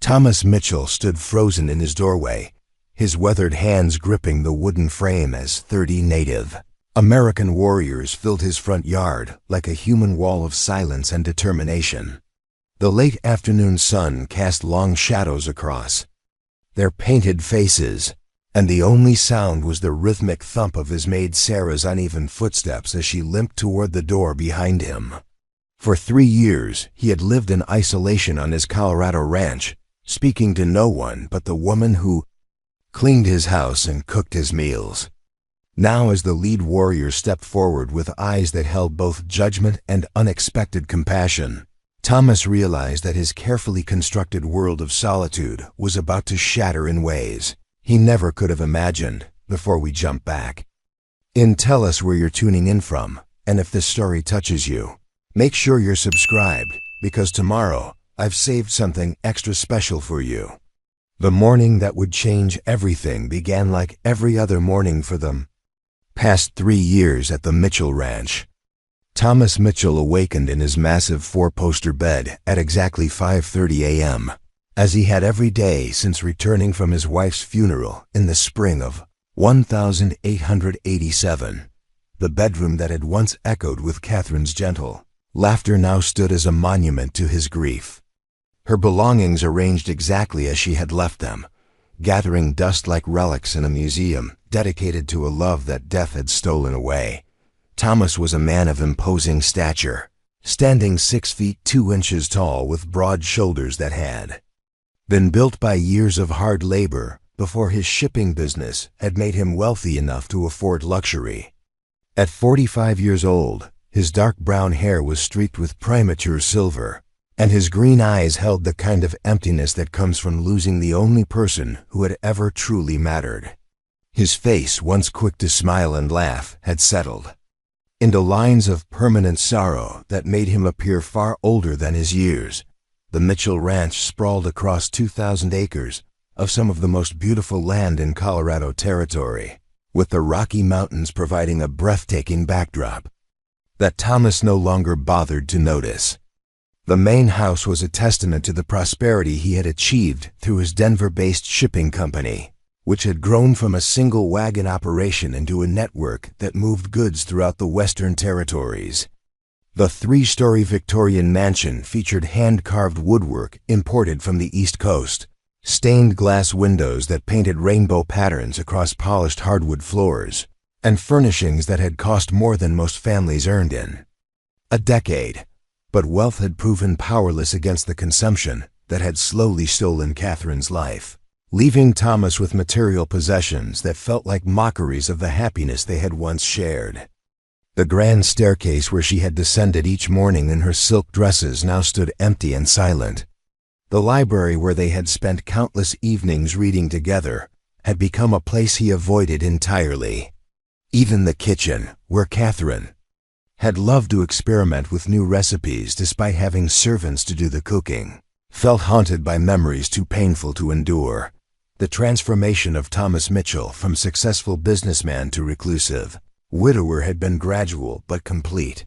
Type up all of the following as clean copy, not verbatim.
Thomas Mitchell stood frozen in his doorway, his weathered hands gripping the wooden frame as 30 Native American warriors filled his front yard like a human wall of silence and determination. The late afternoon sun cast long shadows across their painted faces, and the only sound was the rhythmic thump of his maid Sarah's uneven footsteps as she limped toward the door behind him. For 3 years, he had lived in isolation on his Colorado ranch, speaking to no one but the woman who cleaned his house and cooked his meals. Now, as the lead warrior stepped forward with eyes that held both judgment and unexpected compassion, Thomas realized that his carefully constructed world of solitude was about to shatter in ways he never could have imagined. Before we jump back in, tell us where you're tuning in from, and if this story touches you, make sure you're subscribed, because tomorrow I've saved something extra special for you. The morning that would change everything began like every other morning for them. Past 3 years at the Mitchell Ranch. Thomas Mitchell awakened in his massive 4-poster bed at exactly 5:30 a.m., as he had every day since returning from his wife's funeral in the spring of 1887. The bedroom that had once echoed with Catherine's gentle laughter now stood as a monument to his grief. Her belongings arranged exactly as she had left them, gathering dust like relics in a museum dedicated to a love that death had stolen away. Thomas was a man of imposing stature, standing 6 feet 2 inches tall with broad shoulders that had been built by years of hard labor before his shipping business had made him wealthy enough to afford luxury. At 45 years old, his dark brown hair was streaked with premature silver, and his green eyes held the kind of emptiness that comes from losing the only person who had ever truly mattered. His face, once quick to smile and laugh, had settled into lines of permanent sorrow that made him appear far older than his years. The Mitchell Ranch sprawled across 2,000 acres of some of the most beautiful land in Colorado Territory, with the Rocky Mountains providing a breathtaking backdrop that Thomas no longer bothered to notice. The main house was a testament to the prosperity he had achieved through his Denver-based shipping company, which had grown from a single wagon operation into a network that moved goods throughout the Western Territories. The 3-story Victorian mansion featured hand-carved woodwork imported from the East Coast, stained glass windows that painted rainbow patterns across polished hardwood floors, and furnishings that had cost more than most families earned in a decade. But wealth had proven powerless against the consumption that had slowly stolen Catherine's life, leaving Thomas with material possessions that felt like mockeries of the happiness they had once shared. The grand staircase where she had descended each morning in her silk dresses now stood empty and silent. The library where they had spent countless evenings reading together had become a place he avoided entirely. Even the kitchen, where Catherine had loved to experiment with new recipes despite having servants to do the cooking, felt haunted by memories too painful to endure. The transformation of Thomas Mitchell from successful businessman to reclusive widower had been gradual but complete.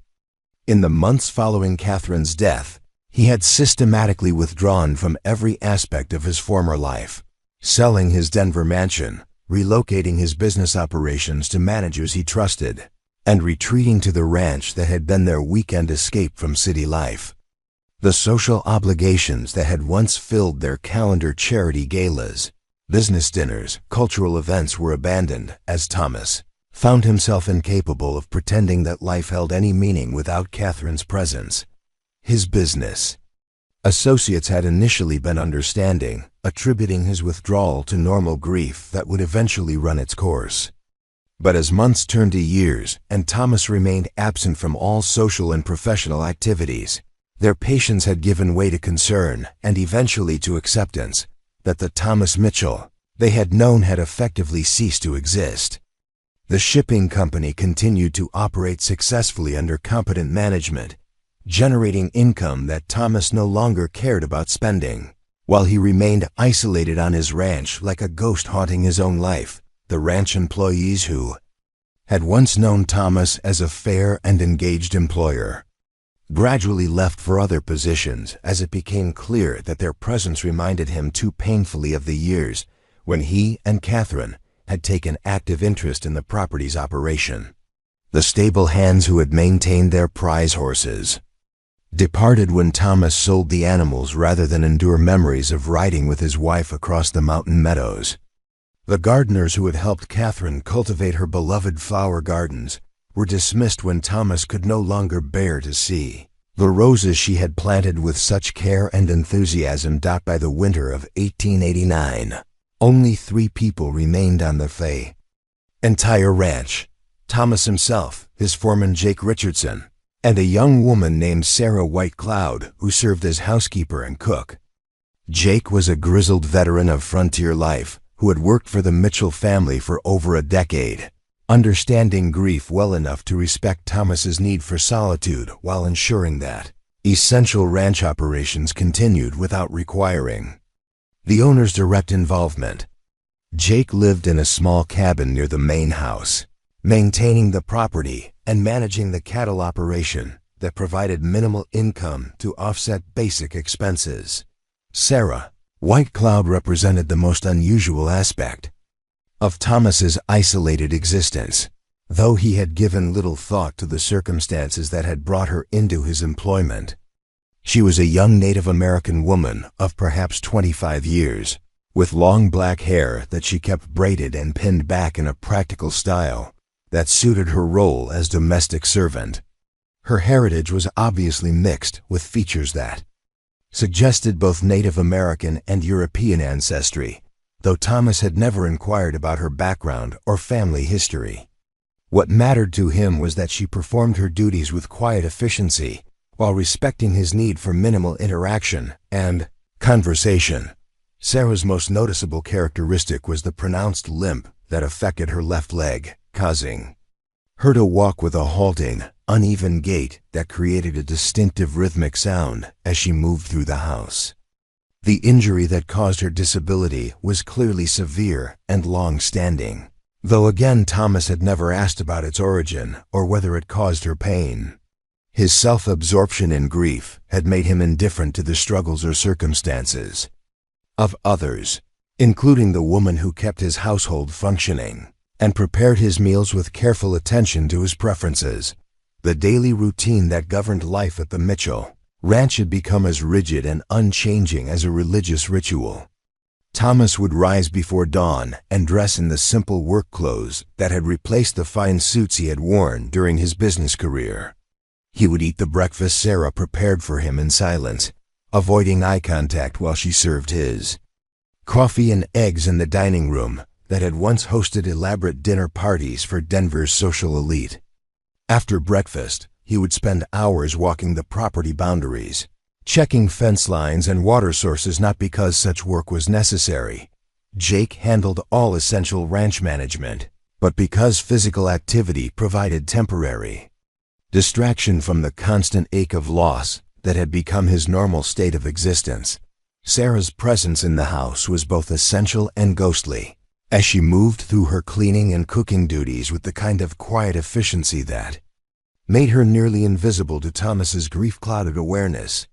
In the months following Catherine's death, he had systematically withdrawn from every aspect of his former life, selling his Denver mansion, relocating his business operations to managers he trusted, and retreating to the ranch that had been their weekend escape from city life. The social obligations that had once filled their calendar, charity galas, business dinners, cultural events, were abandoned as Thomas found himself incapable of pretending that life held any meaning without Catherine's presence. His business associates had initially been understanding, attributing his withdrawal to normal grief that would eventually run its course. But as months turned to years and Thomas remained absent from all social and professional activities, their patience had given way to concern and eventually to acceptance that the Thomas Mitchell they had known had effectively ceased to exist. The shipping company continued to operate successfully under competent management, generating income that Thomas no longer cared about spending. While he remained isolated on his ranch like a ghost haunting his own life, the ranch employees who had once known Thomas as a fair and engaged employer gradually left for other positions as it became clear that their presence reminded him too painfully of the years when he and Catherine had taken active interest in the property's operation. The stable hands who had maintained their prize horses departed when Thomas sold the animals rather than endure memories of riding with his wife across the mountain meadows. The gardeners who had helped Catherine cultivate her beloved flower gardens were dismissed when Thomas could no longer bear to see the roses she had planted with such care and enthusiasm die by the winter of 1889. Only 3 people remained on the entire ranch: Thomas himself, his foreman Jake Richardson, and a young woman named Sarah White Cloud, who served as housekeeper and cook. Jake was a grizzled veteran of frontier life who had worked for the Mitchell family for over a decade, understanding grief well enough to respect Thomas's need for solitude while ensuring that essential ranch operations continued without requiring the owner's direct involvement. Jake lived in a small cabin near the main house, maintaining the property and managing the cattle operation that provided minimal income to offset basic expenses. Sarah White Cloud represented the most unusual aspect of Thomas's isolated existence, though he had given little thought to the circumstances that had brought her into his employment. She was a young Native American woman of perhaps 25 years, with long black hair that she kept braided and pinned back in a practical style that suited her role as domestic servant. Her heritage was obviously mixed with features that suggested both Native American and European ancestry, though Thomas had never inquired about her background or family history. What mattered to him was that she performed her duties with quiet efficiency while respecting his need for minimal interaction and conversation. Sarah's most noticeable characteristic was the pronounced limp that affected her left leg, causing her to walk with a halting, uneven gait that created a distinctive rhythmic sound as she moved through the house. The injury that caused her disability was clearly severe and long-standing, though again Thomas had never asked about its origin or whether it caused her pain. His self-absorption in grief had made him indifferent to the struggles or circumstances of others, including the woman who kept his household functioning and prepared his meals with careful attention to his preferences. The daily routine that governed life at the Mitchell ranch had become as rigid and unchanging as a religious ritual. Thomas would rise before dawn and dress in the simple work clothes that had replaced the fine suits he had worn during his business career. He would eat the breakfast Sarah prepared for him in silence, avoiding eye contact while she served his coffee and eggs in the dining room that had once hosted elaborate dinner parties for Denver's social elite. After breakfast, he would spend hours walking the property boundaries, checking fence lines and water sources, not because such work was necessary. Jake handled all essential ranch management, but because physical activity provided temporary distraction from the constant ache of loss that had become his normal state of existence. Sarah's presence in the house was both essential and ghostly, as she moved through her cleaning and cooking duties with the kind of quiet efficiency that made her nearly invisible to Thomas's grief-clouded awareness.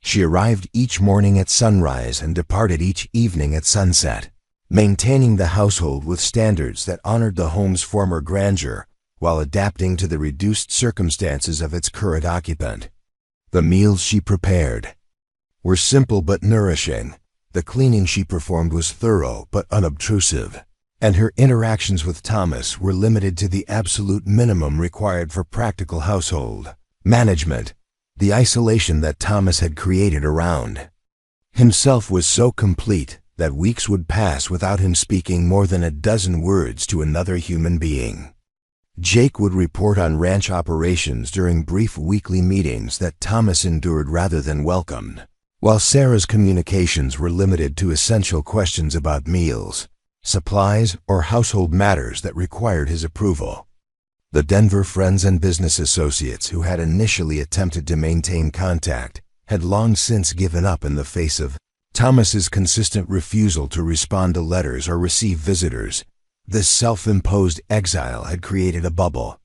She arrived each morning at sunrise and departed each evening at sunset, maintaining the household with standards that honored the home's former grandeur while adapting to the reduced circumstances of its current occupant. The meals she prepared were simple but nourishing. The cleaning she performed was thorough but unobtrusive, and her interactions with Thomas were limited to the absolute minimum required for practical household management. The isolation that Thomas had created around himself was so complete that weeks would pass without him speaking more than a dozen words to another human being. Jake would report on ranch operations during brief weekly meetings that Thomas endured rather than welcomed, while Sarah's communications were limited to essential questions about meals, supplies, or household matters that required his approval. The Denver friends and business associates who had initially attempted to maintain contact had long since given up in the face of Thomas's consistent refusal to respond to letters or receive visitors. This self-imposed exile had created a bubble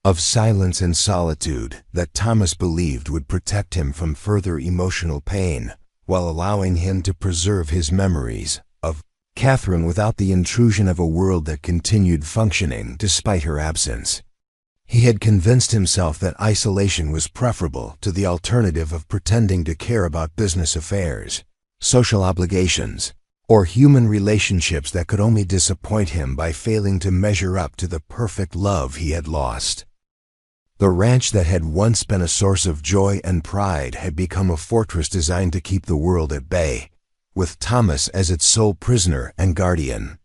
of silence and solitude that Thomas believed would protect him from further emotional pain, while allowing him to preserve his memories of Catherine without the intrusion of a world that continued functioning despite her absence. He had convinced himself that isolation was preferable to the alternative of pretending to care about business affairs, social obligations, or human relationships that could only disappoint him by failing to measure up to the perfect love he had lost. The ranch that had once been a source of joy and pride had become a fortress designed to keep the world at bay, with Thomas as its sole prisoner and guardian.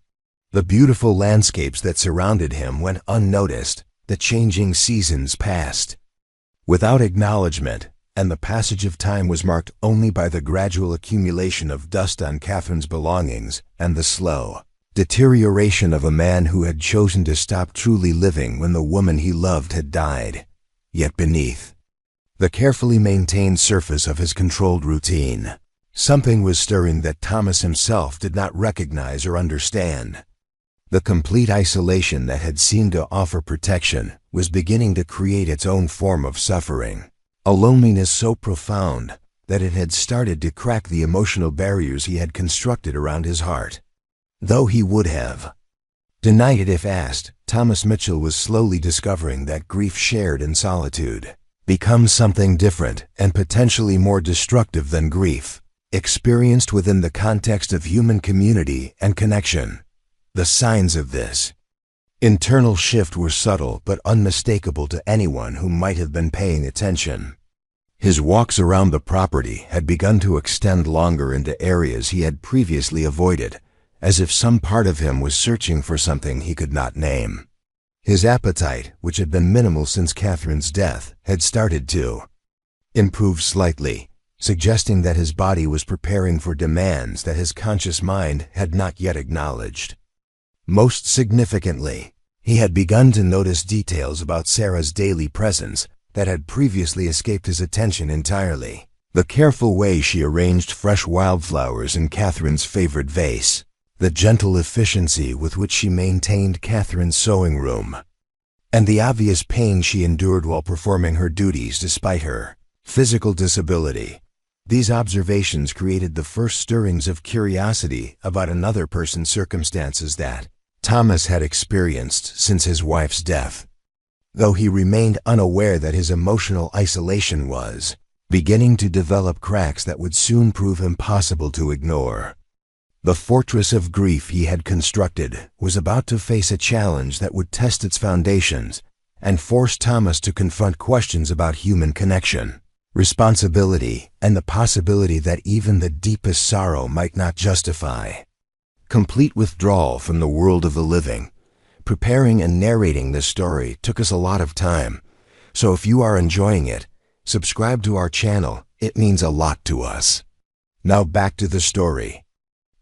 The beautiful landscapes that surrounded him went unnoticed, the changing seasons passed without acknowledgement, and the passage of time was marked only by the gradual accumulation of dust on Catherine's belongings and the slow deterioration of a man who had chosen to stop truly living when the woman he loved had died. Yet beneath the carefully maintained surface of his controlled routine, something was stirring that Thomas himself did not recognize or understand. The complete isolation that had seemed to offer protection was beginning to create its own form of suffering, a loneliness so profound that it had started to crack the emotional barriers he had constructed around his heart. Though he would have denied it if asked, Thomas Mitchell was slowly discovering that grief shared in solitude becomes something different and potentially more destructive than grief experienced within the context of human community and connection. The signs of this internal shift were subtle but unmistakable to anyone who might have been paying attention. His walks around the property had begun to extend longer into areas he had previously avoided, as if some part of him was searching for something he could not name. His appetite, which had been minimal since Catherine's death, had started to improve slightly, suggesting that his body was preparing for demands that his conscious mind had not yet acknowledged. Most significantly, he had begun to notice details about Sarah's daily presence that had previously escaped his attention entirely. The careful way she arranged fresh wildflowers in Catherine's favorite vase, the gentle efficiency with which she maintained Catherine's sewing room, and the obvious pain she endured while performing her duties despite her physical disability. These observations created the first stirrings of curiosity about another person's circumstances that Thomas had experienced since his wife's death, though he remained unaware that his emotional isolation was beginning to develop cracks that would soon prove impossible to ignore. The fortress of grief he had constructed was about to face a challenge that would test its foundations and force Thomas to confront questions about human connection, responsibility, and the possibility that even the deepest sorrow might not justify complete withdrawal from the world of the living. Preparing and narrating this story took us a lot of time, so if you are enjoying it, subscribe to our channel. It means a lot to us. Now back to the story.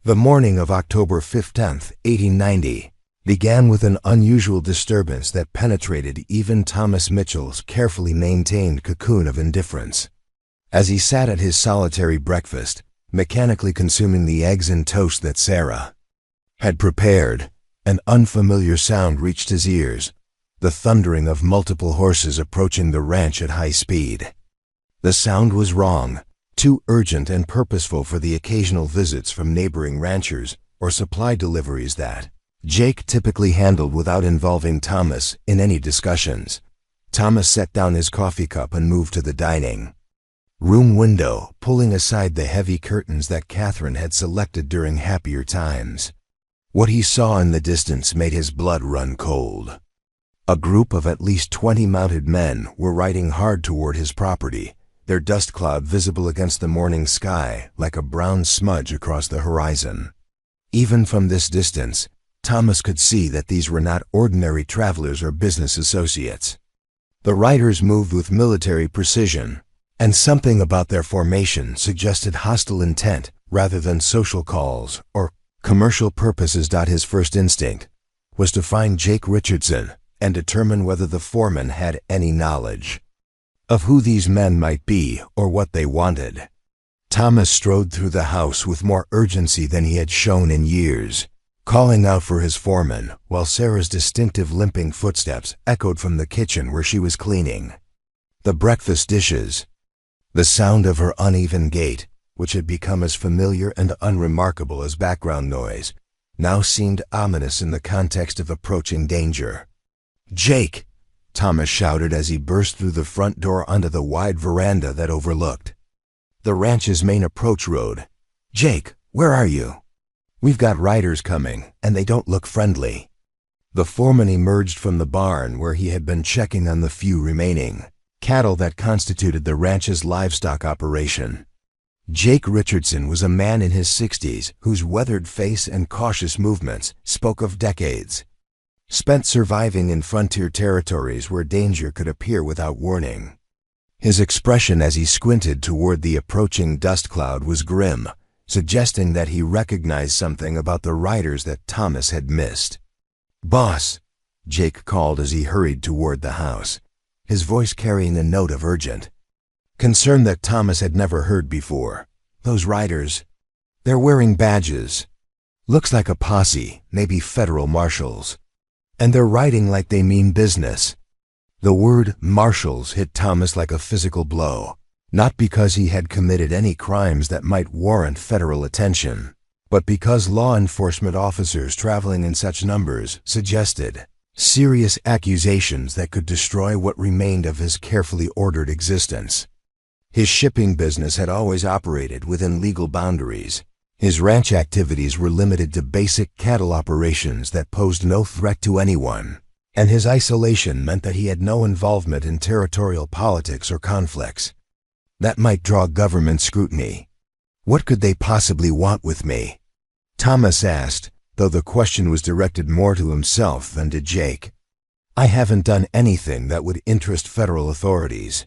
The morning of October 15th, 1890, began with an unusual disturbance that penetrated even Thomas Mitchell's carefully maintained cocoon of indifference. As he sat at his solitary breakfast, mechanically consuming the eggs and toast that Sarah had prepared, an unfamiliar sound reached his ears, the thundering of multiple horses approaching the ranch at high speed. The sound was wrong, too urgent and purposeful for the occasional visits from neighboring ranchers or supply deliveries that Jake typically handled without involving Thomas in any discussions. Thomas set down his coffee cup and moved to the dining room window, pulling aside the heavy curtains that Catherine had selected during happier times. What he saw in the distance made his blood run cold. A group of at least 20 mounted men were riding hard toward his property, their dust cloud visible against the morning sky like a brown smudge across the horizon. Even from this distance, Thomas could see that these were not ordinary travelers or business associates. The riders moved with military precision, and something about their formation suggested hostile intent rather than social calls or commercial purposes. His first instinct was to find Jake Richardson and determine whether the foreman had any knowledge of who these men might be or what they wanted. Thomas strode through the house with more urgency than he had shown in years, calling out for his foreman, while Sarah's distinctive limping footsteps echoed from the kitchen where she was cleaning the breakfast dishes. The sound of her uneven gait, which had become as familiar and unremarkable as background noise, now seemed ominous in the context of approaching danger. "Jake!" Thomas shouted as he burst through the front door onto the wide veranda that overlooked the ranch's main approach road. "Jake, where are you? We've got riders coming, and they don't look friendly." The foreman emerged from the barn where he had been checking on the few remaining cattle that constituted the ranch's livestock operation. Jake Richardson was a man in his 60s whose weathered face and cautious movements spoke of decades spent surviving in frontier territories where danger could appear without warning. His expression as he squinted toward the approaching dust cloud was grim, suggesting that he recognized something about the riders that Thomas had missed. "Boss," Jake called as he hurried toward the house, his voice carrying a note of urgent concern that Thomas had never heard before. "Those riders, they're wearing badges. Looks like a posse, maybe federal marshals. And they're riding like they mean business." The word marshals hit Thomas like a physical blow, not because he had committed any crimes that might warrant federal attention, but because law enforcement officers traveling in such numbers suggested serious accusations that could destroy what remained of his carefully ordered existence. His shipping business had always operated within legal boundaries. His ranch activities were limited to basic cattle operations that posed no threat to anyone, and his isolation meant that he had no involvement in territorial politics or conflicts that might draw government scrutiny. "What could they possibly want with me?" Thomas asked, though the question was directed more to himself than to Jake. "I haven't done anything that would interest federal authorities.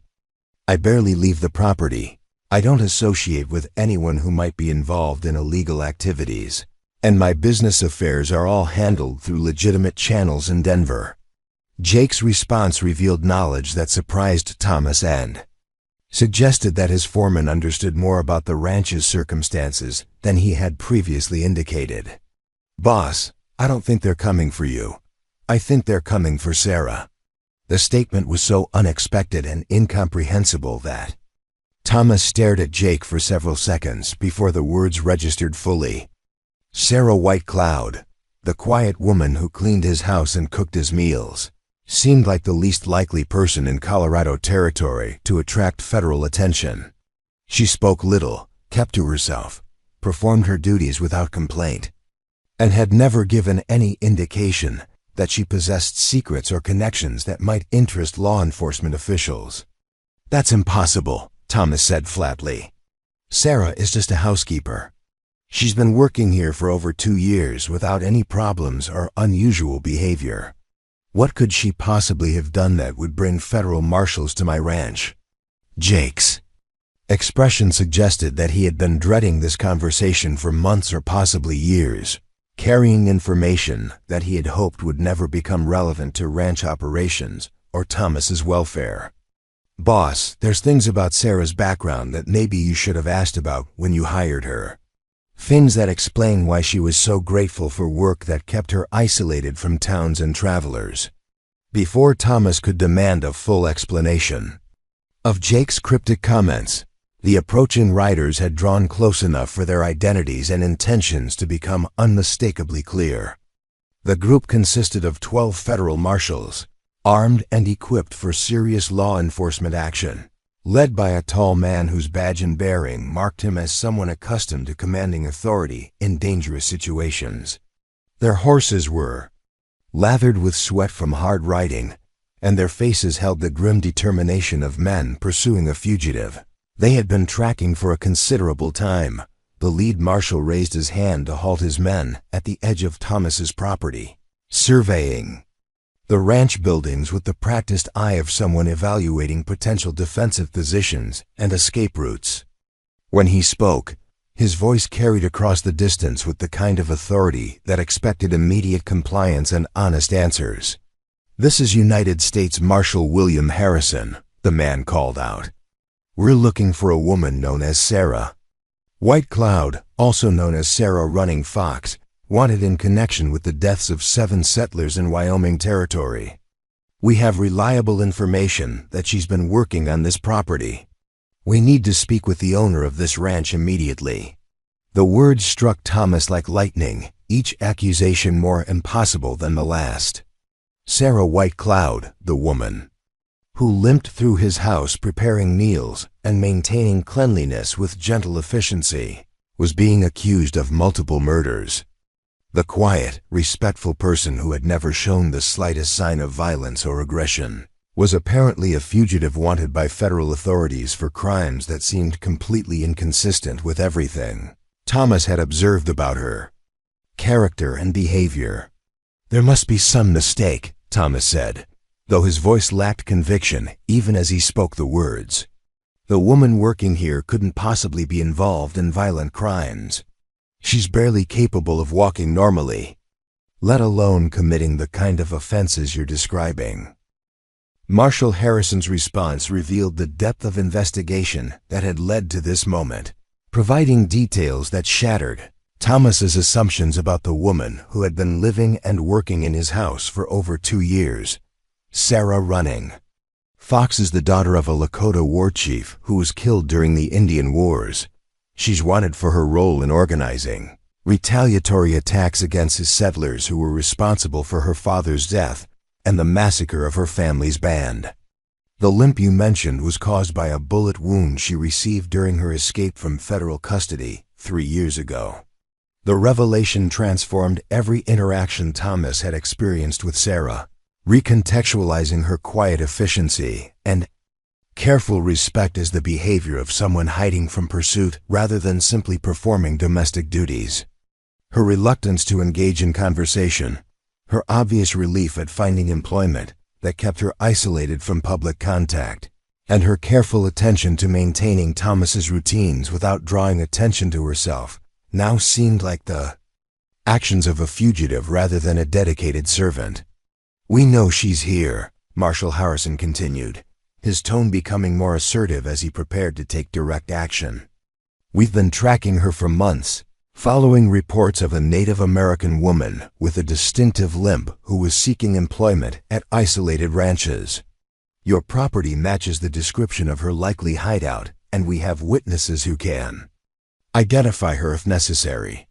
I barely leave the property. I don't associate with anyone who might be involved in illegal activities, and my business affairs are all handled through legitimate channels in Denver." Jake's response revealed knowledge that surprised Thomas and suggested that his foreman understood more about the ranch's circumstances than he had previously indicated. "Boss, I don't think they're coming for you. I think they're coming for Sarah." The statement was so unexpected and incomprehensible that Thomas stared at Jake for several seconds before the words registered fully. Sarah White Cloud, the quiet woman who cleaned his house and cooked his meals, seemed like the least likely person in Colorado territory to attract federal attention. She spoke little, kept to herself, performed her duties without complaint, and had never given any indication that she possessed secrets or connections that might interest law enforcement officials. "That's impossible," Thomas said flatly. "Sarah is just a housekeeper. She's been working here for over 2 years without any problems or unusual behavior. What could she possibly have done that would bring federal marshals to my ranch?" Jake's expression suggested that he had been dreading this conversation for months or possibly years, carrying information that he had hoped would never become relevant to ranch operations or Thomas's welfare. "Boss, there's things about Sarah's background that maybe you should have asked about when you hired her. Things that explain why she was so grateful for work that kept her isolated from towns and travelers." Before Thomas could demand a full explanation of Jake's cryptic comments, the approaching riders had drawn close enough for their identities and intentions to become unmistakably clear. The group consisted of 12 federal marshals, armed and equipped for serious law enforcement action, led by a tall man whose badge and bearing marked him as someone accustomed to commanding authority in dangerous situations. Their horses were lathered with sweat from hard riding, and their faces held the grim determination of men pursuing a fugitive they had been tracking for a considerable time. The lead marshal raised his hand to halt his men at the edge of Thomas's property, surveying the ranch buildings with the practiced eye of someone evaluating potential defensive positions and escape routes. When he spoke, his voice carried across the distance with the kind of authority that expected immediate compliance and honest answers. "This is United States Marshal William Harrison," the man called out. "We're looking for a woman known as Sarah White Cloud, also known as Sarah Running Fox, wanted in connection with the deaths of 7 settlers in Wyoming Territory. We have reliable information that she's been working on this property. We need to speak with the owner of this ranch immediately." The words struck Thomas like lightning, each accusation more impossible than the last. Sarah White Cloud, the woman who limped through his house preparing meals and maintaining cleanliness with gentle efficiency, was being accused of multiple murders. The quiet, respectful person who had never shown the slightest sign of violence or aggression was apparently a fugitive wanted by federal authorities for crimes that seemed completely inconsistent with everything Thomas had observed about her character and behavior. "There must be some mistake," Thomas said, though his voice lacked conviction even as he spoke the words. "The woman working here couldn't possibly be involved in violent crimes. She's barely capable of walking normally, let alone committing the kind of offenses you're describing." Marshal Harrison's response revealed the depth of investigation that had led to this moment, providing details that shattered Thomas's assumptions about the woman who had been living and working in his house for over 2 years. Sarah Running Fox is the daughter of a Lakota war chief who was killed during the Indian Wars. She's wanted for her role in organizing retaliatory attacks against his settlers who were responsible for her father's death and the massacre of her family's band. The limp you mentioned was caused by a bullet wound she received during her escape from federal custody 3 years ago. The revelation transformed every interaction Thomas had experienced with Sarah, recontextualizing her quiet efficiency and careful respect as the behavior of someone hiding from pursuit rather than simply performing domestic duties. Her reluctance to engage in conversation, her obvious relief at finding employment that kept her isolated from public contact, and her careful attention to maintaining Thomas's routines without drawing attention to herself now seemed like the actions of a fugitive rather than a dedicated servant. "We know she's here," Marshal Harrison continued, his tone becoming more assertive as he prepared to take direct action. "We've been tracking her for months, following reports of a Native American woman with a distinctive limp who was seeking employment at isolated ranches. Your property matches the description of her likely hideout, and we have witnesses who can identify her if necessary."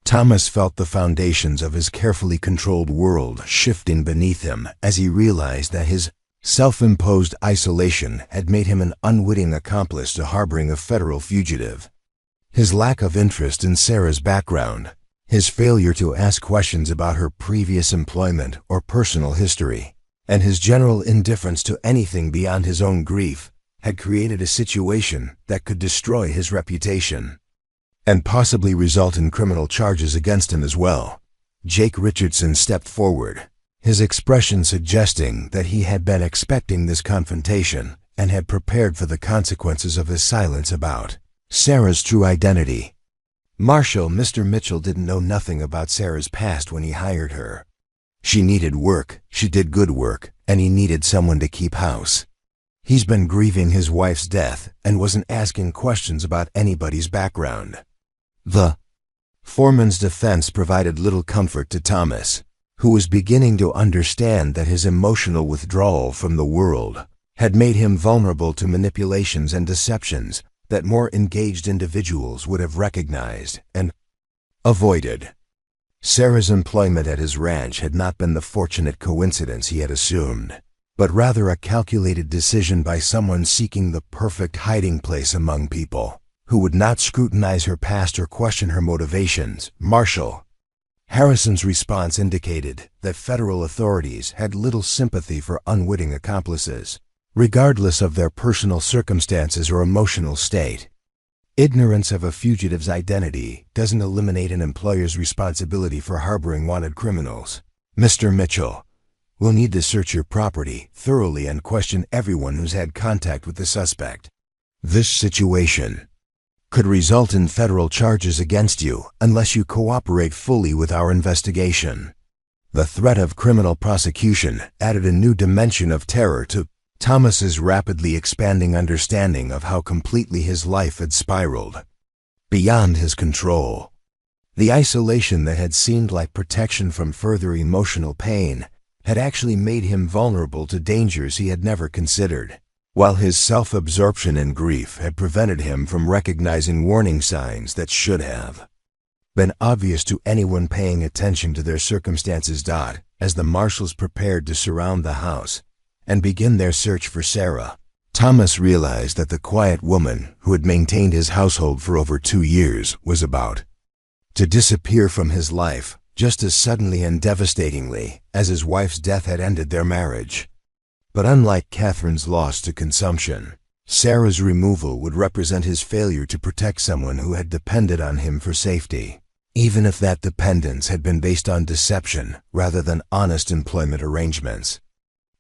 Thomas felt the foundations of his carefully controlled world shifting beneath him as he realized that his self-imposed isolation had made him an unwitting accomplice to harboring a federal fugitive. His lack of interest in Sarah's background, his failure to ask questions about her previous employment or personal history, and his general indifference to anything beyond his own grief had created a situation that could destroy his reputation and possibly result in criminal charges against him as well. Jake Richardson stepped forward, his expression suggesting that he had been expecting this confrontation and had prepared for the consequences of his silence about Sarah's true identity. "Marshal, Mr. Mitchell didn't know nothing about Sarah's past when he hired her. She needed work, she did good work, and he needed someone to keep house. He's been grieving his wife's death and wasn't asking questions about anybody's background." The foreman's defense provided little comfort to Thomas, who was beginning to understand that his emotional withdrawal from the world had made him vulnerable to manipulations and deceptions that more engaged individuals would have recognized and avoided. Sarah's employment at his ranch had not been the fortunate coincidence he had assumed, but rather a calculated decision by someone seeking the perfect hiding place among people who would not scrutinize her past or question her motivations. Marshal Harrison's response indicated that federal authorities had little sympathy for unwitting accomplices, regardless of their personal circumstances or emotional state. Ignorance of a fugitive's identity doesn't eliminate an employer's responsibility for harboring wanted criminals. "Mr. Mitchell, we'll need to search your property thoroughly and question everyone who's had contact with the suspect. This situation could result in federal charges against you unless you cooperate fully with our investigation." The threat of criminal prosecution added a new dimension of terror to Thomas's rapidly expanding understanding of how completely his life had spiraled beyond his control. The isolation that had seemed like protection from further emotional pain had actually made him vulnerable to dangers he had never considered, while his self-absorption and grief had prevented him from recognizing warning signs that should have been obvious to anyone paying attention to their circumstances. As the marshals prepared to surround the house and begin their search for Sarah, Thomas realized that the quiet woman who had maintained his household for over 2 years was about to disappear from his life just as suddenly and devastatingly as his wife's death had ended their marriage. But unlike Catherine's loss to consumption, Sarah's removal would represent his failure to protect someone who had depended on him for safety, even if that dependence had been based on deception rather than honest employment arrangements.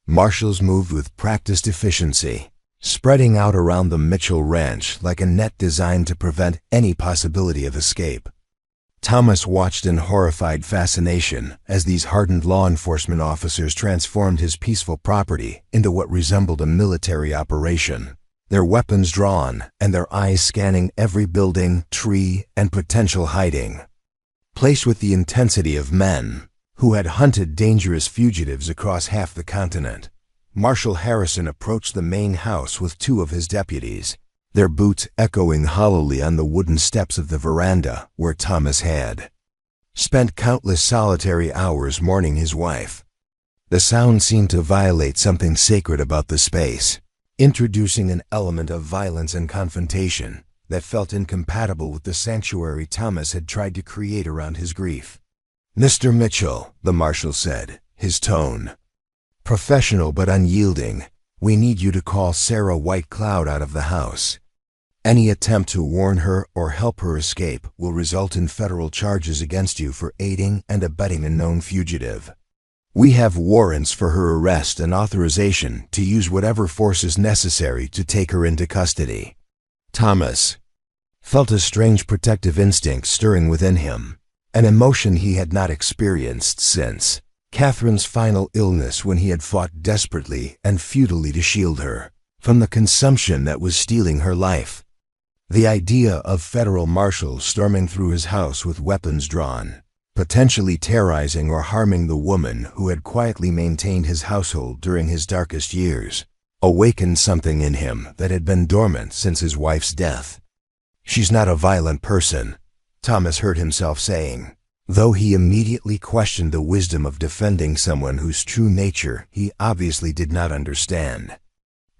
Marshals moved with practiced efficiency, spreading out around the Mitchell ranch like a net designed to prevent any possibility of escape. Thomas watched in horrified fascination as these hardened law enforcement officers transformed his peaceful property into what resembled a military operation, their weapons drawn and their eyes scanning every building, tree, and potential hiding place with the intensity of men who had hunted dangerous fugitives across half the continent. Marshal Harrison approached the main house with 2 of his deputies, their boots echoing hollowly on the wooden steps of the veranda where Thomas had spent countless solitary hours mourning his wife. The sound seemed to violate something sacred about the space, introducing an element of violence and confrontation that felt incompatible with the sanctuary Thomas had tried to create around his grief. "Mr. Mitchell," the marshal said, his tone professional but unyielding, "we need you to call Sarah White Cloud out of the house. Any attempt to warn her or help her escape will result in federal charges against you for aiding and abetting a known fugitive. We have warrants for her arrest and authorization to use whatever force is necessary to take her into custody." Thomas felt a strange protective instinct stirring within him, an emotion he had not experienced since Catherine's final illness, when he had fought desperately and futilely to shield her from the consumption that was stealing her life. The idea of federal marshals storming through his house with weapons drawn, potentially terrorizing or harming the woman who had quietly maintained his household during his darkest years, awakened something in him that had been dormant since his wife's death. "She's not a violent person," Thomas heard himself saying, though he immediately questioned the wisdom of defending someone whose true nature he obviously did not understand.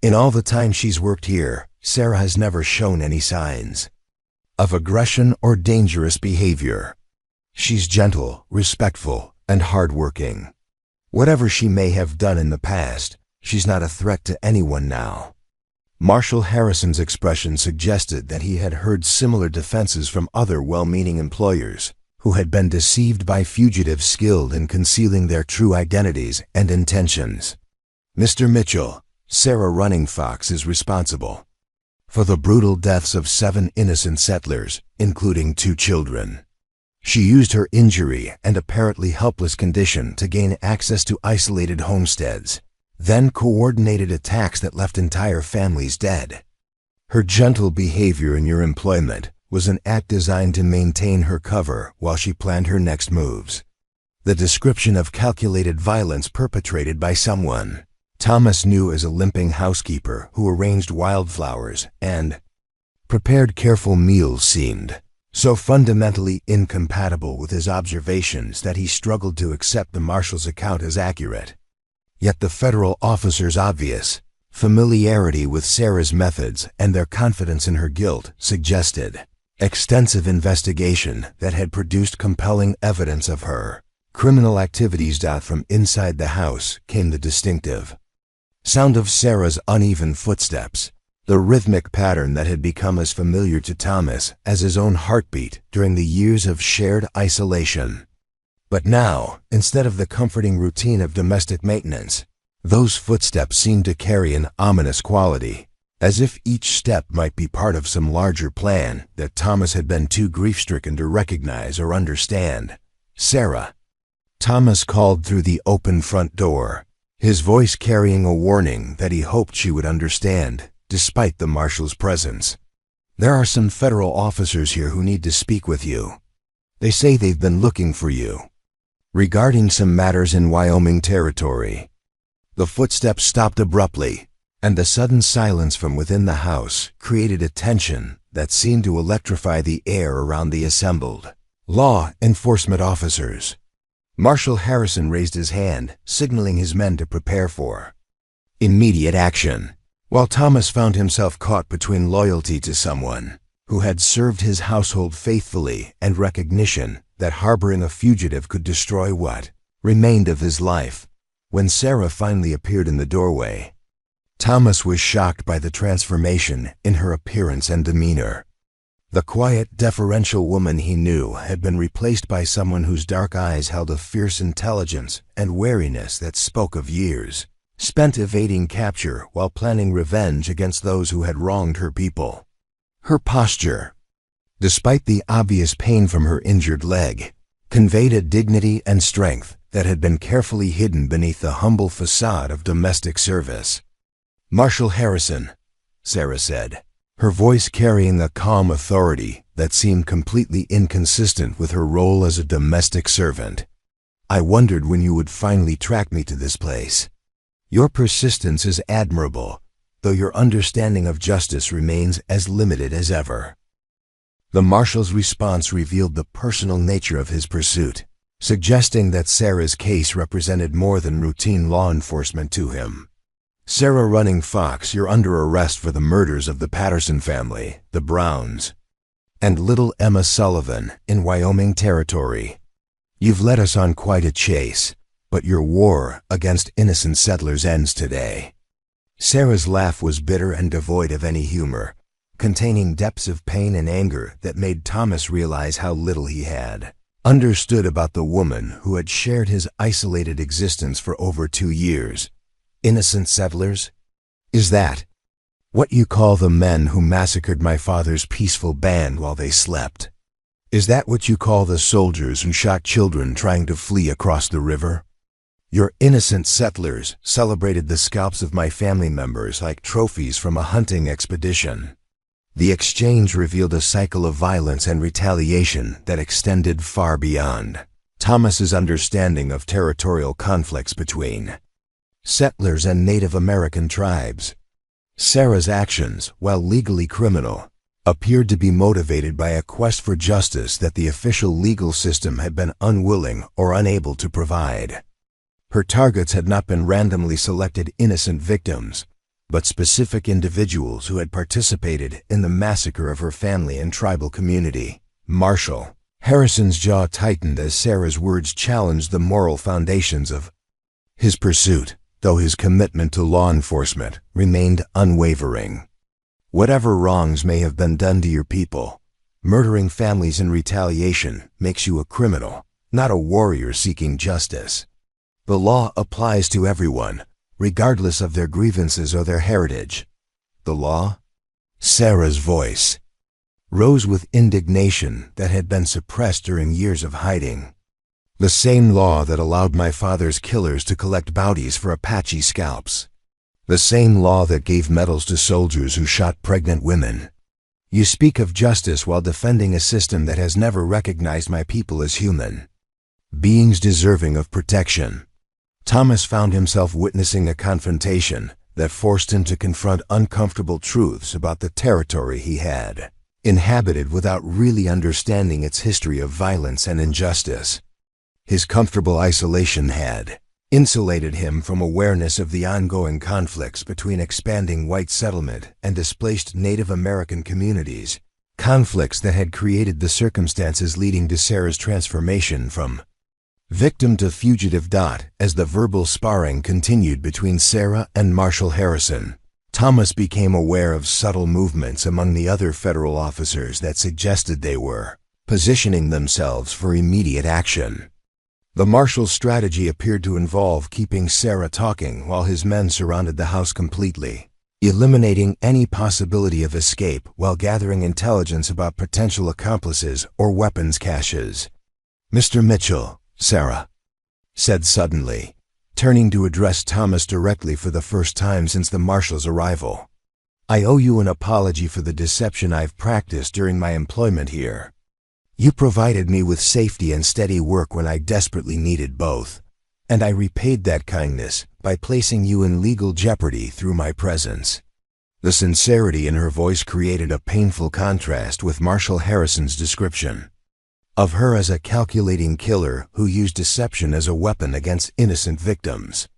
"In all the time she's worked here, Sarah has never shown any signs of aggression or dangerous behavior. She's gentle, respectful, and hardworking. Whatever she may have done in the past, she's not a threat to anyone now." Marshal Harrison's expression suggested that he had heard similar defenses from other well-meaning employers who had been deceived by fugitives skilled in concealing their true identities and intentions. "Mr. Mitchell, Sarah Running Fox is responsible for the brutal deaths of 7 innocent settlers, including 2 children. She used her injury and apparently helpless condition to gain access to isolated homesteads, then coordinated attacks that left entire families dead. Her gentle behavior in your employment was an act designed to maintain her cover while she planned her next moves." The description of calculated violence perpetrated by someone Thomas knew as a limping housekeeper who arranged wildflowers and prepared careful meals seemed so fundamentally incompatible with his observations that he struggled to accept the marshal's account as accurate. Yet the federal officer's obvious familiarity with Sarah's methods and their confidence in her guilt suggested extensive investigation that had produced compelling evidence of her criminal activities. From inside the house came the distinctive sound of Sarah's uneven footsteps, the rhythmic pattern that had become as familiar to Thomas as his own heartbeat during the years of shared isolation. But now, instead of the comforting routine of domestic maintenance, those footsteps seemed to carry an ominous quality, as if each step might be part of some larger plan that Thomas had been too grief-stricken to recognize or understand. "Sarah," Thomas called through the open front door, his voice carrying a warning that he hoped she would understand, despite the marshal's presence. "There are some federal officers here who need to speak with you." They say they've been looking for you regarding some matters in Wyoming territory." The footsteps stopped abruptly, and the sudden silence from within the house created a tension that seemed to electrify the air around the assembled law enforcement officers. Marshal Harrison raised his hand, signaling his men to prepare for immediate action, while Thomas found himself caught between loyalty to someone who had served his household faithfully and recognition that harboring a fugitive could destroy what remained of his life. When Sarah finally appeared in the doorway, Thomas was shocked by the transformation in her appearance and demeanor. The quiet, deferential woman he knew had been replaced by someone whose dark eyes held a fierce intelligence and wariness that spoke of years spent evading capture while planning revenge against those who had wronged her people. Her posture, despite the obvious pain from her injured leg, conveyed a dignity and strength that had been carefully hidden beneath the humble facade of domestic service. "Marshal Harrison," Sarah said, her voice carrying a calm authority that seemed completely inconsistent with her role as a domestic servant. "I wondered when you would finally track me to this place. Your persistence is admirable, though your understanding of justice remains as limited as ever." The marshal's response revealed the personal nature of his pursuit, suggesting that Sarah's case represented more than routine law enforcement to him. "Sarah Running Fox, you're under arrest for the murders of the Patterson family, the Browns, and little Emma Sullivan in Wyoming territory. You've led us on quite a chase, but your war against innocent settlers ends today." Sarah's laugh was bitter and devoid of any humor, containing depths of pain and anger that made Thomas realize how little he had understood about the woman who had shared his isolated existence for over 2 years. "Innocent settlers? Is that what you call the men who massacred my father's peaceful band while they slept? Is that what you call the soldiers who shot children trying to flee across the river? Your innocent settlers celebrated the scalps of my family members like trophies from a hunting expedition." The exchange revealed a cycle of violence and retaliation that extended far beyond Thomas's understanding of territorial conflicts between settlers and Native American tribes. Sarah's actions, while legally criminal, appeared to be motivated by a quest for justice that the official legal system had been unwilling or unable to provide. Her targets had not been randomly selected innocent victims, but specific individuals who had participated in the massacre of her family and tribal community. Marshal Harrison's jaw tightened as Sarah's words challenged the moral foundations of his pursuit, though his commitment to law enforcement remained unwavering. "Whatever wrongs may have been done to your people, murdering families in retaliation makes you a criminal, not a warrior seeking justice. The law applies to everyone, regardless of their grievances or their heritage." "The law?" Sarah's voice rose with indignation that had been suppressed during years of hiding. "The same law that allowed my father's killers to collect bounties for Apache scalps. The same law that gave medals to soldiers who shot pregnant women. You speak of justice while defending a system that has never recognized my people as human beings deserving of protection." Thomas found himself witnessing a confrontation that forced him to confront uncomfortable truths about the territory he had inhabited without really understanding its history of violence and injustice. His comfortable isolation had insulated him from awareness of the ongoing conflicts between expanding white settlement and displaced Native American communities, conflicts that had created the circumstances leading to Sarah's transformation from victim to fugitive. As the verbal sparring continued between Sarah and Marshal Harrison, Thomas became aware of subtle movements among the other federal officers that suggested they were positioning themselves for immediate action. The marshal's strategy appeared to involve keeping Sarah talking while his men surrounded the house completely, eliminating any possibility of escape while gathering intelligence about potential accomplices or weapons caches. "Mr. Mitchell," Sarah said suddenly, turning to address Thomas directly for the first time since the marshal's arrival. "I owe you an apology for the deception I've practiced during my employment here. You provided me with safety and steady work when I desperately needed both, and I repaid that kindness by placing you in legal jeopardy through my presence." The sincerity in her voice created a painful contrast with Marshall Harrison's description of her as a calculating killer who used deception as a weapon against innocent victims.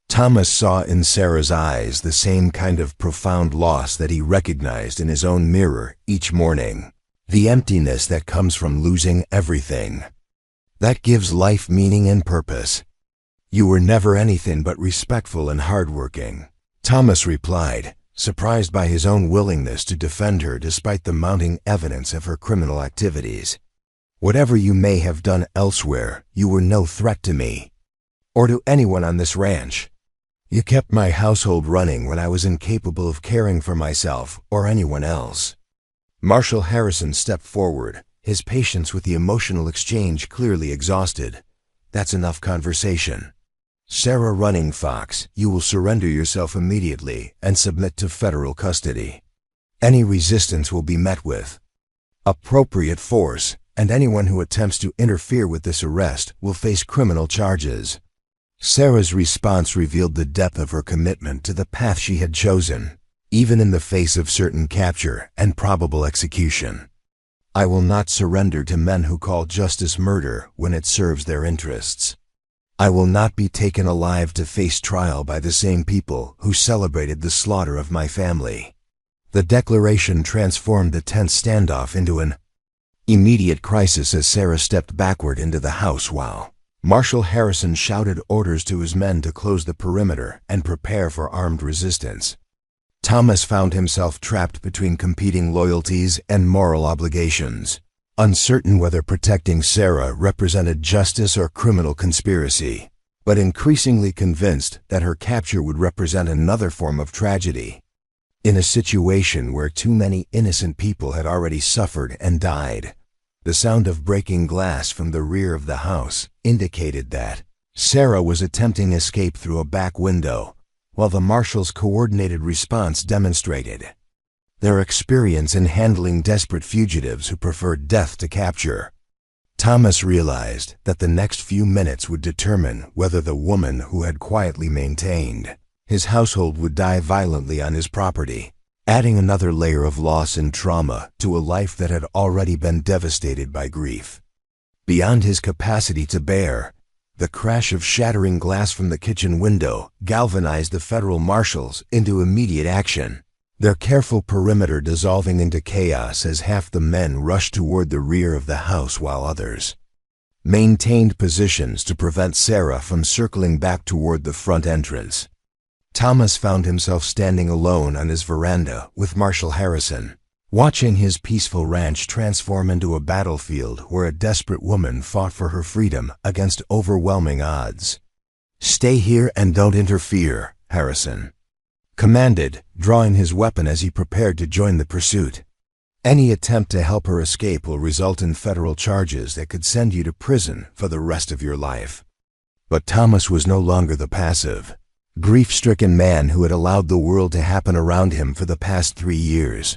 Thomas saw in Sarah's eyes the same kind of profound loss that he recognized in his own mirror each morning. The emptiness that comes from losing everything. That gives life meaning and purpose. "You were never anything but respectful and hardworking," Thomas replied, surprised by his own willingness to defend her despite the mounting evidence of her criminal activities. "Whatever you may have done elsewhere, you were no threat to me, or to anyone on this ranch. You kept my household running when I was incapable of caring for myself or anyone else." Marshall Harrison stepped forward, his patience with the emotional exchange clearly exhausted. "That's enough conversation. Sarah Running Fox, you will surrender yourself immediately and submit to federal custody. Any resistance will be met with appropriate force, and anyone who attempts to interfere with this arrest will face criminal charges." Sarah's response revealed the depth of her commitment to the path she had chosen, even in the face of certain capture and probable execution. "I will not surrender to men who call justice murder when it serves their interests. I will not be taken alive to face trial by the same people who celebrated the slaughter of my family." The declaration transformed the tense standoff into an immediate crisis as Sarah stepped backward into the house while Marshall Harrison shouted orders to his men to close the perimeter and prepare for armed resistance. Thomas found himself trapped between competing loyalties and moral obligations, uncertain whether protecting Sarah represented justice or criminal conspiracy, but increasingly convinced that her capture would represent another form of tragedy. In a situation where too many innocent people had already suffered and died, the sound of breaking glass from the rear of the house indicated that Sarah was attempting escape through a back window, while the marshal's coordinated response demonstrated their experience in handling desperate fugitives who preferred death to capture. Thomas realized that the next few minutes would determine whether the woman who had quietly maintained his household would die violently on his property, adding another layer of loss and trauma to a life that had already been devastated by grief. Beyond his capacity to bear, the crash of shattering glass from the kitchen window galvanized the federal marshals into immediate action, their careful perimeter dissolving into chaos as half the men rushed toward the rear of the house while others maintained positions to prevent Sarah from circling back toward the front entrance. Thomas found himself standing alone on his veranda with Marshall Harrison, watching his peaceful ranch transform into a battlefield where a desperate woman fought for her freedom against overwhelming odds. "Stay here and don't interfere," Harrison commanded, drawing his weapon as he prepared to join the pursuit. "Any attempt to help her escape will result in federal charges that could send you to prison for the rest of your life." But Thomas was no longer the passive, grief-stricken man who had allowed the world to happen around him for the past 3 years.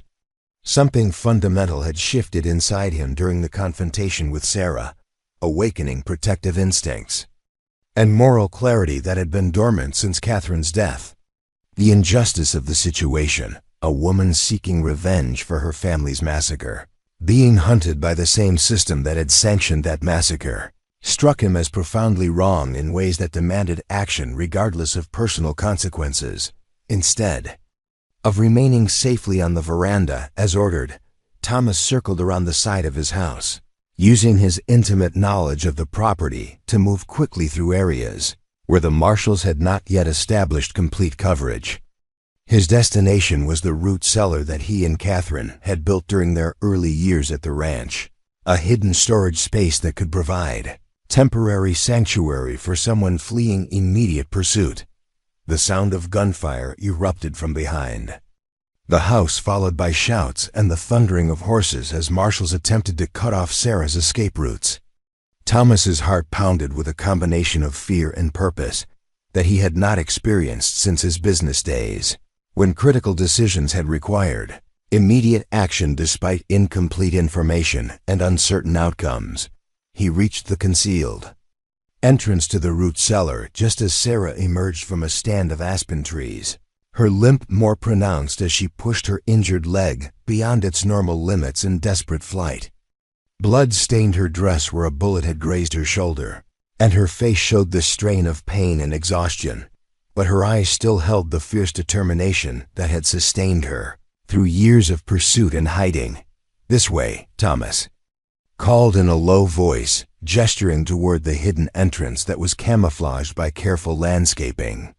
Something fundamental had shifted inside him during the confrontation with Sarah, awakening protective instincts and moral clarity that had been dormant since Catherine's death. The injustice of the situation, a woman seeking revenge for her family's massacre, being hunted by the same system that had sanctioned that massacre, struck him as profoundly wrong in ways that demanded action regardless of personal consequences. Instead of remaining safely on the veranda as ordered, Thomas circled around the side of his house, using his intimate knowledge of the property to move quickly through areas where the marshals had not yet established complete coverage. His destination was the root cellar that he and Catherine had built during their early years at the ranch, a hidden storage space that could provide temporary sanctuary for someone fleeing immediate pursuit. The sound of gunfire erupted from behind the house, followed by shouts and the thundering of horses as marshals attempted to cut off Sarah's escape routes. Thomas's heart pounded with a combination of fear and purpose that he had not experienced since his business days, when critical decisions had required Immediate action despite incomplete information and uncertain outcomes. He reached the concealed entrance to the root cellar just as Sarah emerged from a stand of aspen trees, her limp more pronounced as she pushed her injured leg beyond its normal limits in desperate flight. Blood stained her dress where a bullet had grazed her shoulder, and her face showed the strain of pain and exhaustion, but her eyes still held the fierce determination that had sustained her through years of pursuit and hiding. "This way, Thomas," called in a low voice, gesturing toward the hidden entrance that was camouflaged by careful landscaping.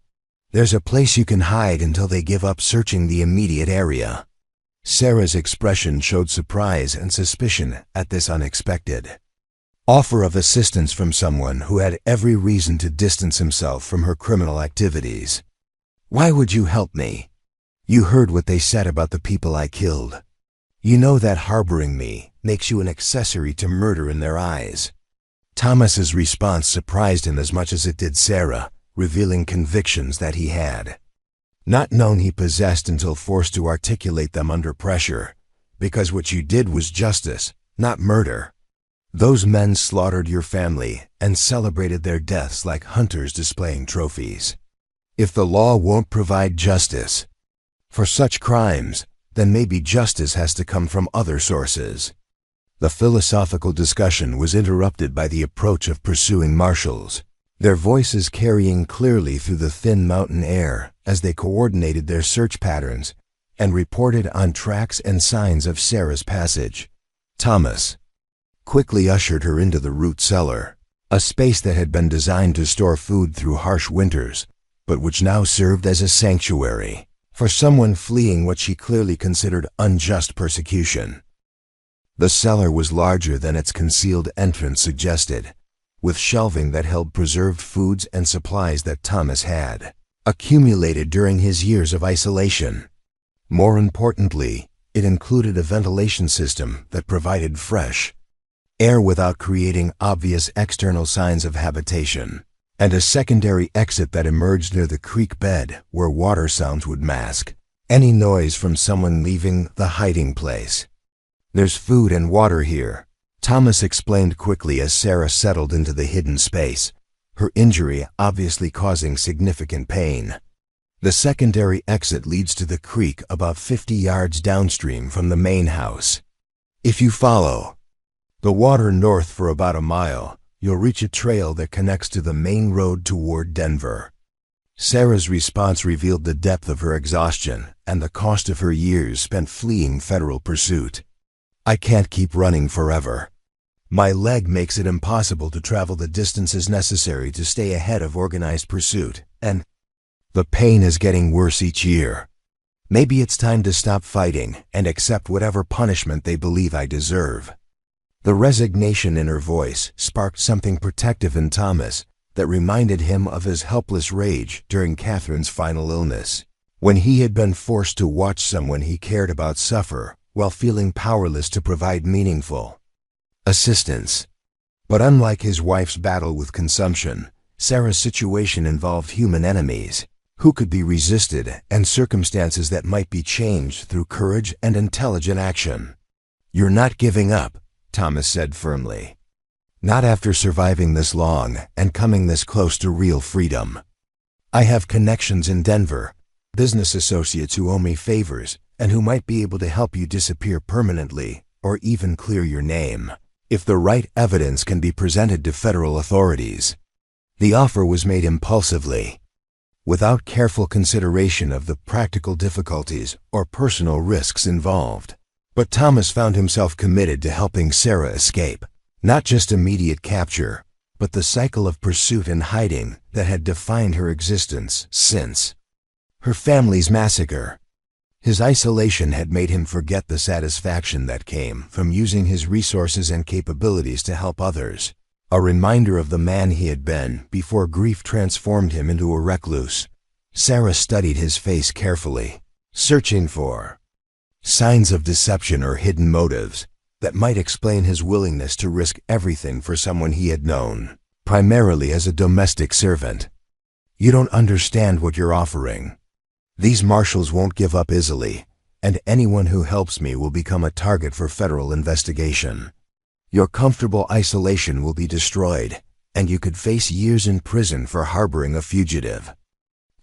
"There's a place you can hide until they give up searching the immediate area." Sarah's expression showed surprise and suspicion at this unexpected offer of assistance from someone who had every reason to distance himself from her criminal activities. "Why would you help me? You heard what they said about the people I killed. You know that harboring me makes you an accessory to murder in their eyes." Thomas's response surprised him as much as it did Sarah, revealing convictions that he had not known he possessed until forced to articulate them under pressure. "Because what you did was justice, not murder. Those men slaughtered your family and celebrated their deaths like hunters displaying trophies. If the law won't provide justice for such crimes, then maybe justice has to come from other sources." The philosophical discussion was interrupted by the approach of pursuing marshals, their voices carrying clearly through the thin mountain air as they coordinated their search patterns and reported on tracks and signs of Sarah's passage. Thomas quickly ushered her into the root cellar, a space that had been designed to store food through harsh winters, but which now served as a sanctuary for someone fleeing what she clearly considered unjust persecution. The cellar was larger than its concealed entrance suggested, with shelving that held preserved foods and supplies that Thomas had accumulated during his years of isolation. More importantly, it included a ventilation system that provided fresh air without creating obvious external signs of habitation, and a secondary exit that emerged near the creek bed where water sounds would mask any noise from someone leaving the hiding place. "There's food and water here," Thomas explained quickly as Sarah settled into the hidden space, her injury obviously causing significant pain. "The secondary exit leads to the creek about 50 yards downstream from the main house. If you follow the water north for about a mile, you'll reach a trail that connects to the main road toward Denver." Sarah's response revealed the depth of her exhaustion and the cost of her years spent fleeing federal pursuit. "I can't keep running forever. My leg makes it impossible to travel the distances necessary to stay ahead of organized pursuit, and the pain is getting worse each year. Maybe it's time to stop fighting and accept whatever punishment they believe I deserve." The resignation in her voice sparked something protective in Thomas that reminded him of his helpless rage during Catherine's final illness, when he had been forced to watch someone he cared about suffer while feeling powerless to provide meaningful assistance. But unlike his wife's battle with consumption, Sarah's situation involved human enemies who could be resisted and circumstances that might be changed through courage and intelligent action. "You're not giving up," Thomas said firmly. "Not after surviving this long and coming this close to real freedom. I have connections in Denver, business associates who owe me favors and who might be able to help you disappear permanently or even clear your name, if the right evidence can be presented to federal authorities." The offer was made impulsively, without careful consideration of the practical difficulties or personal risks involved. But Thomas found himself committed to helping Sarah escape, not just immediate capture, but the cycle of pursuit and hiding that had defined her existence since her family's massacre. His isolation had made him forget the satisfaction that came from using his resources and capabilities to help others, a reminder of the man he had been before grief transformed him into a recluse. Sarah studied his face carefully, searching for signs of deception or hidden motives that might explain his willingness to risk everything for someone he had known, primarily as a domestic servant. "You don't understand what you're offering. These marshals won't give up easily, and anyone who helps me will become a target for federal investigation. Your comfortable isolation will be destroyed, and you could face years in prison for harboring a fugitive."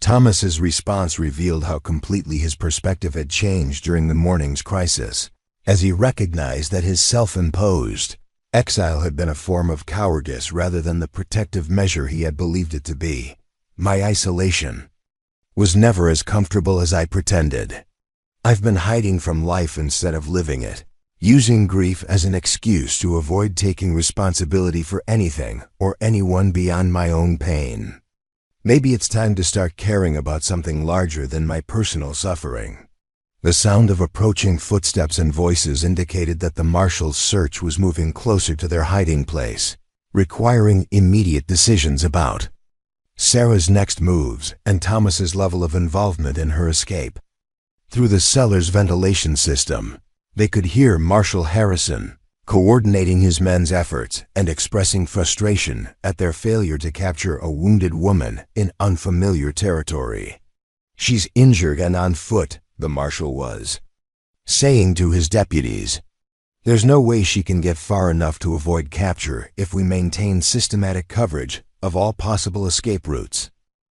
Thomas's response revealed how completely his perspective had changed during the morning's crisis, as he recognized that his self-imposed exile had been a form of cowardice rather than the protective measure he had believed it to be. "My isolation was never as comfortable as I pretended. I've been hiding from life instead of living it, using grief as an excuse to avoid taking responsibility for anything or anyone beyond my own pain. Maybe it's time to start caring about something larger than my personal suffering." The sound of approaching footsteps and voices indicated that the marshal's search was moving closer to their hiding place, requiring immediate decisions about Sarah's next moves and Thomas's level of involvement in her escape. Through the cellar's ventilation system, they could hear Marshal Harrison coordinating his men's efforts and expressing frustration at their failure to capture a wounded woman in unfamiliar territory. "She's injured and on foot," the marshal was saying to his deputies. "There's no way she can get far enough to avoid capture if we maintain systematic coverage of all possible escape routes.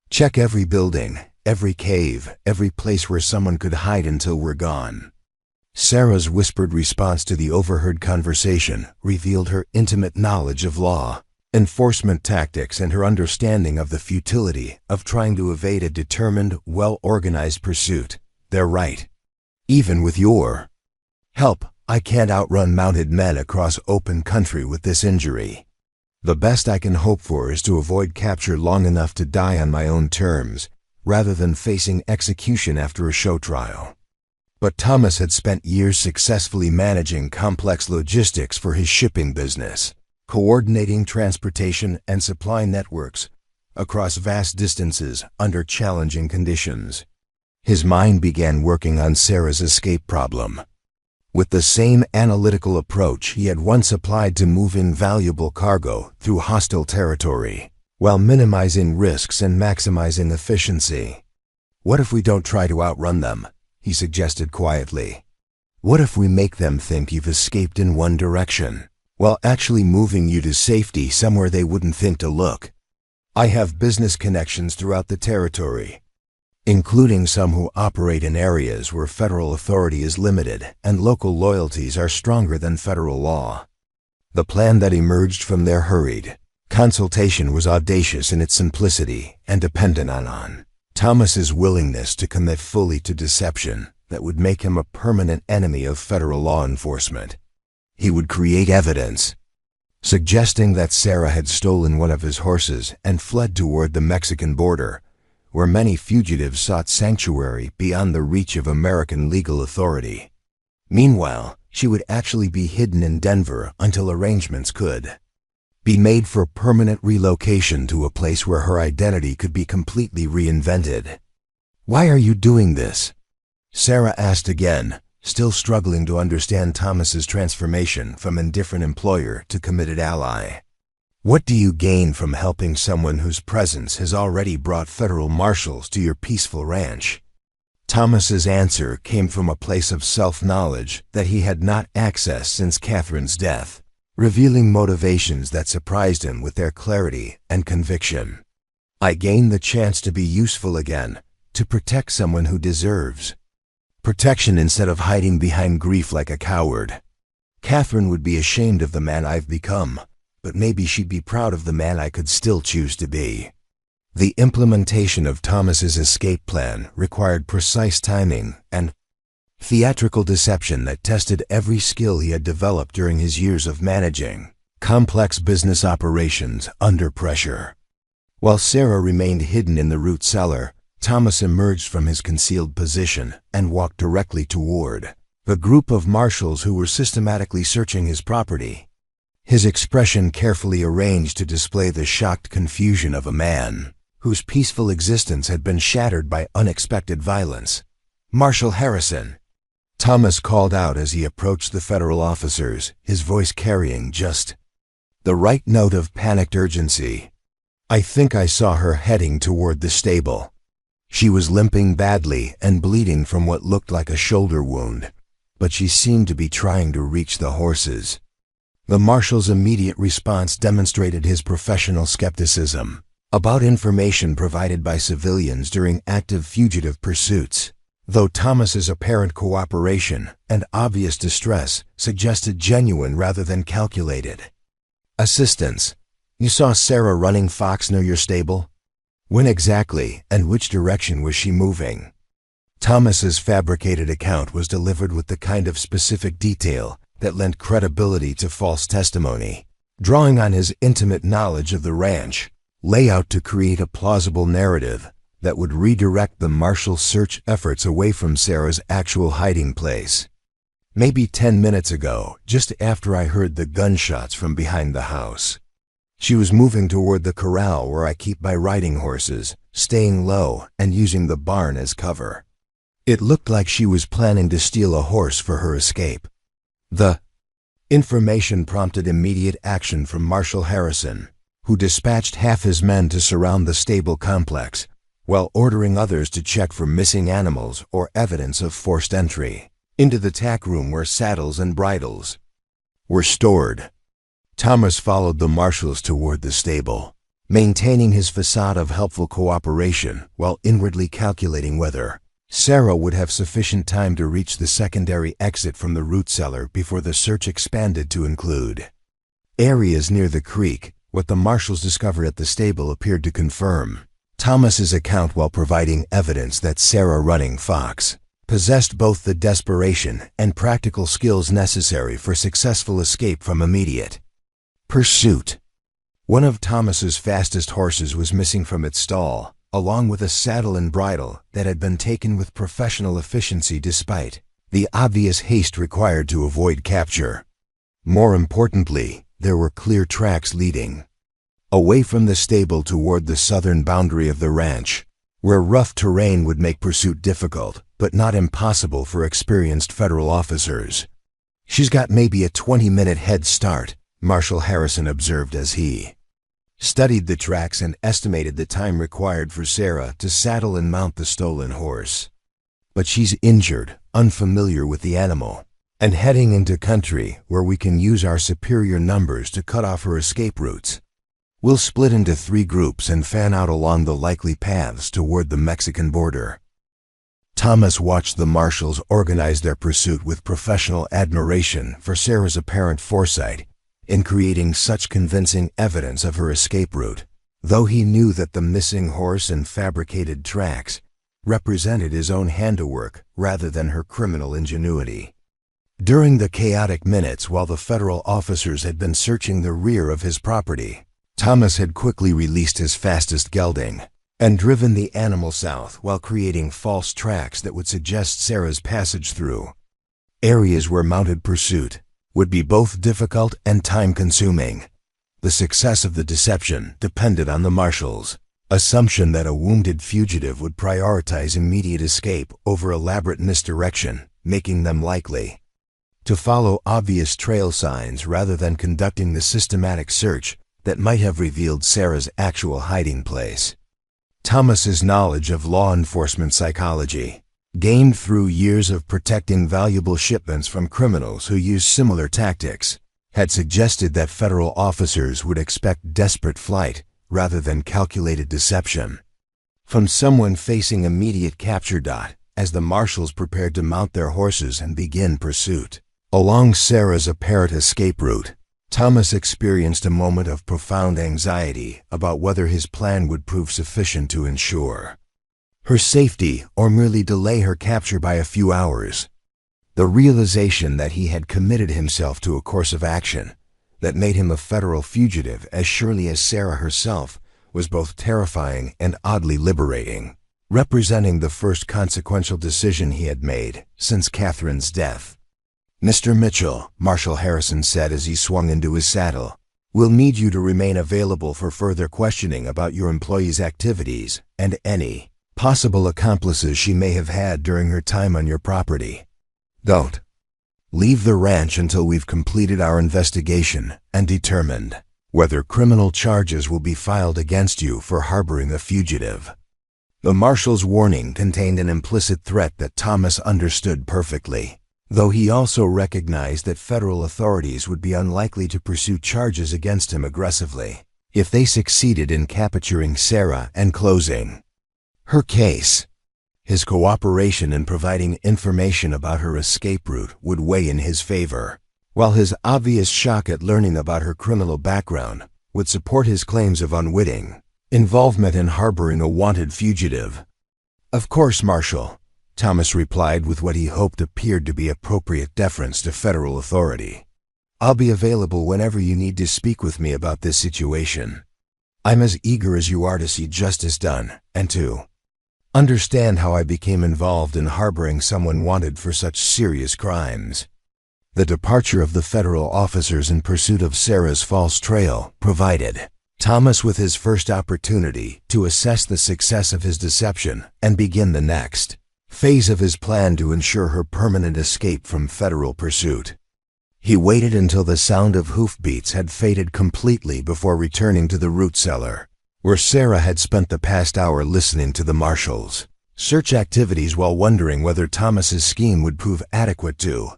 Check every building, every cave, every place where someone could hide until we're gone." Sarah's whispered response to the overheard conversation revealed her intimate knowledge of law enforcement tactics and her understanding of the futility of trying to evade a determined, well-organized pursuit. "They're right. Even with your help, I can't outrun mounted men across open country with this injury. The best I can hope for is to avoid capture long enough to die on my own terms, rather than facing execution after a show trial." But Thomas had spent years successfully managing complex logistics for his shipping business, coordinating transportation and supply networks across vast distances under challenging conditions. His mind began working on Sarah's escape problem. With the same analytical approach he had once applied to moving valuable cargo through hostile territory, while minimizing risks and maximizing efficiency. "What if we don't try to outrun them?" he suggested quietly. "What if we make them think you've escaped in one direction, while actually moving you to safety somewhere they wouldn't think to look? I have business connections throughout the territory, including some who operate in areas where federal authority is limited and local loyalties are stronger than federal law." The plan that emerged from their hurried consultation was audacious in its simplicity and dependent on Thomas's willingness to commit fully to deception that would make him a permanent enemy of federal law enforcement. He would create evidence suggesting that Sarah had stolen one of his horses and fled toward the Mexican border, where many fugitives sought sanctuary beyond the reach of American legal authority. Meanwhile, she would actually be hidden in Denver until arrangements could be made for permanent relocation to a place where her identity could be completely reinvented. "Why are you doing this?" Sarah asked again, still struggling to understand Thomas's transformation from indifferent employer to committed ally. "What do you gain from helping someone whose presence has already brought federal marshals to your peaceful ranch?" Thomas's answer came from a place of self-knowledge that he had not accessed since Catherine's death, revealing motivations that surprised him with their clarity and conviction. "I gained the chance to be useful again, to protect someone who deserves protection instead of hiding behind grief like a coward. Catherine would be ashamed of the man I've become, but maybe she'd be proud of the man I could still choose to be." The implementation of Thomas's escape plan required precise timing and theatrical deception that tested every skill he had developed during his years of managing complex business operations under pressure. While Sarah remained hidden in the root cellar, Thomas emerged from his concealed position and walked directly toward the group of marshals who were systematically searching his property, his expression carefully arranged to display the shocked confusion of a man whose peaceful existence had been shattered by unexpected violence. "Marshal Harrison," Thomas called out as he approached the federal officers, his voice carrying just the right note of panicked urgency. "I think I saw her heading toward the stable. She was limping badly and bleeding from what looked like a shoulder wound, but she seemed to be trying to reach the horses. The marshal's immediate response demonstrated his professional skepticism about information provided by civilians during active fugitive pursuits, though Thomas's apparent cooperation and obvious distress suggested genuine rather than calculated assistance. You saw Sarah running fox near your stable? When exactly and which direction was she moving? Thomas's fabricated account was delivered with the kind of specific detail that lent credibility to false testimony, drawing on his intimate knowledge of the ranch layout to create a plausible narrative that would redirect the marshal's search efforts away from Sarah's actual hiding place. Maybe 10 minutes ago, just after I heard the gunshots from behind the house, she was moving toward the corral where I keep my riding horses, staying low and using the barn as cover. It looked like she was planning to steal a horse for her escape. The information prompted immediate action from Marshal Harrison, who dispatched half his men to surround the stable complex, while ordering others to check for missing animals or evidence of forced entry into the tack room where saddles and bridles were stored. Thomas followed the marshals toward the stable, maintaining his facade of helpful cooperation while inwardly calculating whether Sarah would have sufficient time to reach the secondary exit from the root cellar before the search expanded to include areas near the creek. What the marshals discovered at the stable appeared to confirm Thomas's account while providing evidence that Sarah running fox possessed both the desperation and practical skills necessary for successful escape from immediate pursuit. One of Thomas's fastest horses was missing from its stall, along with a saddle and bridle that had been taken with professional efficiency despite the obvious haste required to avoid capture. More importantly, there were clear tracks leading away from the stable toward the southern boundary of the ranch, where rough terrain would make pursuit difficult, but not impossible for experienced federal officers. She's got maybe a 20-minute head start, Marshal Harrison observed as he studied the tracks and estimated the time required for Sarah to saddle and mount the stolen horse. But she's injured, unfamiliar with the animal, and heading into country where we can use our superior numbers to cut off her escape routes. We'll split into 3 groups and fan out along the likely paths toward the Mexican border. Thomas watched the marshals organize their pursuit with professional admiration for Sarah's apparent foresight in creating such convincing evidence of her escape route, though he knew that the missing horse and fabricated tracks represented his own handiwork rather than her criminal ingenuity. During the chaotic minutes while the federal officers had been searching the rear of his property, Thomas had quickly released his fastest gelding and driven the animal south while creating false tracks that would suggest Sarah's passage through areas where mounted pursuit would be both difficult and time-consuming. The success of the deception depended on the marshals' assumption that a wounded fugitive would prioritize immediate escape over elaborate misdirection, making them likely to follow obvious trail signs rather than conducting the systematic search that might have revealed Sarah's actual hiding place. Thomas's knowledge of law enforcement psychology, gained through years of protecting valuable shipments from criminals who used similar tactics, had suggested that federal officers would expect desperate flight rather than calculated deception from someone facing immediate capture. As the marshals prepared to mount their horses and begin pursuit along Sarah's apparent escape route, Thomas experienced a moment of profound anxiety about whether his plan would prove sufficient to ensure her safety or merely delay her capture by a few hours. The realization that he had committed himself to a course of action that made him a federal fugitive as surely as Sarah herself was both terrifying and oddly liberating, representing the first consequential decision he had made since Catherine's death. "Mr. Mitchell," Marshal Harrison said as he swung into his saddle, "we'll need you to remain available for further questioning about your employee's activities and any possible accomplices she may have had during her time on your property. Don't leave the ranch until we've completed our investigation and determined whether criminal charges will be filed against you for harboring a fugitive." The marshal's warning contained an implicit threat that Thomas understood perfectly, though he also recognized that federal authorities would be unlikely to pursue charges against him aggressively if they succeeded in capturing Sarah and closing her case. His cooperation in providing information about her escape route would weigh in his favor, while his obvious shock at learning about her criminal background would support his claims of unwitting involvement in harboring a wanted fugitive. "Of course, Marshal," Thomas replied with what he hoped appeared to be appropriate deference to federal authority. "I'll be available whenever you need to speak with me about this situation. I'm as eager as you are to see justice done, and to understand how I became involved in harboring someone wanted for such serious crimes." The departure of the federal officers in pursuit of Sarah's false trail provided Thomas with his first opportunity to assess the success of his deception and begin the next phase of his plan to ensure her permanent escape from federal pursuit. He waited until the sound of hoofbeats had faded completely before returning to the root cellar, where Sarah had spent the past hour listening to the marshal's search activities while wondering whether Thomas's scheme would prove adequate to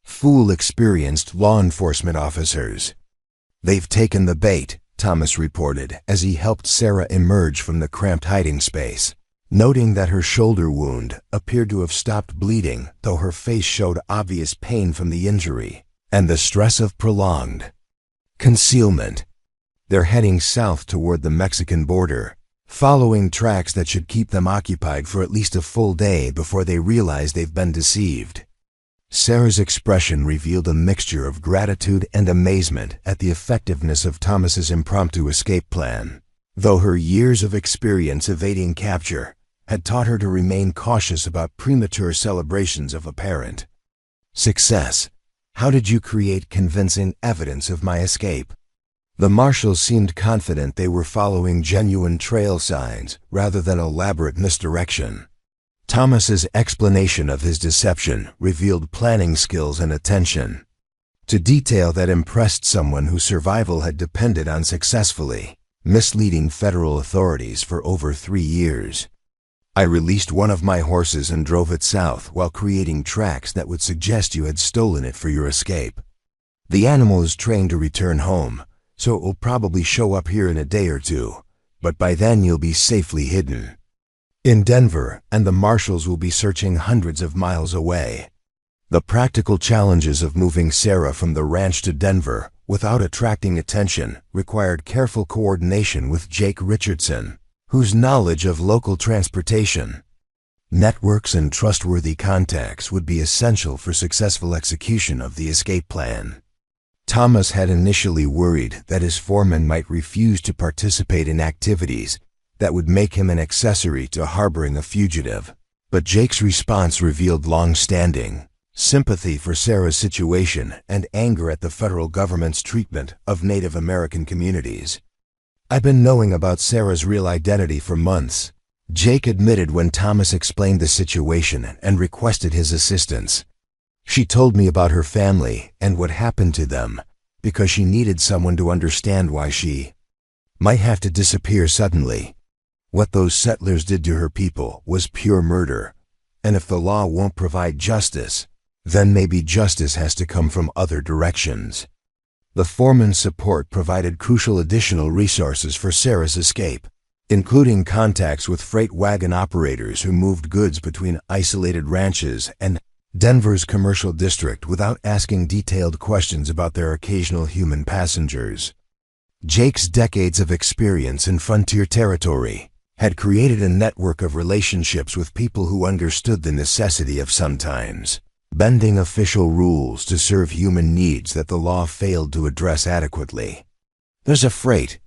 fool experienced law enforcement officers. "They've taken the bait," Thomas reported as he helped Sarah emerge from the cramped hiding space, noting that her shoulder wound appeared to have stopped bleeding, though her face showed obvious pain from the injury and the stress of prolonged concealment. They're heading south toward the Mexican border, following tracks that should keep them occupied for at least a full day before they realize they've been deceived. Sarah's expression revealed a mixture of gratitude and amazement at the effectiveness of Thomas's impromptu escape plan, though her years of experience evading capture had taught her to remain cautious about premature celebrations of apparent success. "How did you create convincing evidence of my escape?" The marshals seemed confident they were following genuine trail signs rather than elaborate misdirection. Thomas's explanation of his deception revealed planning skills and attention to detail that impressed someone whose survival had depended on successfully misleading federal authorities for over 3 years. "I released one of my horses and drove it south while creating tracks that would suggest you had stolen it for your escape. The animal is trained to return home, so it will probably show up here in a day or two, but by then you'll be safely hidden in Denver, and the marshals will be searching hundreds of miles away." The practical challenges of moving Sarah from the ranch to Denver without attracting attention required careful coordination with Jake Richardson, whose knowledge of local transportation networks and trustworthy contacts would be essential for successful execution of the escape plan. Thomas had initially worried that his foreman might refuse to participate in activities that would make him an accessory to harboring a fugitive, but Jake's response revealed long-standing sympathy for Sarah's situation and anger at the federal government's treatment of Native American communities. "I've been knowing about Sarah's real identity for months," Jake admitted when Thomas explained the situation and requested his assistance. "She told me about her family and what happened to them because she needed someone to understand why she might have to disappear suddenly. What those settlers did to her people was pure murder, and if the law won't provide justice, then maybe justice has to come from other directions." The foreman's support provided crucial additional resources for Sarah's escape, including contacts with freight wagon operators who moved goods between isolated ranches and Denver's commercial district without asking detailed questions about their occasional human passengers. Jake's decades of experience in frontier territory had created a network of relationships with people who understood the necessity of sometimes bending official rules to serve human needs that the law failed to address adequately. "There's a freight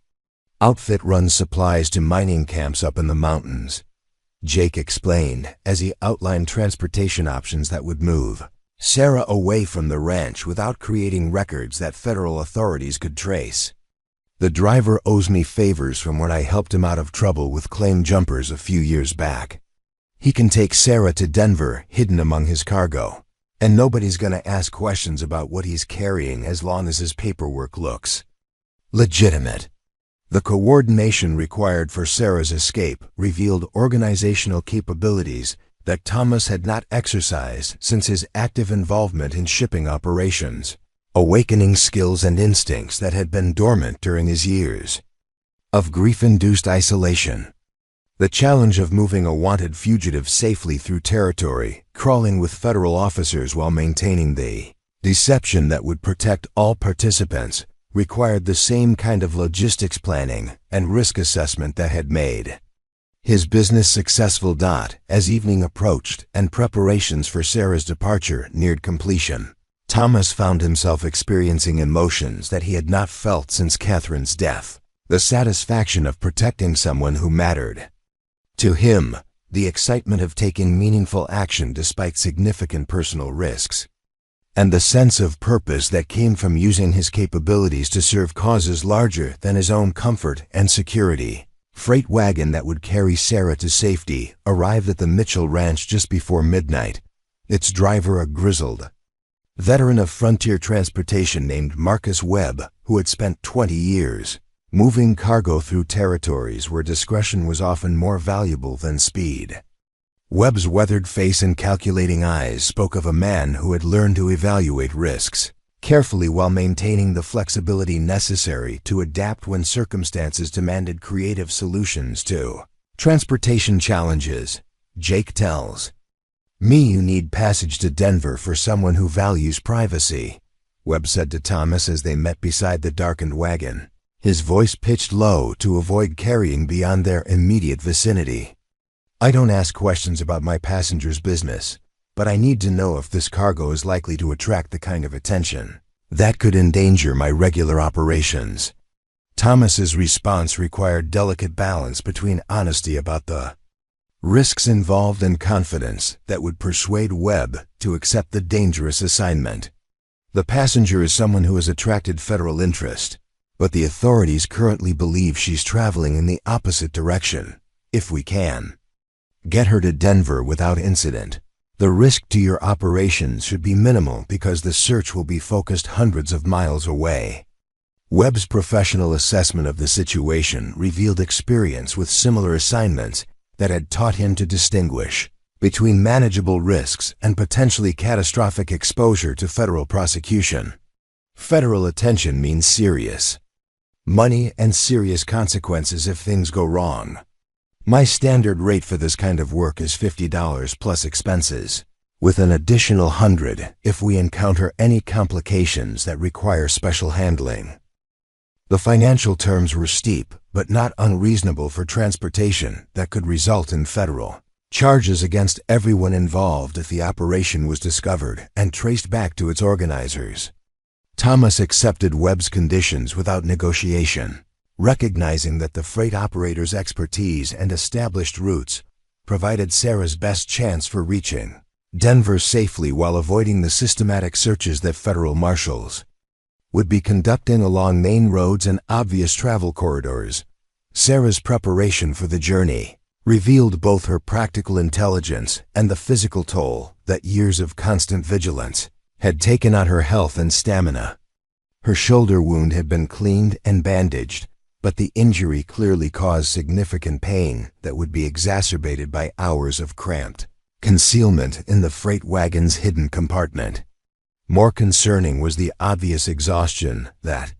outfit runs supplies to mining camps up in the mountains," Jake explained as he outlined transportation options that would move Sarah away from the ranch without creating records that federal authorities could trace. "The driver owes me favors from when I helped him out of trouble with claim jumpers a few years back. He can take Sarah to Denver hidden among his cargo, and nobody's gonna ask questions about what he's carrying as long as his paperwork looks legitimate." The coordination required for Sarah's escape revealed organizational capabilities that Thomas had not exercised since his active involvement in shipping operations, awakening skills and instincts that had been dormant during his years of grief-induced isolation. The challenge of moving a wanted fugitive safely through territory, crawling with federal officers while maintaining the deception that would protect all participants, required the same kind of logistics planning and risk assessment that had made his business successful. As evening approached and preparations for Sarah's departure neared completion, Thomas found himself experiencing emotions that he had not felt since Catherine's death. The satisfaction of protecting someone who mattered to him, the excitement of taking meaningful action despite significant personal risks, and the sense of purpose that came from using his capabilities to serve causes larger than his own comfort and security. Freight wagon that would carry Sarah to safety arrived at the Mitchell Ranch just before midnight, its driver a grizzled veteran of frontier transportation named Marcus Webb, who had spent 20 years moving cargo through territories where discretion was often more valuable than speed. Webb's weathered face and calculating eyes spoke of a man who had learned to evaluate risks carefully while maintaining the flexibility necessary to adapt when circumstances demanded creative solutions to transportation challenges. Jake tells me you need passage to Denver for someone who values privacy, Webb said to Thomas as they met beside the darkened wagon, his voice pitched low to avoid carrying beyond their immediate vicinity. I don't ask questions about my passengers' business, but I need to know if this cargo is likely to attract the kind of attention that could endanger my regular operations. Thomas's response required delicate balance between honesty about the risks involved and confidence that would persuade Webb to accept the dangerous assignment. The passenger is someone who has attracted federal interest, but the authorities currently believe she's traveling in the opposite direction. If we can get her to Denver without incident, the risk to your operations should be minimal because the search will be focused hundreds of miles away. Webb's professional assessment of the situation revealed experience with similar assignments that had taught him to distinguish between manageable risks and potentially catastrophic exposure to federal prosecution. Federal attention means serious money and serious consequences if things go wrong. My standard rate for this kind of work is $50 plus expenses, with an additional $100 if we encounter any complications that require special handling. The financial terms were steep, but not unreasonable for transportation that could result in federal charges against everyone involved if the operation was discovered and traced back to its organizers. Thomas accepted Webb's conditions without negotiation, recognizing that the freight operator's expertise and established routes provided Sarah's best chance for reaching Denver safely while avoiding the systematic searches that federal marshals would be conducting along main roads and obvious travel corridors. Sarah's preparation for the journey revealed both her practical intelligence and the physical toll that years of constant vigilance had taken on her health and stamina. Her shoulder wound had been cleaned and bandaged, but the injury clearly caused significant pain that would be exacerbated by hours of cramped concealment in the freight wagon's hidden compartment. More concerning was the obvious exhaustion that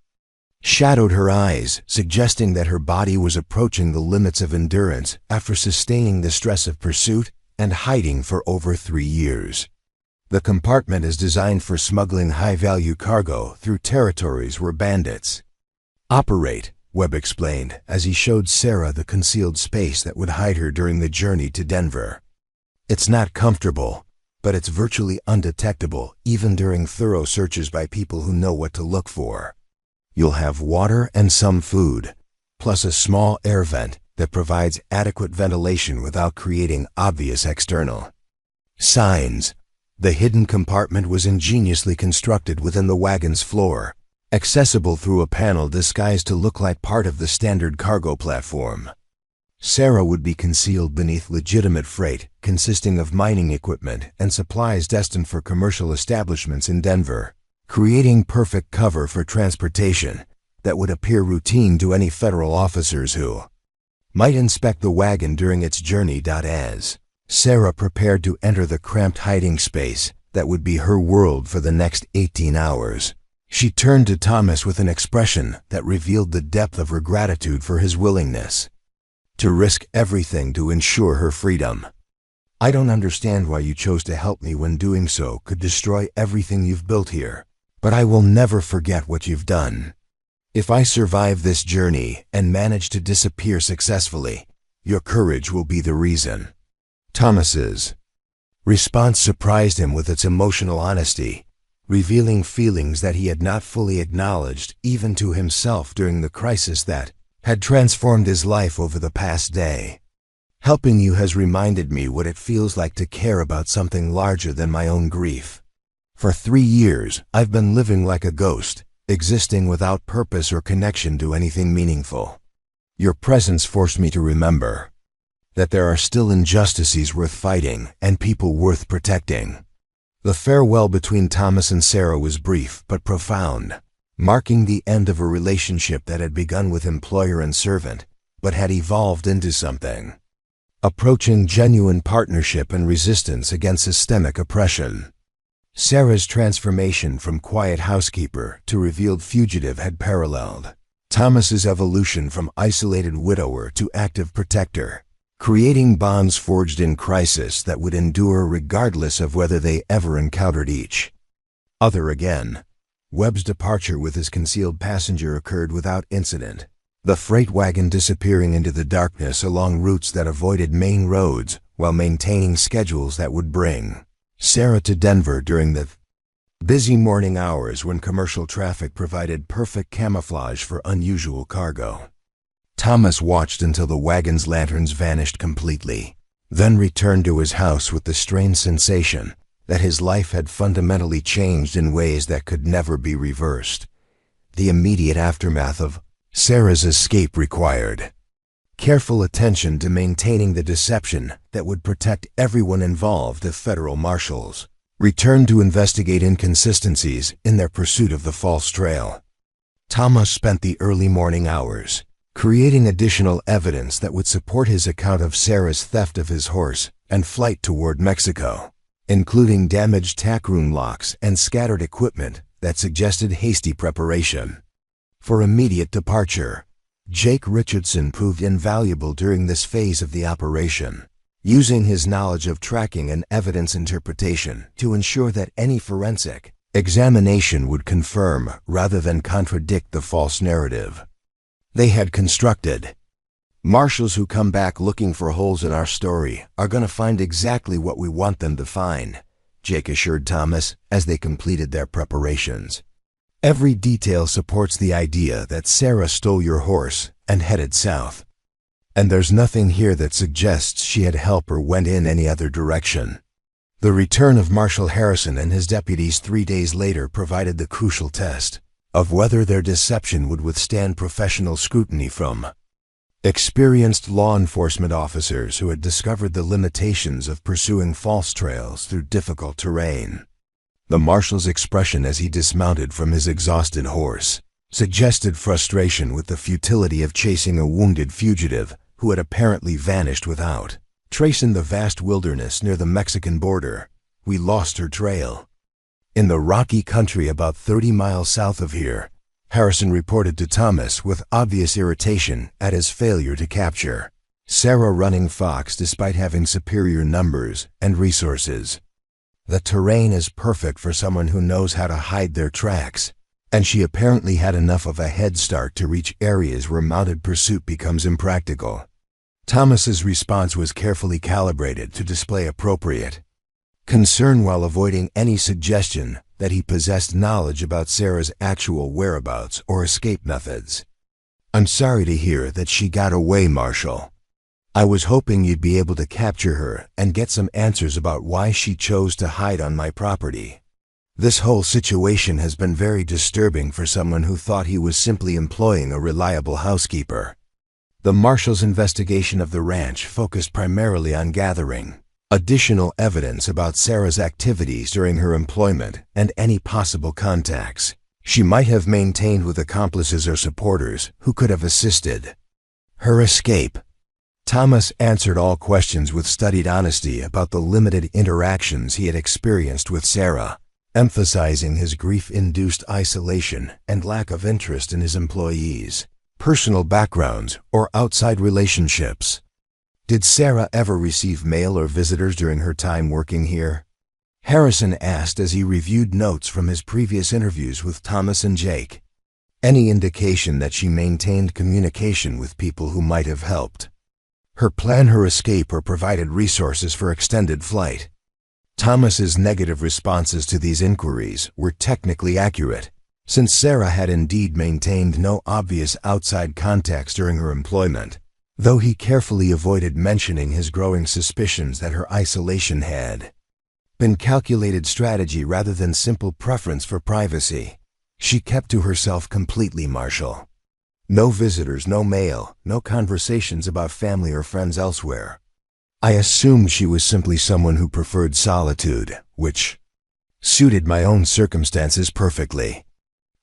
shadowed her eyes, suggesting that her body was approaching the limits of endurance after sustaining the stress of pursuit and hiding for over 3 years. The compartment is designed for smuggling high-value cargo through territories where bandits operate, Webb explained as he showed Sarah the concealed space that would hide her during the journey to Denver. It's not comfortable, but it's virtually undetectable even during thorough searches by people who know what to look for. You'll have water and some food, plus a small air vent that provides adequate ventilation without creating obvious external signs. The hidden compartment was ingeniously constructed within the wagon's floor, accessible through a panel disguised to look like part of the standard cargo platform. Sarah would be concealed beneath legitimate freight consisting of mining equipment and supplies destined for commercial establishments in Denver, creating perfect cover for transportation that would appear routine to any federal officers who might inspect the wagon during its journey. As Sarah prepared to enter the cramped hiding space that would be her world for the next 18 hours, she turned to Thomas with an expression that revealed the depth of her gratitude for his willingness to risk everything to ensure her freedom. "I don't understand why you chose to help me when doing so could destroy everything you've built here, but I will never forget what you've done. If I survive this journey and manage to disappear successfully, your courage will be the reason." Thomas's response surprised him with its emotional honesty, revealing feelings that he had not fully acknowledged even to himself during the crisis that had transformed his life over the past day. "Helping you has reminded me what it feels like to care about something larger than my own grief. For 3 years, I've been living like a ghost, existing without purpose or connection to anything meaningful. Your presence forced me to remember that there are still injustices worth fighting and people worth protecting." The farewell between Thomas and Sarah was brief but profound, marking the end of a relationship that had begun with employer and servant, but had evolved into something approaching genuine partnership and resistance against systemic oppression. Sarah's transformation from quiet housekeeper to revealed fugitive had paralleled Thomas's evolution from isolated widower to active protector, creating bonds forged in crisis that would endure regardless of whether they ever encountered each other again. Webb's departure with his concealed passenger occurred without incident, the freight wagon disappearing into the darkness along routes that avoided main roads while maintaining schedules that would bring Sarah to Denver during the busy morning hours when commercial traffic provided perfect camouflage for unusual cargo. Thomas watched until the wagon's lanterns vanished completely, then returned to his house with the strange sensation that his life had fundamentally changed in ways that could never be reversed. The immediate aftermath of Sarah's escape required careful attention to maintaining the deception that would protect everyone involved if federal marshals returned to investigate inconsistencies in their pursuit of the false trail. Thomas spent the early morning hours creating additional evidence that would support his account of Sarah's theft of his horse and flight toward Mexico, including damaged tackroom locks and scattered equipment that suggested hasty preparation for immediate departure. Jake Richardson proved invaluable during this phase of the operation, using his knowledge of tracking and evidence interpretation to ensure that any forensic examination would confirm rather than contradict the false narrative they had constructed. "Marshals who come back looking for holes in our story are going to find exactly what we want them to find," Jake assured Thomas as they completed their preparations. "Every detail supports the idea that Sarah stole your horse and headed south, and there's nothing here that suggests she had help or went in any other direction." The return of Marshal Harrison and his deputies 3 days later provided the crucial test of whether their deception would withstand professional scrutiny from experienced law enforcement officers who had discovered the limitations of pursuing false trails through difficult terrain. The marshal's expression as he dismounted from his exhausted horse suggested frustration with the futility of chasing a wounded fugitive who had apparently vanished without trace in the vast wilderness near the Mexican border. "We lost her trail in the rocky country about 30 miles south of here," Harrison reported to Thomas with obvious irritation at his failure to capture Sarah running fox despite having superior numbers and resources. "The terrain is perfect for someone who knows how to hide their tracks, and she apparently had enough of a head start to reach areas where mounted pursuit becomes impractical." Thomas's response was carefully calibrated to display appropriate concern while avoiding any suggestion that he possessed knowledge about Sarah's actual whereabouts or escape methods. "I'm sorry to hear that she got away, Marshal. I was hoping you'd be able to capture her and get some answers about why she chose to hide on my property. This whole situation has been very disturbing for someone who thought he was simply employing a reliable housekeeper." The marshal's investigation of the ranch focused primarily on gathering additional evidence about Sarah's activities during her employment and any possible contacts she might have maintained with accomplices or supporters who could have assisted. Her escape. Thomas answered all questions with studied honesty about the limited interactions he had experienced with Sarah, emphasizing his grief-induced isolation and lack of interest in his employees, personal backgrounds, or outside relationships. Did Sarah ever receive mail or visitors during her time working here? Harrison asked as he reviewed notes from his previous interviews with Thomas and Jake. Any indication that she maintained communication with people who might have helped her plan her escape or provided resources for extended flight? Thomas's negative responses to these inquiries were technically accurate, since Sarah had indeed maintained no obvious outside contacts during her employment, though he carefully avoided mentioning his growing suspicions that her isolation had been calculated strategy rather than simple preference for privacy. She kept to herself completely, Marshall. No visitors, no mail, no conversations about family or friends elsewhere. I assumed she was simply someone who preferred solitude, which suited my own circumstances perfectly.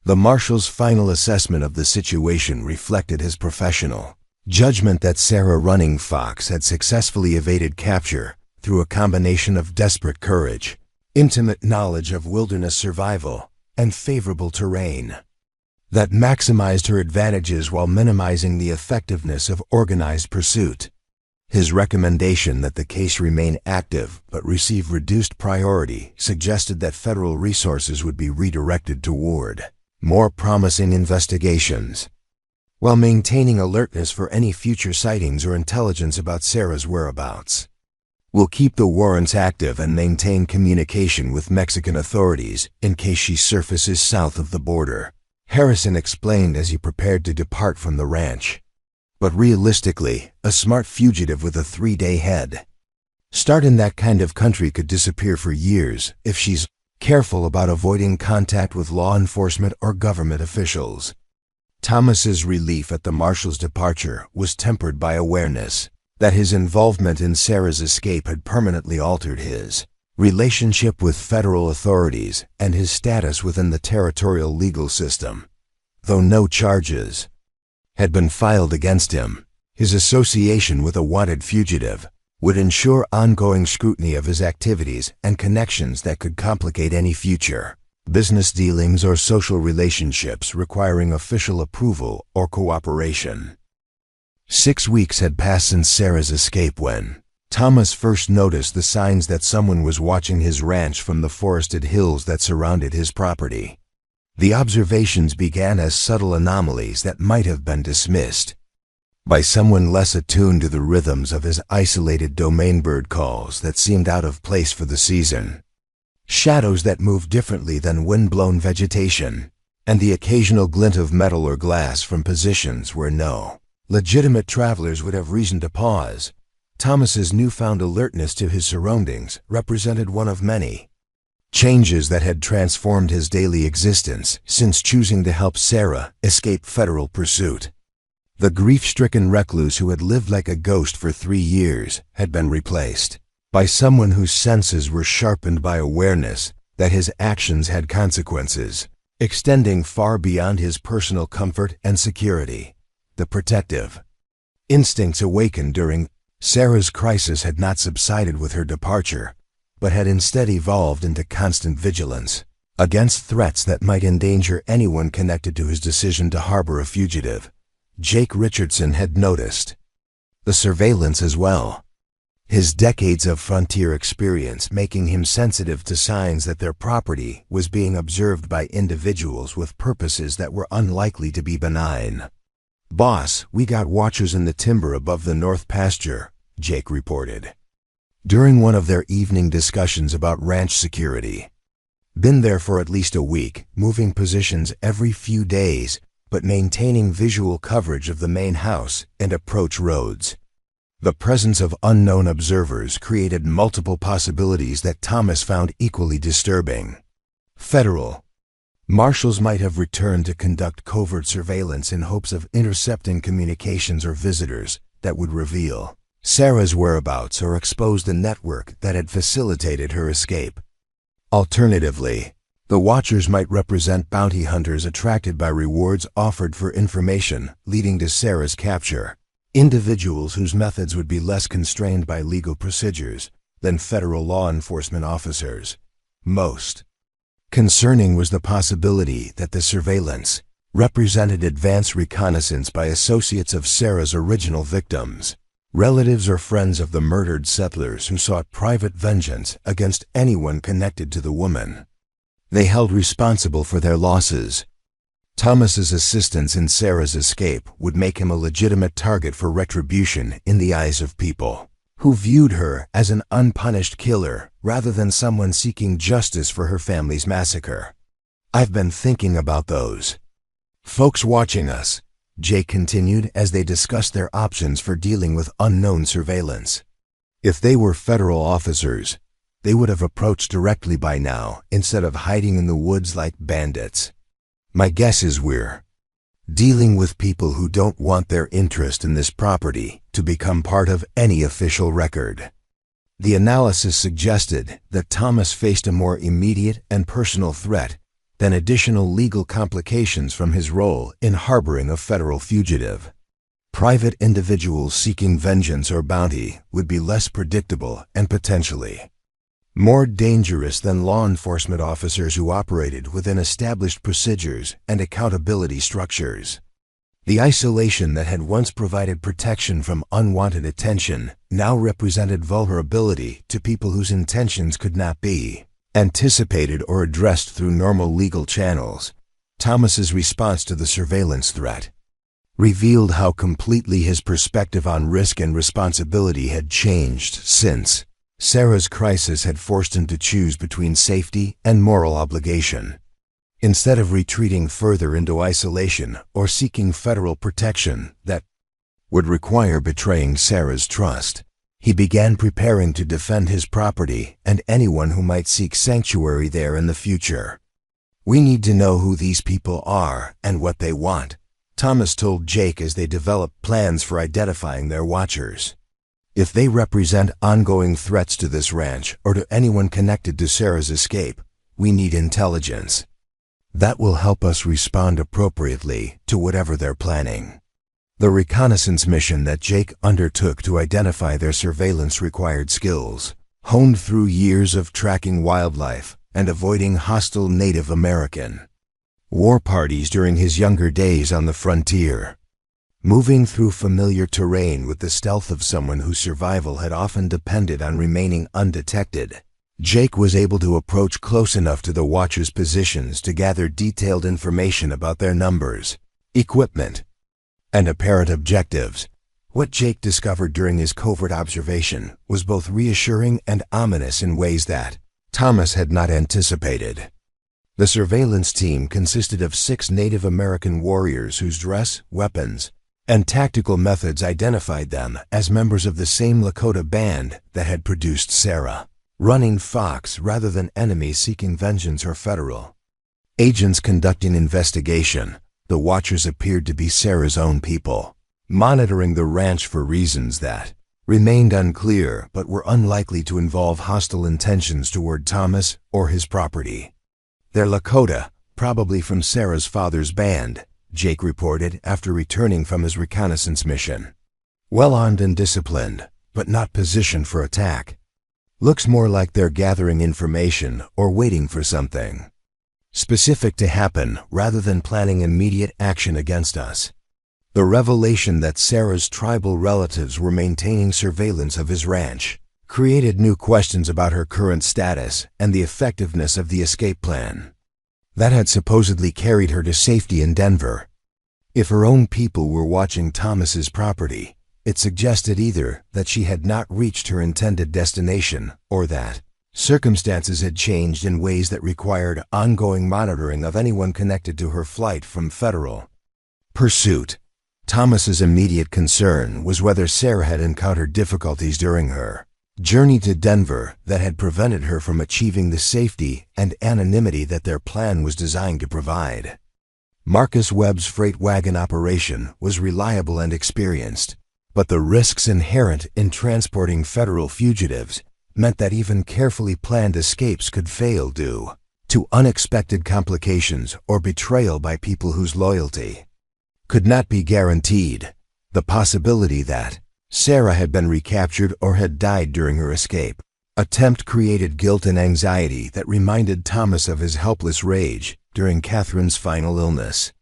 The Marshal's final assessment of the situation reflected his professional judgment that Sarah Running Fox had successfully evaded capture through a combination of desperate courage, intimate knowledge of wilderness survival, and favorable terrain that maximized her advantages while minimizing the effectiveness of organized pursuit. His recommendation that the case remain active but receive reduced priority suggested that federal resources would be redirected toward more promising investigations, while maintaining alertness for any future sightings or intelligence about Sarah's whereabouts. We'll keep the warrants active and maintain communication with Mexican authorities in case she surfaces south of the border, Harrison explained as he prepared to depart from the ranch. But realistically, a smart fugitive with a 3-day head start in that kind of country could disappear for years if she's careful about avoiding contact with law enforcement or government officials. Thomas's relief at the Marshal's departure was tempered by awareness that his involvement in Sarah's escape had permanently altered his relationship with federal authorities and his status within the territorial legal system. Though no charges had been filed against him, his association with a wanted fugitive would ensure ongoing scrutiny of his activities and connections that could complicate any future business dealings or social relationships requiring official approval or cooperation. 6 weeks had passed since Sarah's escape when Thomas first noticed the signs that someone was watching his ranch from the forested hills that surrounded his property. The observations began as subtle anomalies that might have been dismissed by someone less attuned to the rhythms of his isolated domain bird calls that seemed out of place for the season, shadows that moved differently than wind-blown vegetation, and the occasional glint of metal or glass from positions where no legitimate travelers would have reason to pause. Thomas's newfound alertness to his surroundings represented one of many changes that had transformed his daily existence since choosing to help Sarah escape federal pursuit. The grief-stricken recluse who had lived like a ghost for 3 years had been replaced by someone whose senses were sharpened by awareness that his actions had consequences, extending far beyond his personal comfort and security. The protective instincts awakened during Sarah's crisis had not subsided with her departure, but had instead evolved into constant vigilance against threats that might endanger anyone connected to his decision to harbor a fugitive. Jake Richardson had noticed the surveillance as well, his decades of frontier experience making him sensitive to signs that their property was being observed by individuals with purposes that were unlikely to be benign. "Boss, we got watchers in the timber above the north pasture," Jake reported during one of their evening discussions about ranch security. "Been there for at least a week, moving positions every few days, but maintaining visual coverage of the main house and approach roads." The presence of unknown observers created multiple possibilities that Thomas found equally disturbing. Federal marshals might have returned to conduct covert surveillance in hopes of intercepting communications or visitors that would reveal Sarah's whereabouts or expose the network that had facilitated her escape. Alternatively, The Watchers might represent bounty hunters attracted by rewards offered for information, leading to Sarah's capture. Individuals whose methods would be less constrained by legal procedures than federal law enforcement officers. Most concerning was the possibility that the surveillance represented advance reconnaissance by associates of Sarah's original victims, relatives or friends of the murdered settlers who sought private vengeance against anyone connected to the woman they held responsible for their losses. Thomas's assistance in Sarah's escape would make him a legitimate target for retribution in the eyes of people who viewed her as an unpunished killer rather than someone seeking justice for her family's massacre. I've been thinking about those folks watching us, Jake continued as they discussed their options for dealing with unknown surveillance. If they were federal officers, they would have approached directly by now instead of hiding in the woods like bandits. My guess is we're dealing with people who don't want their interest in this property to become part of any official record. The analysis suggested that Thomas faced a more immediate and personal threat than additional legal complications from his role in harboring a federal fugitive. Private individuals seeking vengeance or bounty would be less predictable and potentially more dangerous than law enforcement officers who operated within established procedures and accountability structures. The isolation that had once provided protection from unwanted attention now represented vulnerability to people whose intentions could not be anticipated or addressed through normal legal channels. Thomas's response to the surveillance threat revealed how completely his perspective on risk and responsibility had changed since Sarah's crisis had forced him to choose between safety and moral obligation. Instead of retreating further into isolation or seeking federal protection that would require betraying Sarah's trust, he began preparing to defend his property and anyone who might seek sanctuary there in the future. We need to know who these people are and what they want, Thomas told Jake as they developed plans for identifying their watchers. If they represent ongoing threats to this ranch or to anyone connected to Sarah's escape, we need intelligence. That will help us respond appropriately to whatever they're planning. The reconnaissance mission that Jake undertook to identify their surveillance required skills, honed through years of tracking wildlife and avoiding hostile Native American war parties during his younger days on the frontier. Moving through familiar terrain with the stealth of someone whose survival had often depended on remaining undetected, Jake was able to approach close enough to the Watchers' positions to gather detailed information about their numbers, equipment, and apparent objectives. What Jake discovered during his covert observation was both reassuring and ominous in ways that Thomas had not anticipated. The surveillance team consisted of 6 Native American warriors whose dress, weapons, and tactical methods identified them as members of the same Lakota band that had produced Sarah, running Fox rather than enemies seeking vengeance or federal agents conducting investigation. The Watchers appeared to be Sarah's own people, monitoring the ranch for reasons that remained unclear but were unlikely to involve hostile intentions toward Thomas or his property. They're Lakota, probably from Sarah's father's band, Jake reported after returning from his reconnaissance mission. Well-armed and disciplined, but not positioned for attack. Looks more like they're gathering information or waiting for something specific to happen rather than planning immediate action against us. The revelation that Sarah's tribal relatives were maintaining surveillance of his ranch created new questions about her current status and the effectiveness of the escape plan that had supposedly carried her to safety in Denver. If her own people were watching Thomas's property, it suggested either that she had not reached her intended destination or that circumstances had changed in ways that required ongoing monitoring of anyone connected to her flight from federal pursuit. Thomas's immediate concern was whether Sarah had encountered difficulties during her journey to Denver that had prevented her from achieving the safety and anonymity that their plan was designed to provide. Marcus Webb's freight wagon operation was reliable and experienced, but the risks inherent in transporting federal fugitives meant that even carefully planned escapes could fail due to to unexpected complications or betrayal by people whose loyalty could not be guaranteed. The possibility that Sarah had been recaptured or had died during her escape attempt created guilt and anxiety that reminded Thomas of his helpless rage during Catherine's final illness.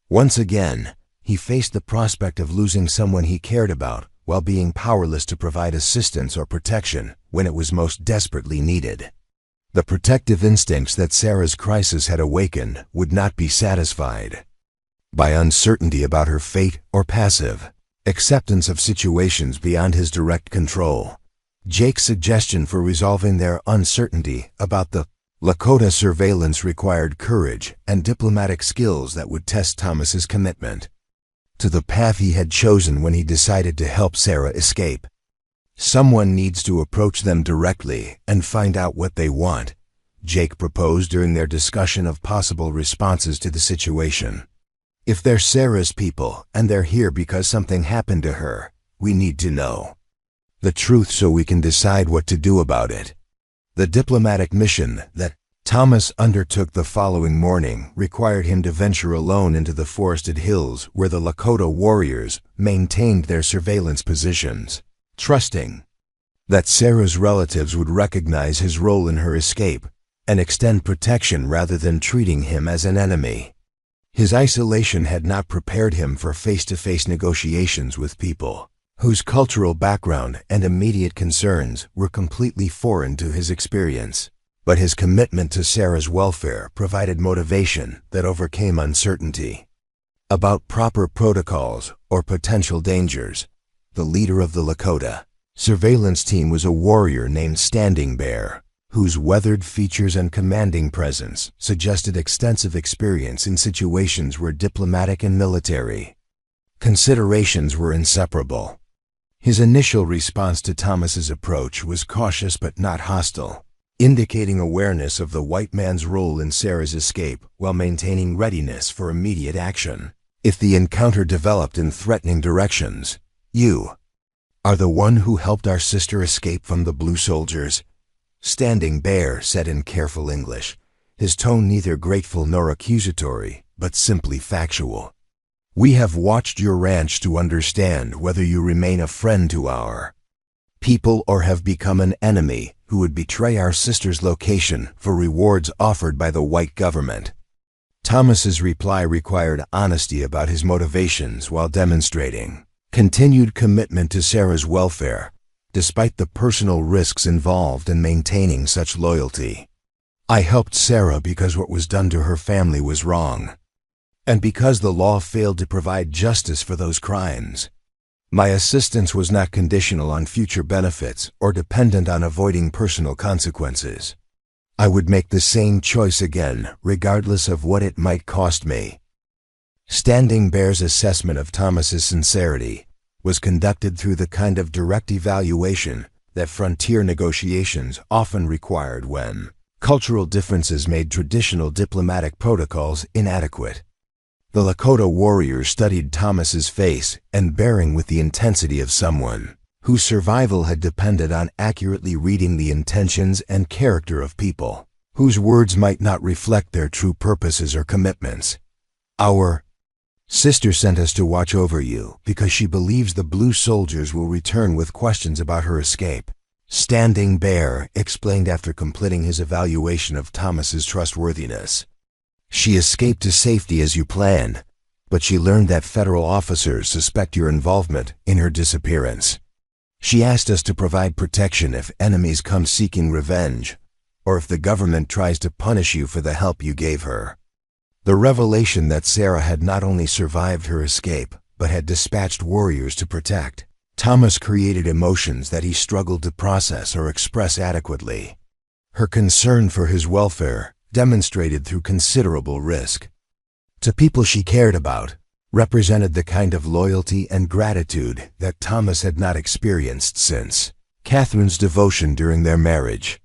Once again, he faced the prospect of losing someone he cared about while being powerless to provide assistance or protection when it was most desperately needed. The protective instincts that Sarah's crisis had awakened would not be satisfied by uncertainty about her fate or passive acceptance of situations beyond his direct control. Jake's suggestion for resolving their uncertainty about the Lakota surveillance required courage and diplomatic skills that would test Thomas's commitment to the path he had chosen when he decided to help Sarah escape. Someone needs to approach them directly and find out what they want, Jake proposed during their discussion of possible responses to the situation. If they're Sarah's people and they're here because something happened to her, we need to know the truth so we can decide what to do about it. The diplomatic mission that Thomas undertook the following morning required him to venture alone into the forested hills where the Lakota warriors maintained their surveillance positions, trusting that Sarah's relatives would recognize his role in her escape and extend protection rather than treating him as an enemy. His isolation had not prepared him for face-to-face negotiations with people whose cultural background and immediate concerns were completely foreign to his experience. But his commitment to Sarah's welfare provided motivation that overcame uncertainty about proper protocols or potential dangers. The leader of the Lakota surveillance team was a warrior named Standing Bear, whose weathered features and commanding presence suggested extensive experience in situations where diplomatic and military considerations were inseparable. His initial response to Thomas's approach was cautious but not hostile, indicating awareness of the white man's role in Sarah's escape while maintaining readiness for immediate action if the encounter developed in threatening directions. "You are the one who helped our sister escape from the Blue Soldiers," Standing Bear said in careful English, his tone neither grateful nor accusatory, but simply factual. "We have watched your ranch to understand whether you remain a friend to our people or have become an enemy who would betray our sister's location for rewards offered by the white government." Thomas's reply required honesty about his motivations while demonstrating continued commitment to Sarah's welfare, despite the personal risks involved in maintaining such loyalty. "I helped Sarah because what was done to her family was wrong, and because the law failed to provide justice for those crimes. My assistance was not conditional on future benefits or dependent on avoiding personal consequences. I would make the same choice again, regardless of what it might cost me." Standing Bear's assessment of Thomas's sincerity was conducted through the kind of direct evaluation that frontier negotiations often required when cultural differences made traditional diplomatic protocols inadequate. The Lakota warriors studied Thomas's face and bearing with the intensity of someone whose survival had depended on accurately reading the intentions and character of people whose words might not reflect their true purposes or commitments. "Our sister sent us to watch over you because she believes the Blue Soldiers will return with questions about her escape," Standing Bear explained after completing his evaluation of Thomas's trustworthiness. "She escaped to safety as you planned, but she learned that federal officers suspect your involvement in her disappearance. She asked us to provide protection if enemies come seeking revenge, or if the government tries to punish you for the help you gave her." The revelation that Sarah had not only survived her escape, but had dispatched warriors to protect Thomas created emotions that he struggled to process or express adequately. Her concern for his welfare, demonstrated through considerable risk to people she cared about, represented the kind of loyalty and gratitude that Thomas had not experienced since Catherine's devotion during their marriage.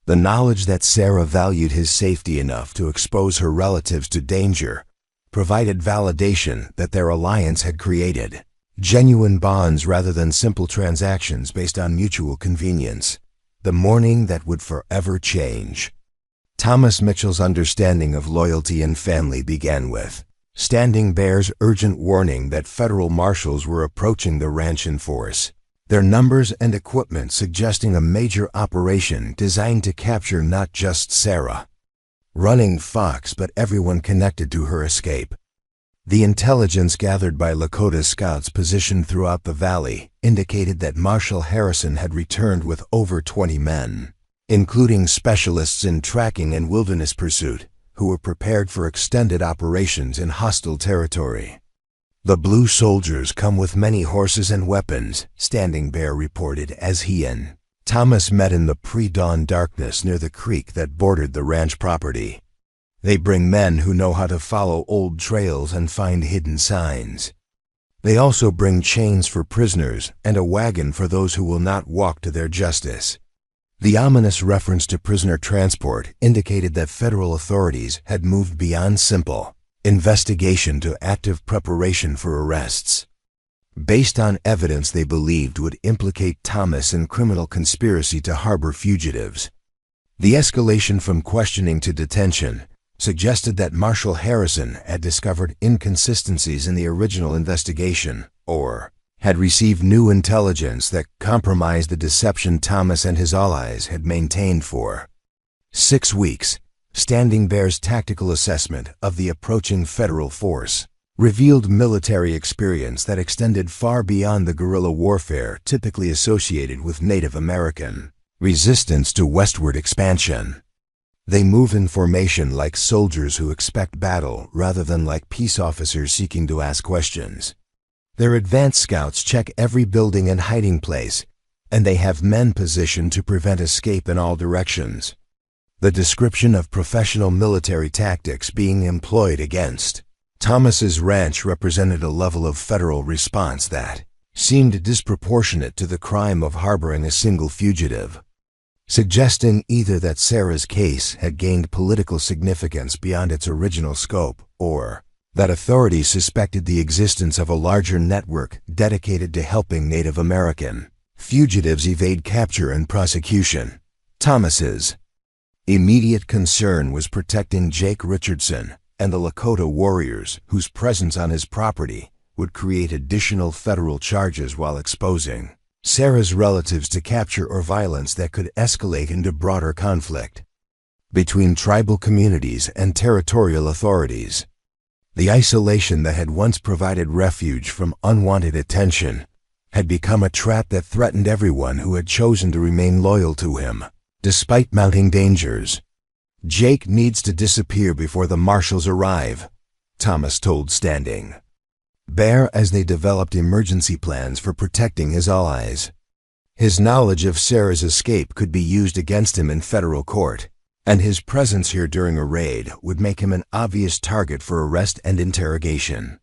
The knowledge that Sarah valued his safety enough to expose her relatives to danger provided validation that their alliance had created genuine bonds rather than simple transactions based on mutual convenience. The morning that would forever change Thomas Mitchell's understanding of loyalty and family began with Standing Bear's urgent warning that federal marshals were approaching the ranch in force, their numbers and equipment suggesting a major operation designed to capture not just Sarah Running Fox but everyone connected to her escape. The intelligence gathered by Lakota scouts positioned throughout the valley indicated that Marshal Harrison had returned with over 20 men, including specialists in tracking and wilderness pursuit, who were prepared for extended operations in hostile territory. The Blue Soldiers come with many horses and weapons, Standing Bear reported as he and Thomas met in the pre-dawn darkness near the creek that bordered the ranch property. They bring men who know how to follow old trails and find hidden signs. They also bring chains for prisoners and a wagon for those who will not walk to their justice. The ominous reference to prisoner transport indicated that federal authorities had moved beyond simple investigation to active preparation for arrests, based on evidence they believed would implicate Thomas in criminal conspiracy to harbor fugitives. The escalation from questioning to detention suggested that Marshal Harrison had discovered inconsistencies in the original investigation, or had received new intelligence that compromised the deception Thomas and his allies had maintained for 6 weeks. Standing Bear's tactical assessment of the approaching federal force revealed military experience that extended far beyond the guerrilla warfare typically associated with Native American resistance to westward expansion. They move in formation like soldiers who expect battle rather than like peace officers seeking to ask questions. Their advanced scouts check every building and hiding place, and they have men positioned to prevent escape in all directions. The description of professional military tactics being employed against Thomas's ranch represented a level of federal response that seemed disproportionate to the crime of harboring a single fugitive, suggesting either that Sarah's case had gained political significance beyond its original scope, or that authorities suspected the existence of a larger network dedicated to helping Native American fugitives evade capture and prosecution. Thomas's immediate concern was protecting Jake Richardson and the Lakota warriors whose presence on his property would create additional federal charges while exposing Sarah's relatives to capture or violence that could escalate into broader conflict between tribal communities and territorial authorities. The isolation that had once provided refuge from unwanted attention had become a trap that threatened everyone who had chosen to remain loyal to him, despite mounting dangers. Jake needs to disappear before the marshals arrive, Thomas told Standing Bear as they developed emergency plans for protecting his allies. His knowledge of Sarah's escape could be used against him in federal court, and his presence here during a raid would make him an obvious target for arrest and interrogation.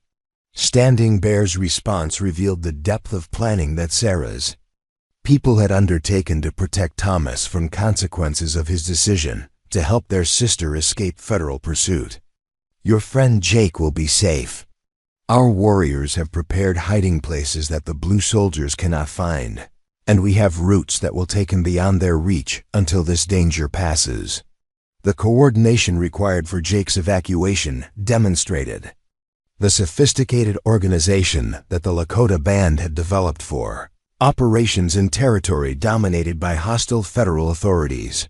Standing Bear's response revealed the depth of planning that Sarah's people had undertaken to protect Thomas from consequences of his decision to help their sister escape federal pursuit. Your friend Jake will be safe. Our warriors have prepared hiding places that the Blue Soldiers cannot find, and we have routes that will take him beyond their reach until this danger passes. The coordination required for Jake's evacuation demonstrated the sophisticated organization that the Lakota Band had developed for operations in territory dominated by hostile federal authorities.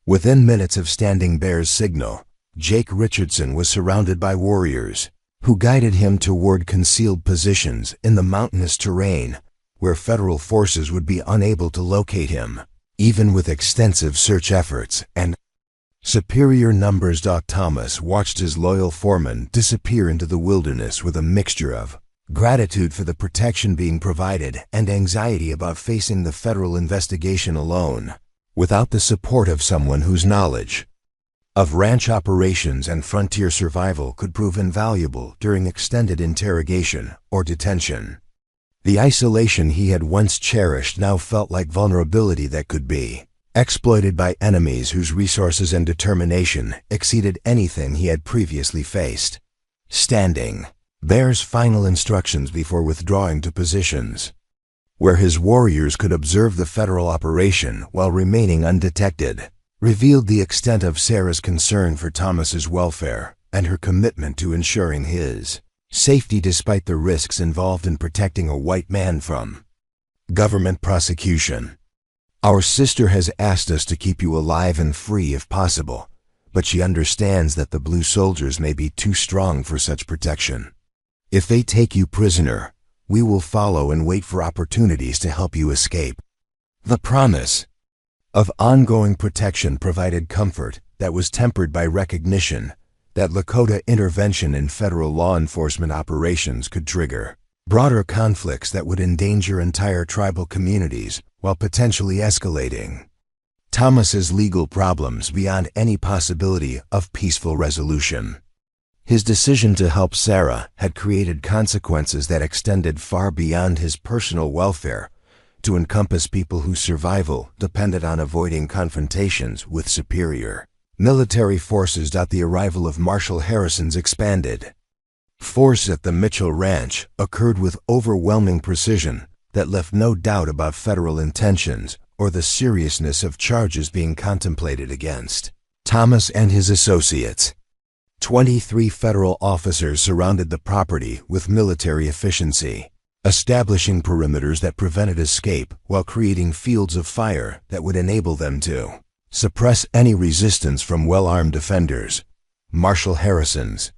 Within minutes of Standing Bear's signal, Jake Richardson was surrounded by warriors who guided him toward concealed positions in the mountainous terrain where federal forces would be unable to locate him, even with extensive search efforts and superior numbers. Thomas watched his loyal foreman disappear into the wilderness with a mixture of gratitude for the protection being provided and anxiety about facing the federal investigation alone, without the support of someone whose knowledge of ranch operations and frontier survival could prove invaluable during extended interrogation or detention. The isolation he had once cherished now felt like vulnerability that could be exploited by enemies whose resources and determination exceeded anything he had previously faced. Standing Bear's final instructions before withdrawing to positions where his warriors could observe the federal operation while remaining undetected revealed the extent of Sarah's concern for Thomas's welfare and her commitment to ensuring his safety despite the risks involved in protecting a white man from government prosecution. Our sister has asked us to keep you alive and free if possible, but she understands that the blue soldiers may be too strong for such protection. If they take you prisoner, we will follow and wait for opportunities to help you escape. The promise of ongoing protection provided comfort that was tempered by recognition that Lakota intervention in federal law enforcement operations could trigger broader conflicts that would endanger entire tribal communities while potentially escalating Thomas's legal problems beyond any possibility of peaceful resolution. His decision to help Sarah had created consequences that extended far beyond his personal welfare to encompass people whose survival depended on avoiding confrontations with superior military forces. The arrival of Marshal Harrison's expanded force at the Mitchell Ranch occurred with overwhelming precision that left no doubt about federal intentions or the seriousness of charges being contemplated against Thomas and his associates. 23 federal officers surrounded the property with military efficiency, establishing perimeters that prevented escape while creating fields of fire that would enable them to suppress any resistance from well-armed defenders. Marshal Harrison's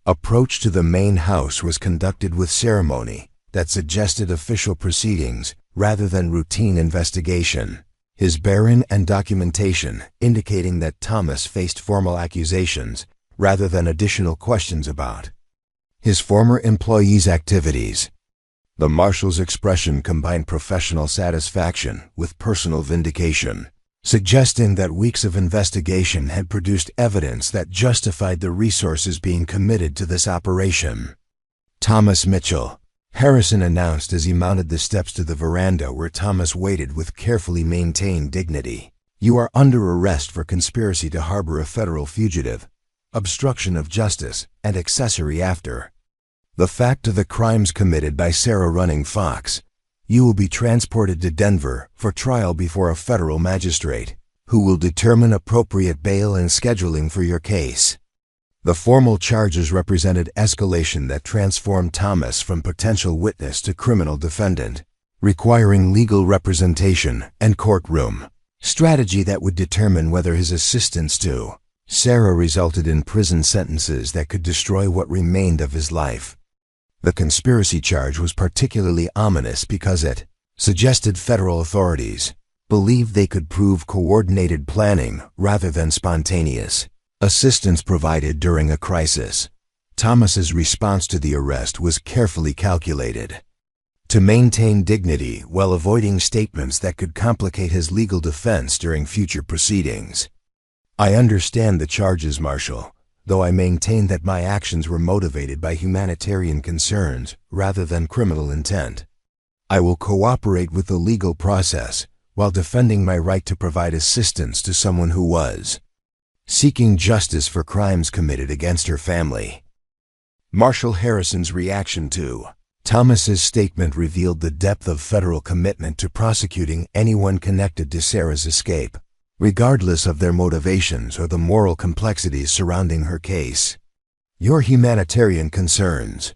approach to the main house was conducted with ceremony that suggested official proceedings rather than routine investigation. His bearing and documentation indicating that Thomas faced formal accusations rather than additional questions about his former employees' activities. The marshal's expression combined professional satisfaction with personal vindication, suggesting that weeks of investigation had produced evidence that justified the resources being committed to this operation. Thomas Mitchell, Harrison announced as he mounted the steps to the veranda where Thomas waited with carefully maintained dignity. You are under arrest for conspiracy to harbor a federal fugitive, obstruction of justice, and accessory after the fact of the crimes committed by Sarah Running Fox. You will be transported to Denver for trial before a federal magistrate, who will determine appropriate bail and scheduling for your case. The formal charges represented escalation that transformed Thomas from potential witness to criminal defendant, requiring legal representation and courtroom strategy that would determine whether his assistance to Sarah resulted in prison sentences that could destroy what remained of his life. The conspiracy charge was particularly ominous because it suggested federal authorities believed they could prove coordinated planning rather than spontaneous assistance provided during a crisis. Thomas's response to the arrest was carefully calculated to maintain dignity while avoiding statements that could complicate his legal defense during future proceedings. I understand the charges, Marshal, though I maintain that my actions were motivated by humanitarian concerns rather than criminal intent. I will cooperate with the legal process while defending my right to provide assistance to someone who was seeking justice for crimes committed against her family. Marshal Harrison's reaction to Thomas's statement revealed the depth of federal commitment to prosecuting anyone connected to Sarah's escape, regardless of their motivations or the moral complexities surrounding her case. Your humanitarian concerns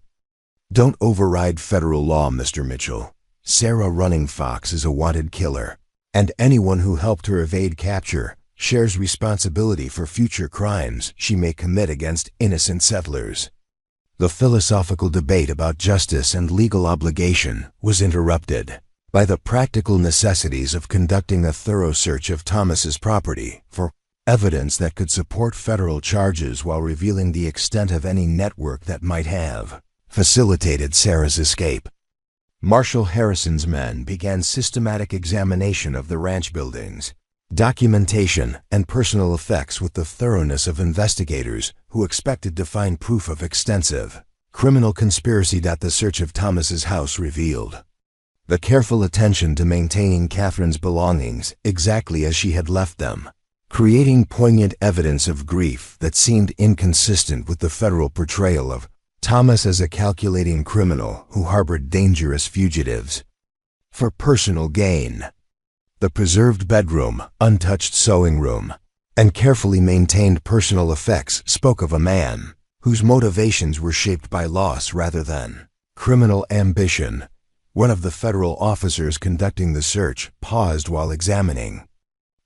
don't override federal law, Mr. Mitchell. Sarah Running Fox is a wanted killer, and anyone who helped her evade capture shares responsibility for future crimes she may commit against innocent settlers. The philosophical debate about justice and legal obligation was interrupted by the practical necessities of conducting a thorough search of Thomas's property for evidence that could support federal charges while revealing the extent of any network that might have facilitated Sarah's escape. Marshal Harrison's men began systematic examination of the ranch buildings, documentation, and personal effects with the thoroughness of investigators who expected to find proof of extensive criminal conspiracy. The search of Thomas's house revealed the careful attention to maintaining Catherine's belongings exactly as she had left them, creating poignant evidence of grief that seemed inconsistent with the federal portrayal of Thomas as a calculating criminal who harbored dangerous fugitives for personal gain. The preserved bedroom, untouched sewing room, and carefully maintained personal effects spoke of a man whose motivations were shaped by loss rather than criminal ambition. One of the federal officers conducting the search paused while examining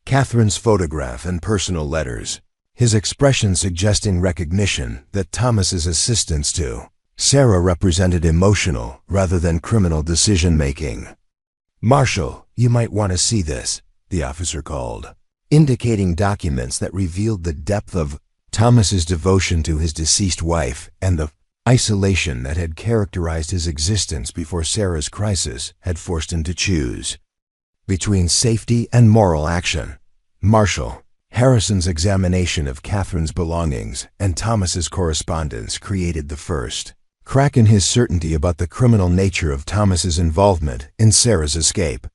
Catherine's photograph and personal letters, his expression suggesting recognition that Thomas's assistance to Sarah represented emotional rather than criminal decision-making. "Marshal, you might want to see this," the officer called, indicating documents that revealed the depth of Thomas's devotion to his deceased wife and the isolation that had characterized his existence before Sarah's crisis had forced him to choose between safety and moral action. Marshal Harrison's examination of Catherine's belongings and Thomas's correspondence created the first crack in his certainty about the criminal nature of Thomas's involvement in Sarah's escape.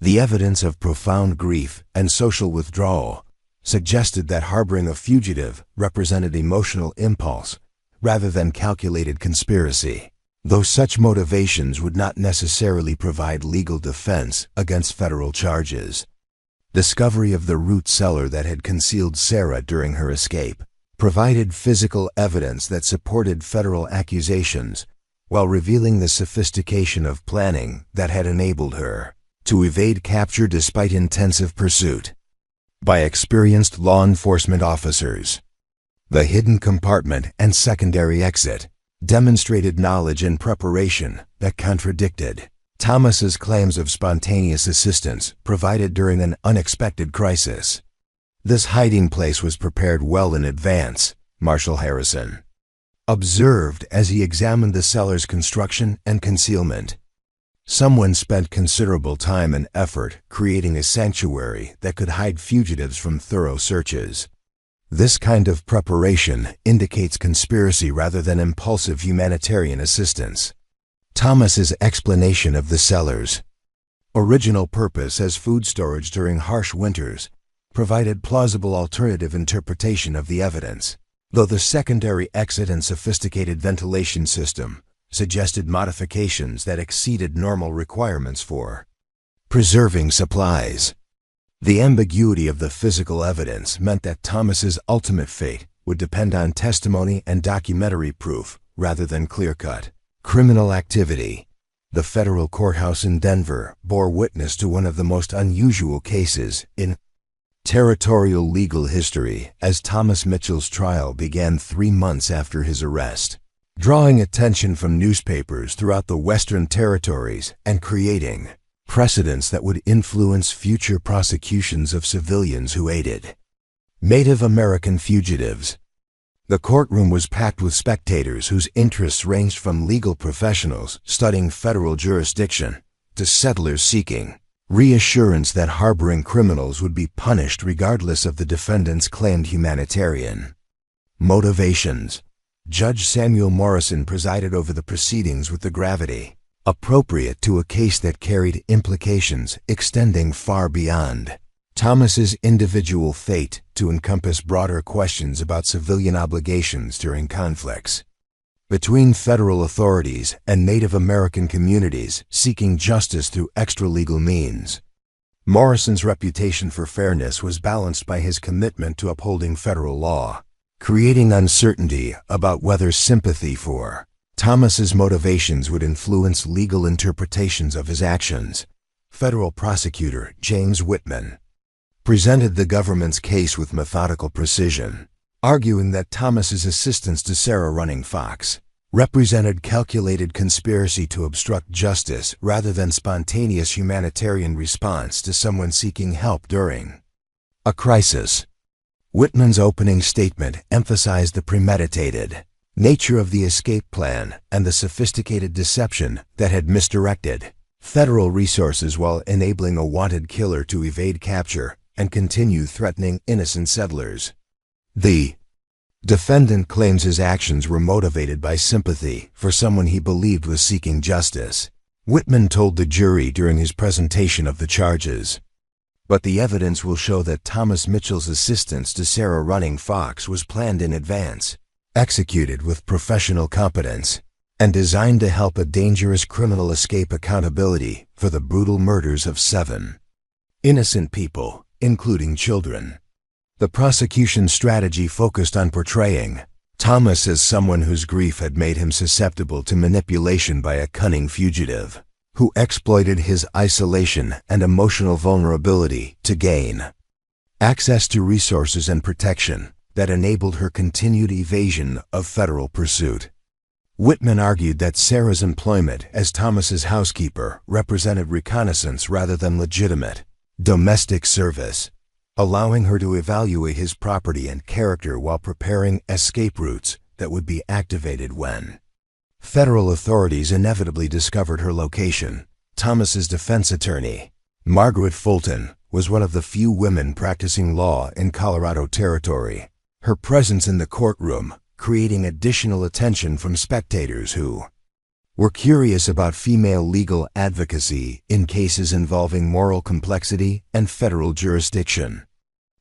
The evidence of profound grief and social withdrawal suggested that harboring a fugitive represented emotional impulse rather than calculated conspiracy, though such motivations would not necessarily provide legal defense against federal charges. Discovery of the root cellar that had concealed Sarah during her escape provided physical evidence that supported federal accusations, while revealing the sophistication of planning that had enabled her to evade capture despite intensive pursuit by experienced law enforcement officers. The hidden compartment and secondary exit demonstrated knowledge and preparation that contradicted Thomas's claims of spontaneous assistance provided during an unexpected crisis. This hiding place was prepared well in advance, Marshal Harrison observed as he examined the cellar's construction and concealment. Someone spent considerable time and effort creating a sanctuary that could hide fugitives from thorough searches. This kind of preparation indicates conspiracy rather than impulsive humanitarian assistance. Thomas's explanation of the cellar's original purpose as food storage during harsh winters provided plausible alternative interpretation of the evidence, though the secondary exit and sophisticated ventilation system suggested modifications that exceeded normal requirements for preserving supplies. The ambiguity of the physical evidence meant that Thomas's ultimate fate would depend on testimony and documentary proof rather than clear-cut criminal activity. The federal courthouse in Denver bore witness to one of the most unusual cases in territorial legal history as Thomas Mitchell's trial began 3 months after his arrest, drawing attention from newspapers throughout the Western Territories and creating precedents that would influence future prosecutions of civilians who aided Native American fugitives. The courtroom was packed with spectators whose interests ranged from legal professionals studying federal jurisdiction to settlers seeking reassurance that harboring criminals would be punished regardless of the defendant's claimed humanitarian motivations. Judge Samuel Morrison presided over the proceedings with the gravity appropriate to a case that carried implications extending far beyond Thomas's individual fate to encompass broader questions about civilian obligations during conflicts between federal authorities and Native American communities seeking justice through extra-legal means. Morrison's reputation for fairness was balanced by his commitment to upholding federal law, creating uncertainty about whether sympathy for Thomas's motivations would influence legal interpretations of his actions. Federal prosecutor James Whitman presented the government's case with methodical precision, arguing that Thomas's assistance to Sarah Running Fox represented calculated conspiracy to obstruct justice rather than spontaneous humanitarian response to someone seeking help during a crisis. Whitman's opening statement emphasized the premeditated nature of the escape plan and the sophisticated deception that had misdirected federal resources while enabling a wanted killer to evade capture and continue threatening innocent settlers. The defendant claims his actions were motivated by sympathy for someone he believed was seeking justice, Whitman told the jury during his presentation of the charges. But the evidence will show that Thomas Mitchell's assistance to Sarah Running Fox was planned in advance, executed with professional competence, and designed to help a dangerous criminal escape accountability for the brutal murders of 7 innocent people, including children. The prosecution's strategy focused on portraying Thomas as someone whose grief had made him susceptible to manipulation by a cunning fugitive, who exploited his isolation and emotional vulnerability to gain access to resources and protection that enabled her continued evasion of federal pursuit. Whitman argued that Sarah's employment as Thomas's housekeeper represented reconnaissance rather than legitimate domestic service, allowing her to evaluate his property and character while preparing escape routes that would be activated when federal authorities inevitably discovered her location. Thomas's defense attorney, Margaret Fulton, was one of the few women practicing law in Colorado Territory. Her presence in the courtroom creating additional attention from spectators who were curious about female legal advocacy in cases involving moral complexity and federal jurisdiction.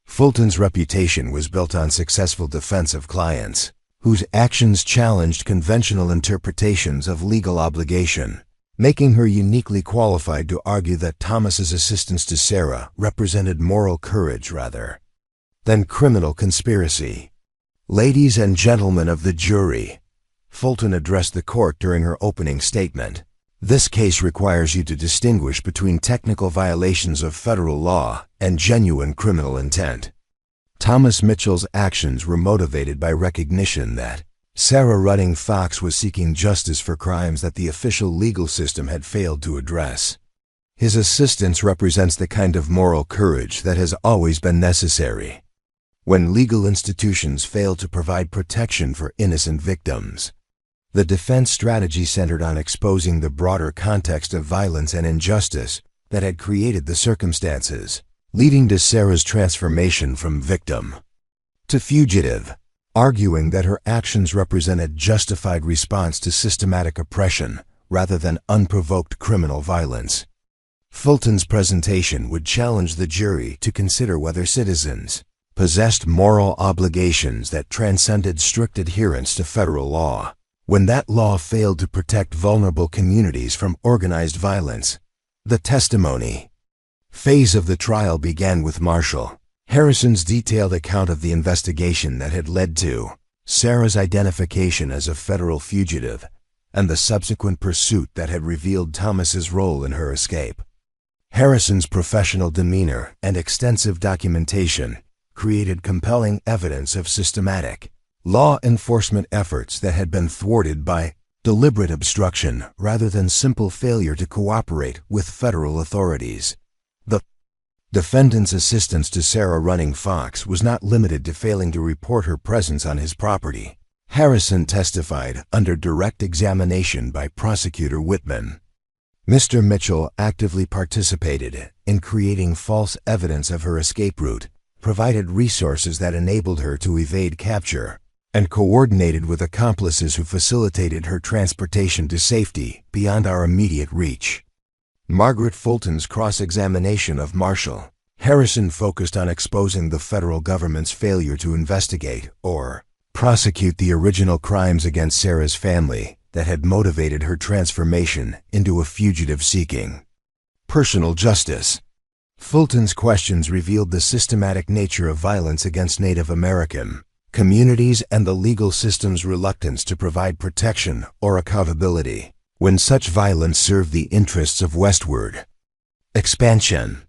Fulton's reputation was built on successful defense of clients whose actions challenged conventional interpretations of legal obligation, making her uniquely qualified to argue that Thomas's assistance to Sarah represented moral courage rather than criminal conspiracy. "Ladies and gentlemen of the jury," Fulton addressed the court during her opening statement, "this case requires you to distinguish between technical violations of federal law and genuine criminal intent." Thomas Mitchell's actions were motivated by recognition that Sarah Running Fox was seeking justice for crimes that the official legal system had failed to address. His assistance represents the kind of moral courage that has always been necessary when legal institutions fail to provide protection for innocent victims. The defense strategy centered on exposing the broader context of violence and injustice that had created the circumstances, leading to Sarah's transformation from victim to fugitive, arguing that her actions represented justified response to systematic oppression rather than unprovoked criminal violence. Fulton's presentation would challenge the jury to consider whether citizens possessed moral obligations that transcended strict adherence to federal law, when that law failed to protect vulnerable communities from organized violence. The testimony phase of the trial began with Marshall Harrison's detailed account of the investigation that had led to Sarah's identification as a federal fugitive and the subsequent pursuit that had revealed Thomas's role in her escape. Harrison's professional demeanor and extensive documentation created compelling evidence of systematic law enforcement efforts that had been thwarted by deliberate obstruction rather than simple failure to cooperate with federal authorities. The defendant's assistance to Sarah Running Fox was not limited to failing to report her presence on his property. Harrison testified under direct examination by Prosecutor Whitman. Mr. Mitchell actively participated in creating false evidence of her escape route, provided resources that enabled her to evade capture, and coordinated with accomplices who facilitated her transportation to safety beyond our immediate reach. Margaret Fulton's cross-examination of Marshall Harrison focused on exposing the federal government's failure to investigate or prosecute the original crimes against Sarah's family that had motivated her transformation into a fugitive seeking personal justice. Fulton's questions revealed the systematic nature of violence against Native American communities and the legal system's reluctance to provide protection or accountability when such violence served the interests of westward expansion.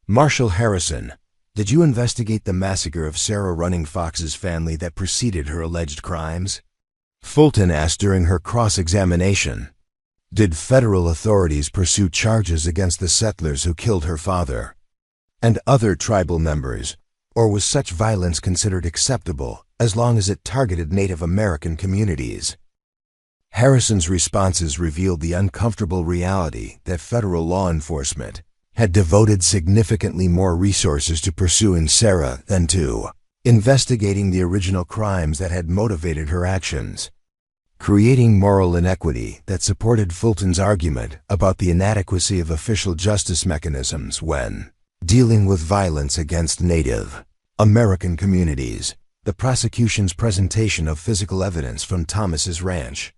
Marshall Harrison, did you investigate the massacre of Sarah Running Fox's family that preceded her alleged crimes? Fulton asked during her cross-examination. Did federal authorities pursue charges against the settlers who killed her father and other tribal members, or was such violence considered acceptable as long as it targeted Native American communities? Harrison's responses revealed the uncomfortable reality that federal law enforcement had devoted significantly more resources to pursuing Sarah than to investigating the original crimes that had motivated her actions, creating moral inequity that supported Fulton's argument about the inadequacy of official justice mechanisms when dealing with violence against Native American communities. The prosecution's presentation of physical evidence from Thomas's ranch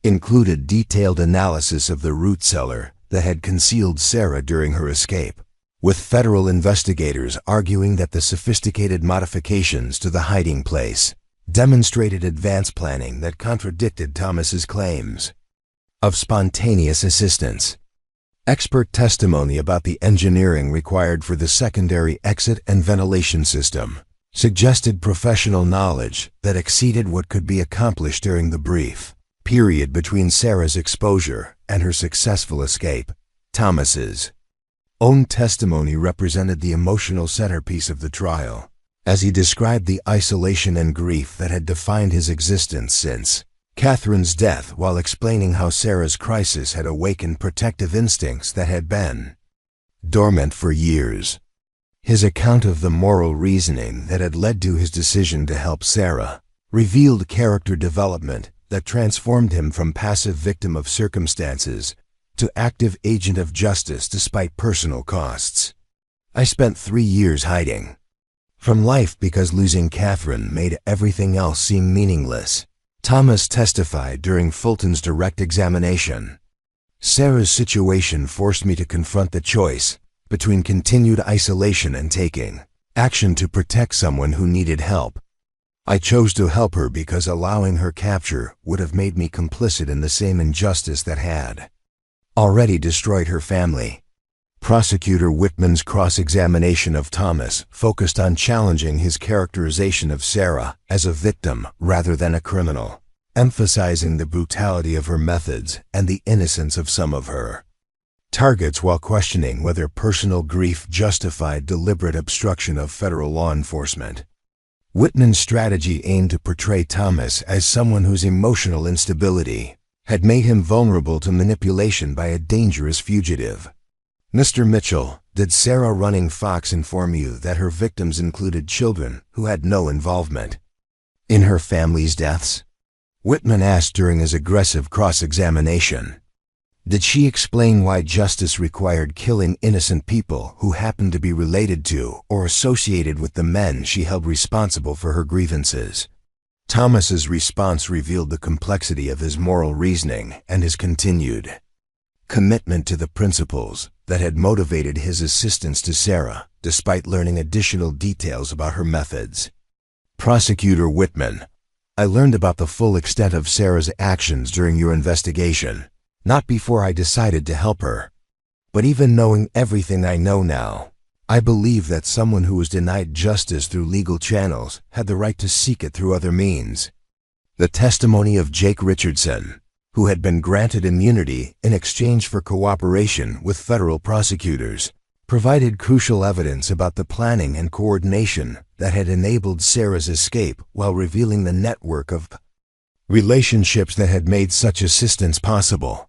included detailed analysis of the root cellar that had concealed Sarah during her escape, with federal investigators arguing that the sophisticated modifications to the hiding place demonstrated advanced planning that contradicted Thomas's claims of spontaneous assistance. Expert testimony about the engineering required for the secondary exit and ventilation system suggested professional knowledge that exceeded what could be accomplished during the brief period between Sarah's exposure and her successful escape. Thomas's own testimony represented the emotional centerpiece of the trial, as he described the isolation and grief that had defined his existence since Catherine's death, while explaining how Sarah's crisis had awakened protective instincts that had been dormant for years. His account of the moral reasoning that had led to his decision to help Sarah revealed character development that transformed him from passive victim of circumstances to active agent of justice despite personal costs. I spent 3 years hiding from life because losing Catherine made everything else seem meaningless, Thomas testified during Fulton's direct examination. Sarah's situation forced me to confront the choice between continued isolation and taking action to protect someone who needed help. I chose to help her because allowing her capture would have made me complicit in the same injustice that had already destroyed her family. Prosecutor Whitman's cross-examination of Thomas focused on challenging his characterization of Sarah as a victim rather than a criminal, emphasizing the brutality of her methods and the innocence of some of her targets while questioning whether personal grief justified deliberate obstruction of federal law enforcement. Whitman's strategy aimed to portray Thomas as someone whose emotional instability had made him vulnerable to manipulation by a dangerous fugitive. Mr. Mitchell, did Sarah Running Fox inform you that her victims included children who had no involvement in her family's deaths? Whitman asked during his aggressive cross-examination. Did she explain why justice required killing innocent people who happened to be related to or associated with the men she held responsible for her grievances? Thomas's response revealed the complexity of his moral reasoning and his continued commitment to the principles that had motivated his assistance to Sarah, despite learning additional details about her methods. Prosecutor Whitman, I learned about the full extent of Sarah's actions during your investigation, not before I decided to help her. But even knowing everything I know now, I believe that someone who was denied justice through legal channels had the right to seek it through other means. The testimony of Jake Richardson, who had been granted immunity in exchange for cooperation with federal prosecutors, provided crucial evidence about the planning and coordination that had enabled Sarah's escape while revealing the network of relationships that had made such assistance possible.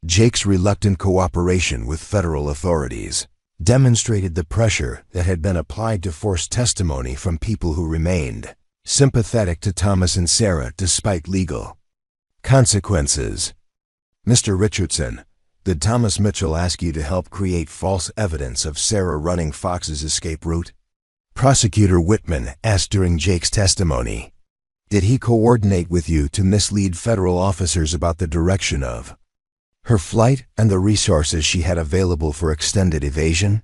Jake's reluctant cooperation with federal authorities demonstrated the pressure that had been applied to force testimony from people who remained sympathetic to Thomas and Sarah despite legal consequences. Mr. Richardson, did Thomas Mitchell ask you to help create false evidence of Sarah Running Fox's escape route? Prosecutor Whitman asked during Jake's testimony. Did he coordinate with you to mislead federal officers about the direction of her flight and the resources she had available for extended evasion?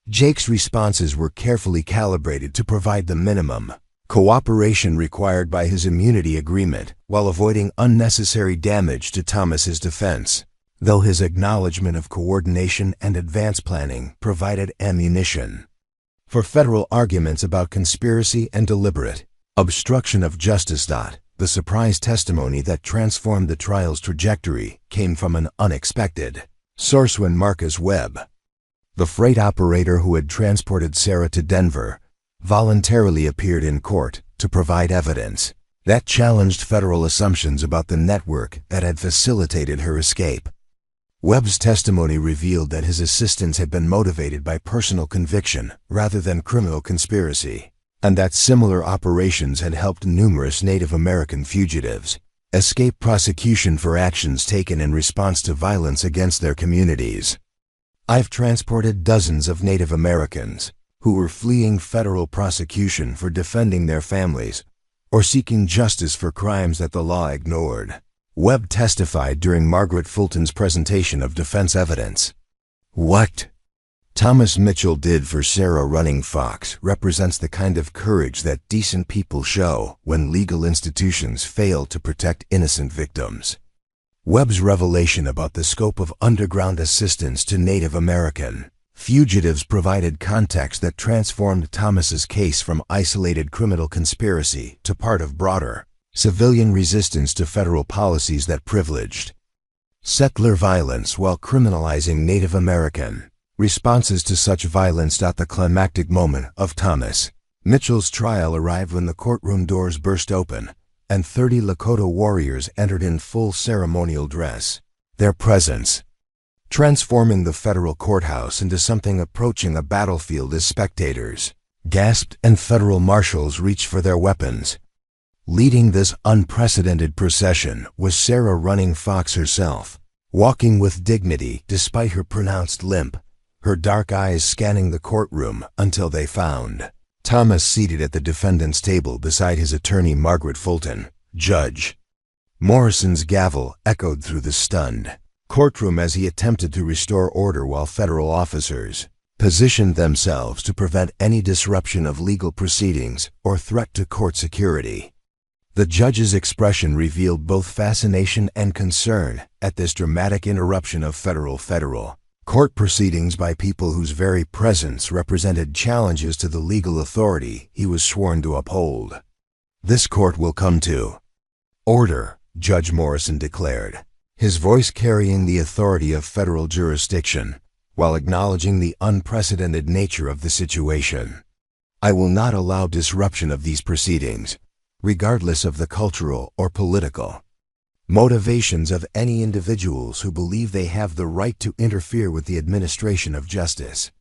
Jake's responses were carefully calibrated to provide the minimum cooperation required by his immunity agreement while avoiding unnecessary damage to Thomas's defense, though his acknowledgement of coordination and advance planning provided ammunition for federal arguments about conspiracy and deliberate obstruction of justice. The surprise testimony that transformed the trial's trajectory came from an unexpected source when Marcus Webb, the freight operator who had transported Sarah to Denver, voluntarily appeared in court to provide evidence that challenged federal assumptions about the network that had facilitated her escape. Webb's testimony revealed that his assistance had been motivated by personal conviction rather than criminal conspiracy, and that similar operations had helped numerous Native American fugitives escape prosecution for actions taken in response to violence against their communities. I've transported dozens of Native Americans who were fleeing federal prosecution for defending their families or seeking justice for crimes that the law ignored. Webb testified during Margaret Fulton's presentation of defense evidence. What Thomas Mitchell did for Sarah Running Fox represents the kind of courage that decent people show when legal institutions fail to protect innocent victims. Webb's revelation about the scope of underground assistance to Native American fugitives provided context that transformed Thomas's case from isolated criminal conspiracy to part of broader civilian resistance to federal policies that privileged settler violence while criminalizing Native American responses to such violence. The climactic moment of Thomas Mitchell's trial arrived when the courtroom doors burst open and 30 Lakota warriors entered in full ceremonial dress, their presence transforming the federal courthouse into something approaching a battlefield as spectators gasped and federal marshals reached for their weapons. Leading this unprecedented procession was Sarah Running Fox herself, walking with dignity despite her pronounced limp, her dark eyes scanning the courtroom until they found Thomas seated at the defendant's table beside his attorney Margaret Fulton. Judge Morrison's gavel echoed through the stunned courtroom as he attempted to restore order while federal officers positioned themselves to prevent any disruption of legal proceedings or threat to court security. The judge's expression revealed both fascination and concern at this dramatic interruption of federal court proceedings by people whose very presence represented challenges to the legal authority he was sworn to uphold. "This court will come to order," Judge Morrison declared, his voice carrying the authority of federal jurisdiction, while acknowledging the unprecedented nature of the situation. "I will not allow disruption of these proceedings, regardless of the cultural or political motivations of any individuals who believe they have the right to interfere with the administration of justice."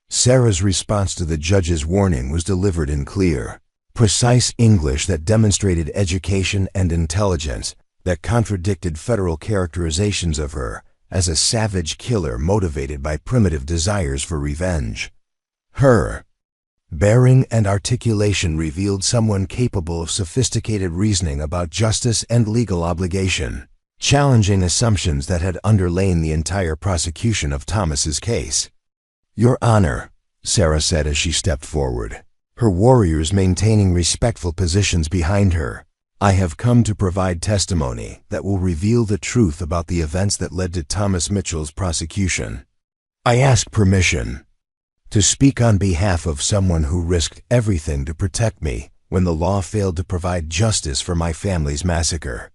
Sarah's response to the judge's warning was delivered in clear, precise English that demonstrated education and intelligence that contradicted federal characterizations of her as a savage killer motivated by primitive desires for revenge. Her bearing and articulation revealed someone capable of sophisticated reasoning about justice and legal obligation, challenging assumptions that had underlain the entire prosecution of Thomas's case. "Your Honor," Sarah said as she stepped forward, her warriors maintaining respectful positions behind her, "I have come to provide testimony that will reveal the truth about the events that led to Thomas Mitchell's prosecution. I ask permission to speak on behalf of someone who risked everything to protect me when the law failed to provide justice for my family's massacre."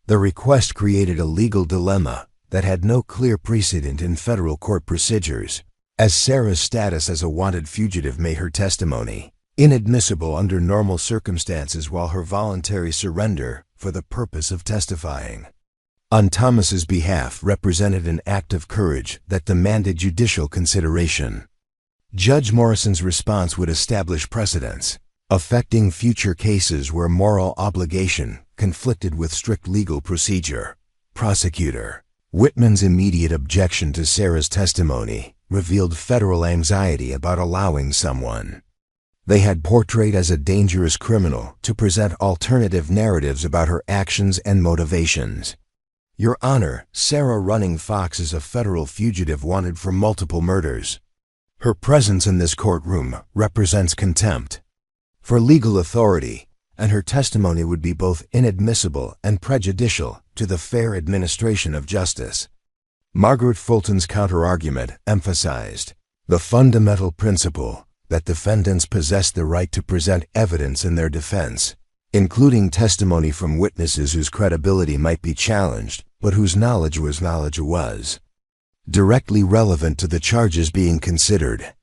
The request created a legal dilemma that had no clear precedent in federal court procedures, as Sarah's status as a wanted fugitive made her testimony inadmissible under normal circumstances while her voluntary surrender for the purpose of testifying on Thomas's behalf represented an act of courage that demanded judicial consideration. Judge Morrison's response would establish precedents, affecting future cases where moral obligation conflicted with strict legal procedure. Prosecutor Whitman's immediate objection to Sarah's testimony revealed federal anxiety about allowing someone they had portrayed as a dangerous criminal to present alternative narratives about her actions and motivations. "Your Honor, Sarah Running Fox is a federal fugitive wanted for multiple murders. Her presence in this courtroom represents contempt for legal authority, and her testimony would be both inadmissible and prejudicial to the fair administration of justice." Margaret Fulton's counterargument emphasized the fundamental principle that defendants possess the right to present evidence in their defense, including testimony from witnesses whose credibility might be challenged, but whose knowledge was directly relevant to the charges being considered.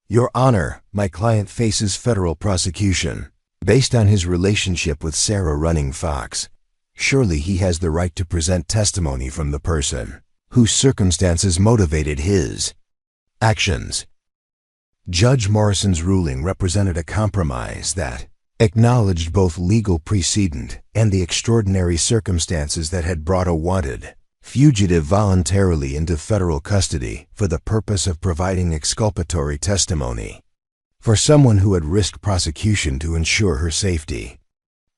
"Your Honor, my client faces federal prosecution based on his relationship with Sarah Running Fox. Surely he has the right to present testimony from the person whose circumstances motivated his actions." Judge Morrison's ruling represented a compromise that acknowledged both legal precedent and the extraordinary circumstances that had brought a wanted fugitive voluntarily into federal custody for the purpose of providing exculpatory testimony for someone who had risked prosecution to ensure her safety.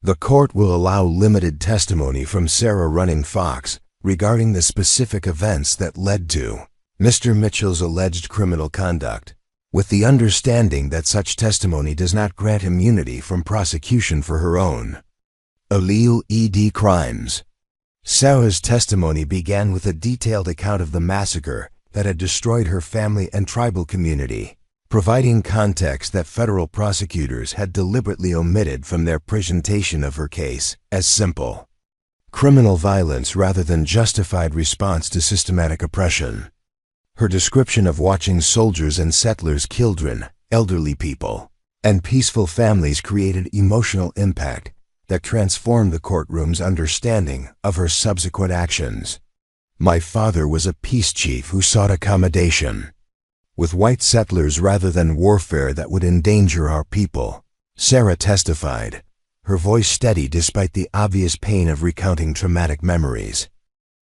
The court will allow limited testimony from Sarah Running Fox regarding the specific events that led to Mr. Mitchell's alleged criminal conduct, with the understanding that such testimony does not grant immunity from prosecution for her own illegal crimes. Sarah's testimony began with a detailed account of the massacre that had destroyed her family and tribal community, providing context that federal prosecutors had deliberately omitted from their presentation of her case as simple criminal violence rather than justified response to systematic oppression. Her description of watching soldiers and settlers, children, elderly people, and peaceful families created emotional impact that transformed the courtroom's understanding of her subsequent actions. My father was a peace chief who sought accommodation with white settlers rather than warfare that would endanger our people, Sarah testified, her voice steady despite the obvious pain of recounting traumatic memories.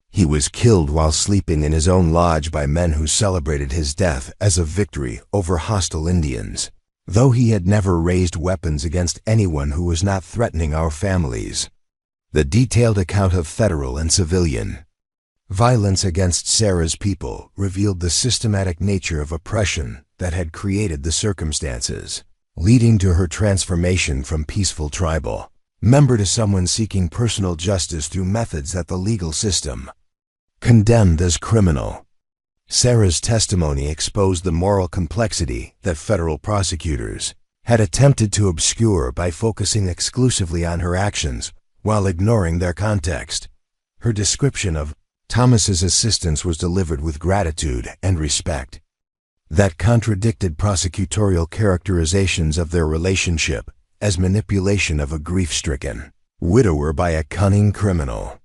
He was killed while sleeping in his own lodge by men who celebrated his death as a victory over hostile Indians, though he had never raised weapons against anyone who was not threatening our families. The detailed account of federal and civilian violence against Sarah's people revealed the systematic nature of oppression that had created the circumstances, leading to her transformation from peaceful tribal member to someone seeking personal justice through methods that the legal system condemned as criminal. Sarah's testimony exposed the moral complexity that federal prosecutors had attempted to obscure by focusing exclusively on her actions while ignoring their context. Her description of Thomas's assistance was delivered with gratitude and respect that contradicted prosecutorial characterizations of their relationship as manipulation of a grief-stricken widower by a cunning criminal.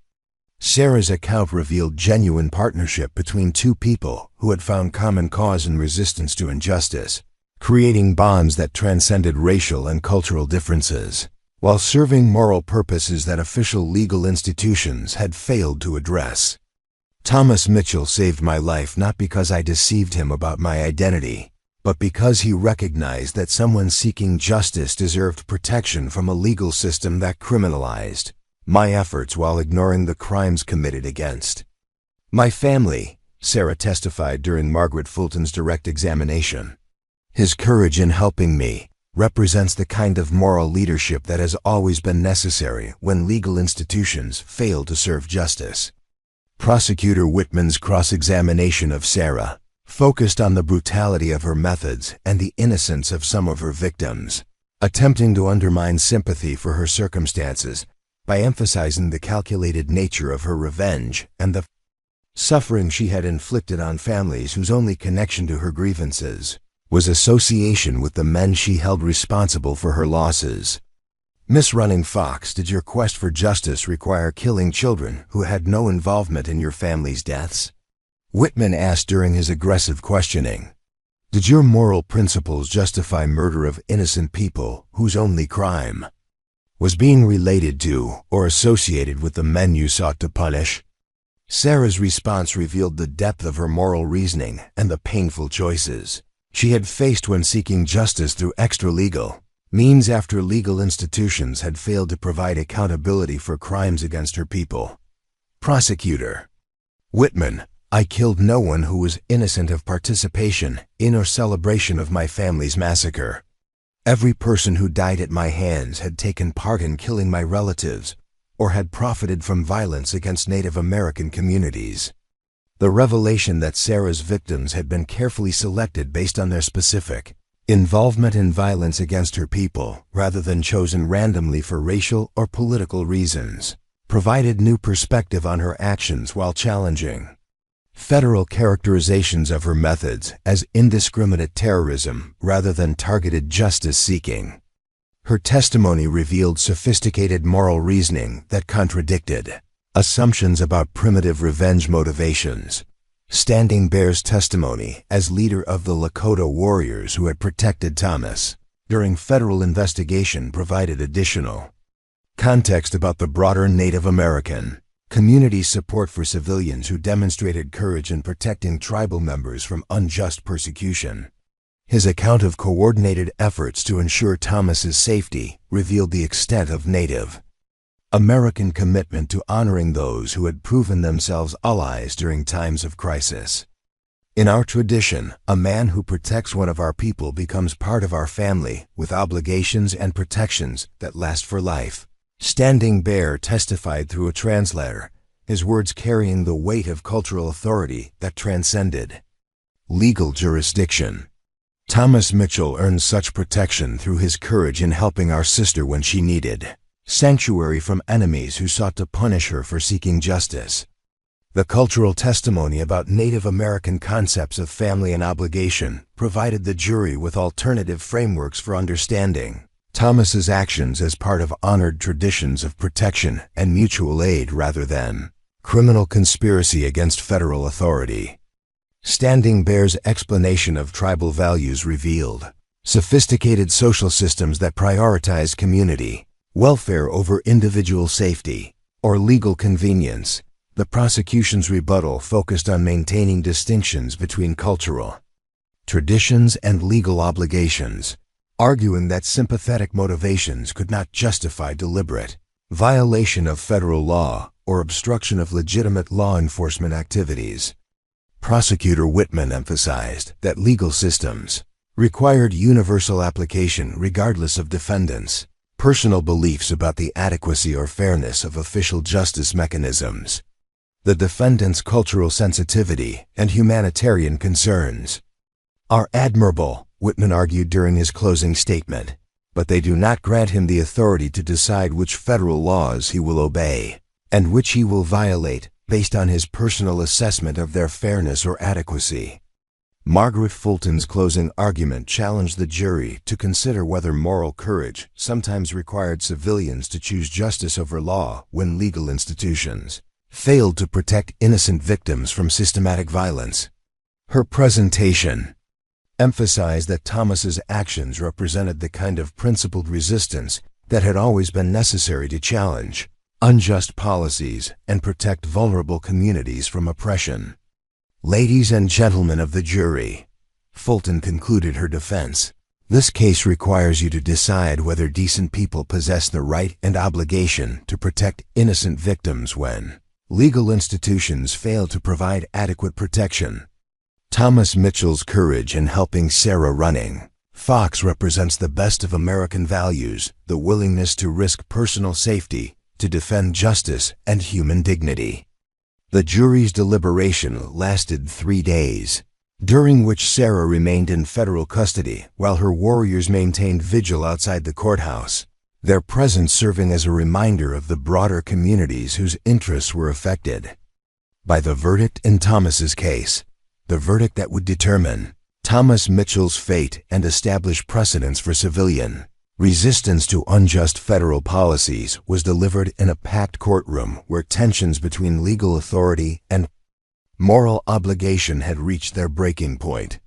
Sarah's account revealed genuine partnership between two people who had found common cause in resistance to injustice, creating bonds that transcended racial and cultural differences, while serving moral purposes that official legal institutions had failed to address. Thomas Mitchell saved my life not because I deceived him about my identity, but because he recognized that someone seeking justice deserved protection from a legal system that criminalized my efforts while ignoring the crimes committed against my family, Sarah testified during Margaret Fulton's direct examination. His courage in helping me represents the kind of moral leadership that has always been necessary when legal institutions fail to serve justice. Prosecutor Whitman's cross-examination of Sarah focused on the brutality of her methods and the innocence of some of her victims, attempting to undermine sympathy for her circumstances by emphasizing the calculated nature of her revenge and the suffering she had inflicted on families whose only connection to her grievances was association with the men she held responsible for her losses. Miss Running Fox, did your quest for justice require killing children who had no involvement in your family's deaths? Whitman asked during his aggressive questioning. Did your moral principles justify murder of innocent people whose only crime was being related to or associated with the men you sought to punish? Sarah's response revealed the depth of her moral reasoning and the painful choices she had faced when seeking justice through extra-legal means after legal institutions had failed to provide accountability for crimes against her people. Prosecutor Whitman, I killed no one who was innocent of participation in or celebration of my family's massacre. Every person who died at my hands had taken part in killing my relatives or had profited from violence against Native American communities. The revelation that Sarah's victims had been carefully selected based on their specific involvement in violence against her people rather than chosen randomly for racial or political reasons provided new perspective on her actions while challenging federal characterizations of her methods as indiscriminate terrorism rather than targeted justice-seeking. Her testimony revealed sophisticated moral reasoning that contradicted assumptions about primitive revenge motivations. Standing Bear's testimony as leader of the Lakota warriors who had protected Thomas during federal investigation provided additional context about the broader Native American community support for civilians who demonstrated courage in protecting tribal members from unjust persecution. His account of coordinated efforts to ensure Thomas's safety revealed the extent of Native American commitment to honoring those who had proven themselves allies during times of crisis. In our tradition, a man who protects one of our people becomes part of our family with obligations and protections that last for life. Standing Bear testified through a translator, his words carrying the weight of cultural authority that transcended legal jurisdiction. Thomas Mitchell earned such protection through his courage in helping our sister when she needed sanctuary from enemies who sought to punish her for seeking justice. The cultural testimony about Native American concepts of family and obligation provided the jury with alternative frameworks for understanding Thomas's actions as part of honored traditions of protection and mutual aid rather than criminal conspiracy against federal authority. Standing Bear's explanation of tribal values revealed sophisticated social systems that prioritize community welfare over individual safety or legal convenience. The prosecution's rebuttal focused on maintaining distinctions between cultural traditions and legal obligations, arguing that sympathetic motivations could not justify deliberate violation of federal law or obstruction of legitimate law enforcement activities. Prosecutor Whitman emphasized that legal systems required universal application regardless of defendants' personal beliefs about the adequacy or fairness of official justice mechanisms. The defendant's cultural sensitivity and humanitarian concerns are admirable, Whitman argued during his closing statement, but they do not grant him the authority to decide which federal laws he will obey and which he will violate based on his personal assessment of their fairness or adequacy. Margaret Fulton's closing argument challenged the jury to consider whether moral courage sometimes required civilians to choose justice over law when legal institutions failed to protect innocent victims from systematic violence. Her presentation emphasized that Thomas's actions represented the kind of principled resistance that had always been necessary to challenge unjust policies and protect vulnerable communities from oppression. Ladies and gentlemen of the jury, Fulton concluded her defense, this case requires you to decide whether decent people possess the right and obligation to protect innocent victims when legal institutions fail to provide adequate protection. Thomas Mitchell's courage in helping Sarah Running Fox represents the best of American values, the willingness to risk personal safety to defend justice and human dignity. The jury's deliberation lasted 3 days, during which Sarah remained in federal custody while her warriors maintained vigil outside the courthouse, their presence serving as a reminder of the broader communities whose interests were affected by the verdict in Thomas's case, the verdict that would determine Thomas Mitchell's fate and establish precedents for civilian resistance to unjust federal policies was delivered in a packed courtroom where tensions between legal authority and moral obligation had reached their breaking point.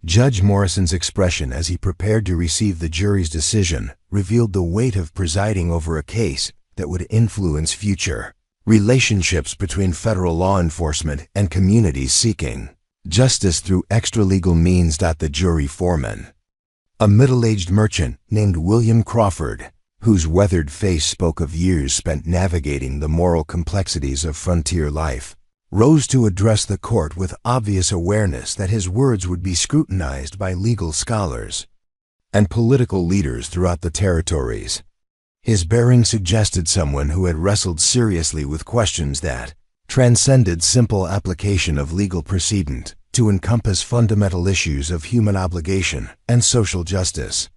Judge Morrison's expression as he prepared to receive the jury's decision revealed the weight of presiding over a case that would influence future relationships between federal law enforcement and communities seeking justice through extralegal means. The jury foreman, a middle-aged merchant named William Crawford, whose weathered face spoke of years spent navigating the moral complexities of frontier life, rose to address the court with obvious awareness that his words would be scrutinized by legal scholars and political leaders throughout the territories. His bearing suggested someone who had wrestled seriously with questions that transcended simple application of legal precedent to encompass fundamental issues of human obligation and social justice.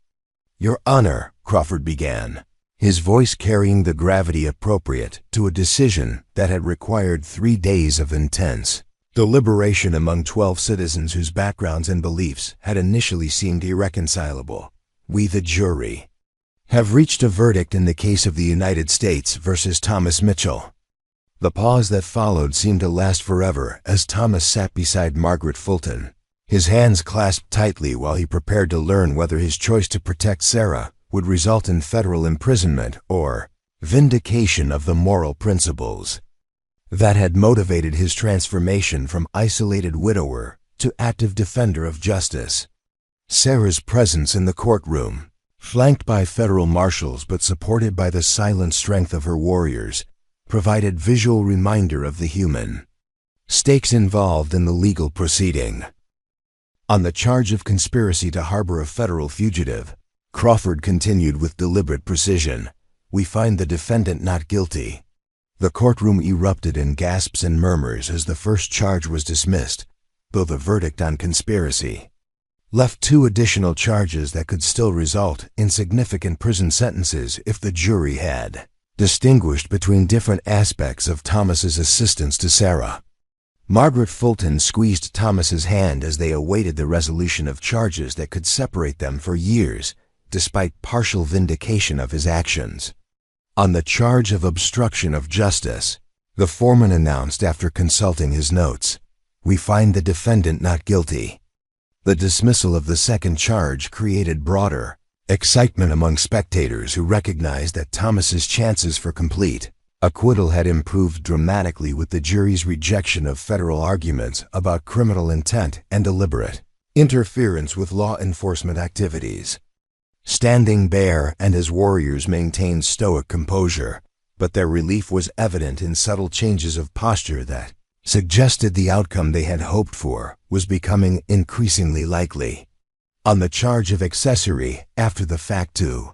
"Your Honor," Crawford began, his voice carrying the gravity appropriate to a decision that had required 3 days of intense deliberation among 12 citizens whose backgrounds and beliefs had initially seemed irreconcilable. "We, the jury, have reached a verdict in the case of the United States versus Thomas Mitchell." The pause that followed seemed to last forever as Thomas sat beside Margaret Fulton, his hands clasped tightly while he prepared to learn whether his choice to protect Sarah would result in federal imprisonment or vindication of the moral principles that had motivated his transformation from isolated widower to active defender of justice. Sarah's presence in the courtroom, flanked by federal marshals but supported by the silent strength of her warriors, provided visual reminder of the human Stakes involved in the legal proceeding. On the charge of conspiracy to harbor a federal fugitive, Crawford continued with deliberate precision. We find the defendant not guilty. The courtroom erupted in gasps and murmurs as the first charge was dismissed, though the verdict on conspiracy left 2 additional charges that could still result in significant prison sentences if the jury had distinguished between different aspects of Thomas's assistance to Sarah. Margaret Fulton squeezed Thomas's hand as they awaited the resolution of charges that could separate them for years, despite partial vindication of his actions. On the charge of obstruction of justice, the foreman announced after consulting his notes, "We find the defendant not guilty." The dismissal of the second charge created broader excitement among spectators who recognized that Thomas's chances for complete acquittal had improved dramatically with the jury's rejection of federal arguments about criminal intent and deliberate interference with law enforcement activities. Standing Bear and his warriors maintained stoic composure, but their relief was evident in subtle changes of posture that suggested the outcome they had hoped for was becoming increasingly likely. On the charge of accessory after the fact to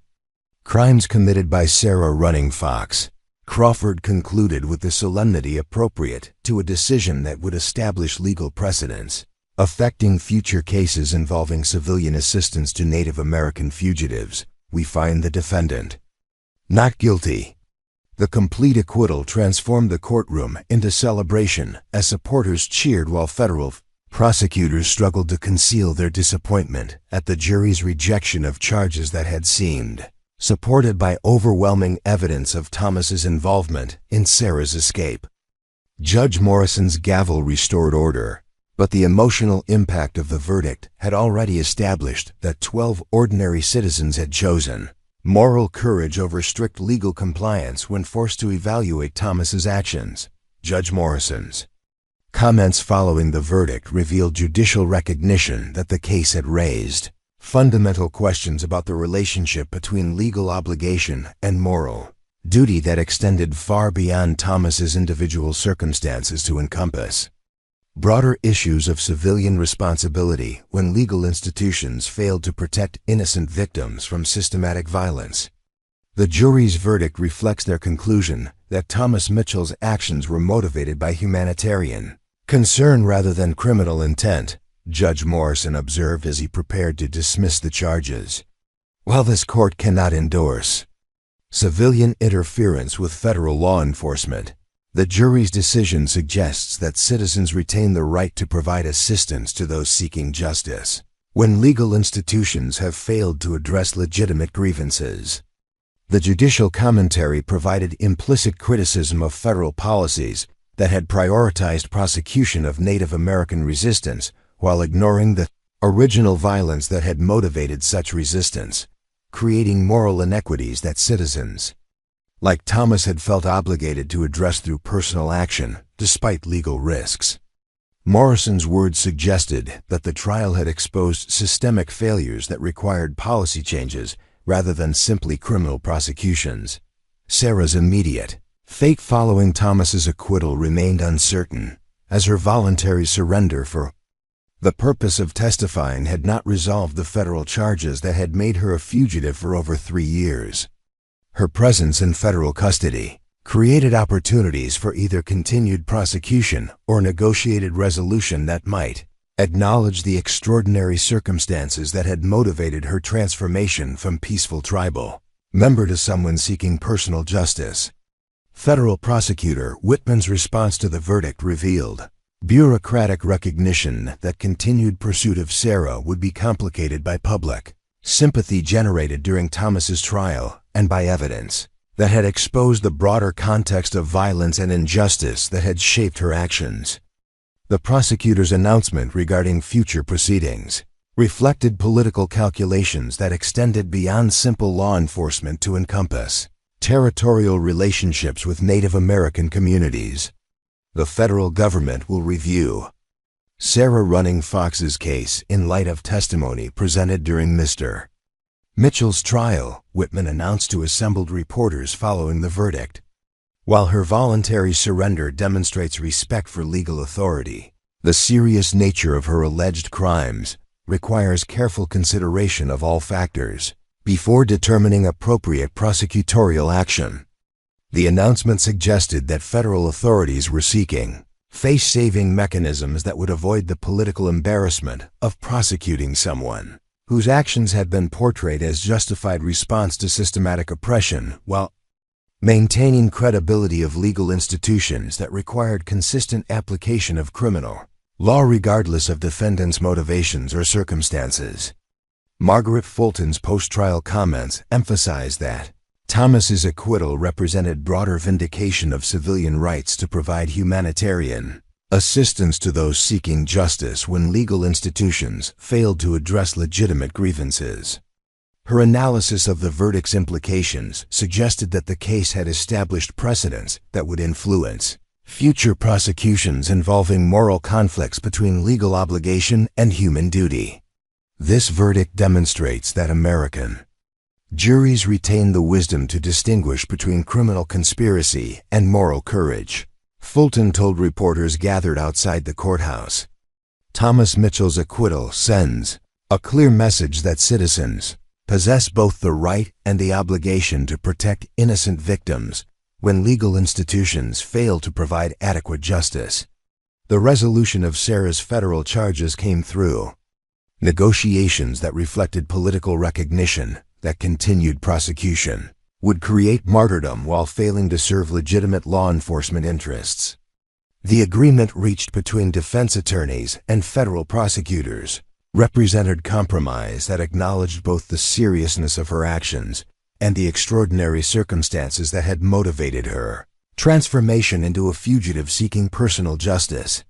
crimes committed by Sarah Running Fox, Crawford concluded with the solemnity appropriate to a decision that would establish legal precedents affecting future cases involving civilian assistance to Native American fugitives. We find the defendant not guilty. The complete acquittal transformed the courtroom into celebration as supporters cheered while federal prosecutors struggled to conceal their disappointment at the jury's rejection of charges that had seemed supported by overwhelming evidence of Thomas's involvement in Sarah's escape. Judge Morrison's gavel restored order, but the emotional impact of the verdict had already established that 12 ordinary citizens had chosen moral courage over strict legal compliance when forced to evaluate Thomas's actions. Judge Morrison's comments following the verdict revealed judicial recognition that the case had raised fundamental questions about the relationship between legal obligation and moral duty that extended far beyond Thomas's individual circumstances to encompass broader issues of civilian responsibility when legal institutions failed to protect innocent victims from systematic violence. The jury's verdict reflects their conclusion that Thomas Mitchell's actions were motivated by humanitarian concern rather than criminal intent, Judge Morrison observed as he prepared to dismiss the charges. While this court cannot endorse civilian interference with federal law enforcement, the jury's decision suggests that citizens retain the right to provide assistance to those seeking justice when legal institutions have failed to address legitimate grievances. The judicial commentary provided implicit criticism of federal policies that had prioritized prosecution of Native American resistance while ignoring the original violence that had motivated such resistance, creating moral inequities that citizens like Thomas had felt obligated to address through personal action, despite legal risks. Morrison's words suggested that the trial had exposed systemic failures that required policy changes rather than simply criminal prosecutions. Sarah's immediate fate following Thomas's acquittal remained uncertain, as her voluntary surrender for the purpose of testifying had not resolved the federal charges that had made her a fugitive for over 3 years. Her presence in federal custody created opportunities for either continued prosecution or negotiated resolution that might acknowledge the extraordinary circumstances that had motivated her transformation from peaceful tribal member to someone seeking personal justice. Federal prosecutor Whitman's response to the verdict revealed bureaucratic recognition that continued pursuit of Sarah would be complicated by public sympathy generated during Thomas's trial and by evidence that had exposed the broader context of violence and injustice that had shaped her actions. The prosecutor's announcement regarding future proceedings reflected political calculations that extended beyond simple law enforcement to encompass territorial relationships with Native American communities. The federal government will review Sarah Running Fox's case in light of testimony presented during Mr. Mitchell's trial, Whitman announced to assembled reporters following the verdict. While her voluntary surrender demonstrates respect for legal authority, the serious nature of her alleged crimes requires careful consideration of all factors before determining appropriate prosecutorial action. The announcement suggested that federal authorities were seeking face-saving mechanisms that would avoid the political embarrassment of prosecuting someone whose actions had been portrayed as justified response to systematic oppression, while maintaining credibility of legal institutions that required consistent application of criminal law regardless of defendants' motivations or circumstances. Margaret Fulton's post-trial comments emphasized that Thomas's acquittal represented broader vindication of civilian rights to provide humanitarian assistance to those seeking justice when legal institutions failed to address legitimate grievances. Her analysis of the verdict's implications suggested that the case had established precedents that would influence future prosecutions involving moral conflicts between legal obligation and human duty. This verdict demonstrates that American juries retain the wisdom to distinguish between criminal conspiracy and moral courage. Fulton told reporters gathered outside the courthouse. Thomas Mitchell's acquittal sends a clear message that citizens possess both the right and the obligation to protect innocent victims when legal institutions fail to provide adequate justice. The resolution of Sarah's federal charges came through negotiations that reflected political recognition that continued prosecution would create martyrdom while failing to serve legitimate law enforcement interests. The agreement reached between defense attorneys and federal prosecutors represented compromise that acknowledged both the seriousness of her actions and the extraordinary circumstances that had motivated her transformation into a fugitive seeking personal justice.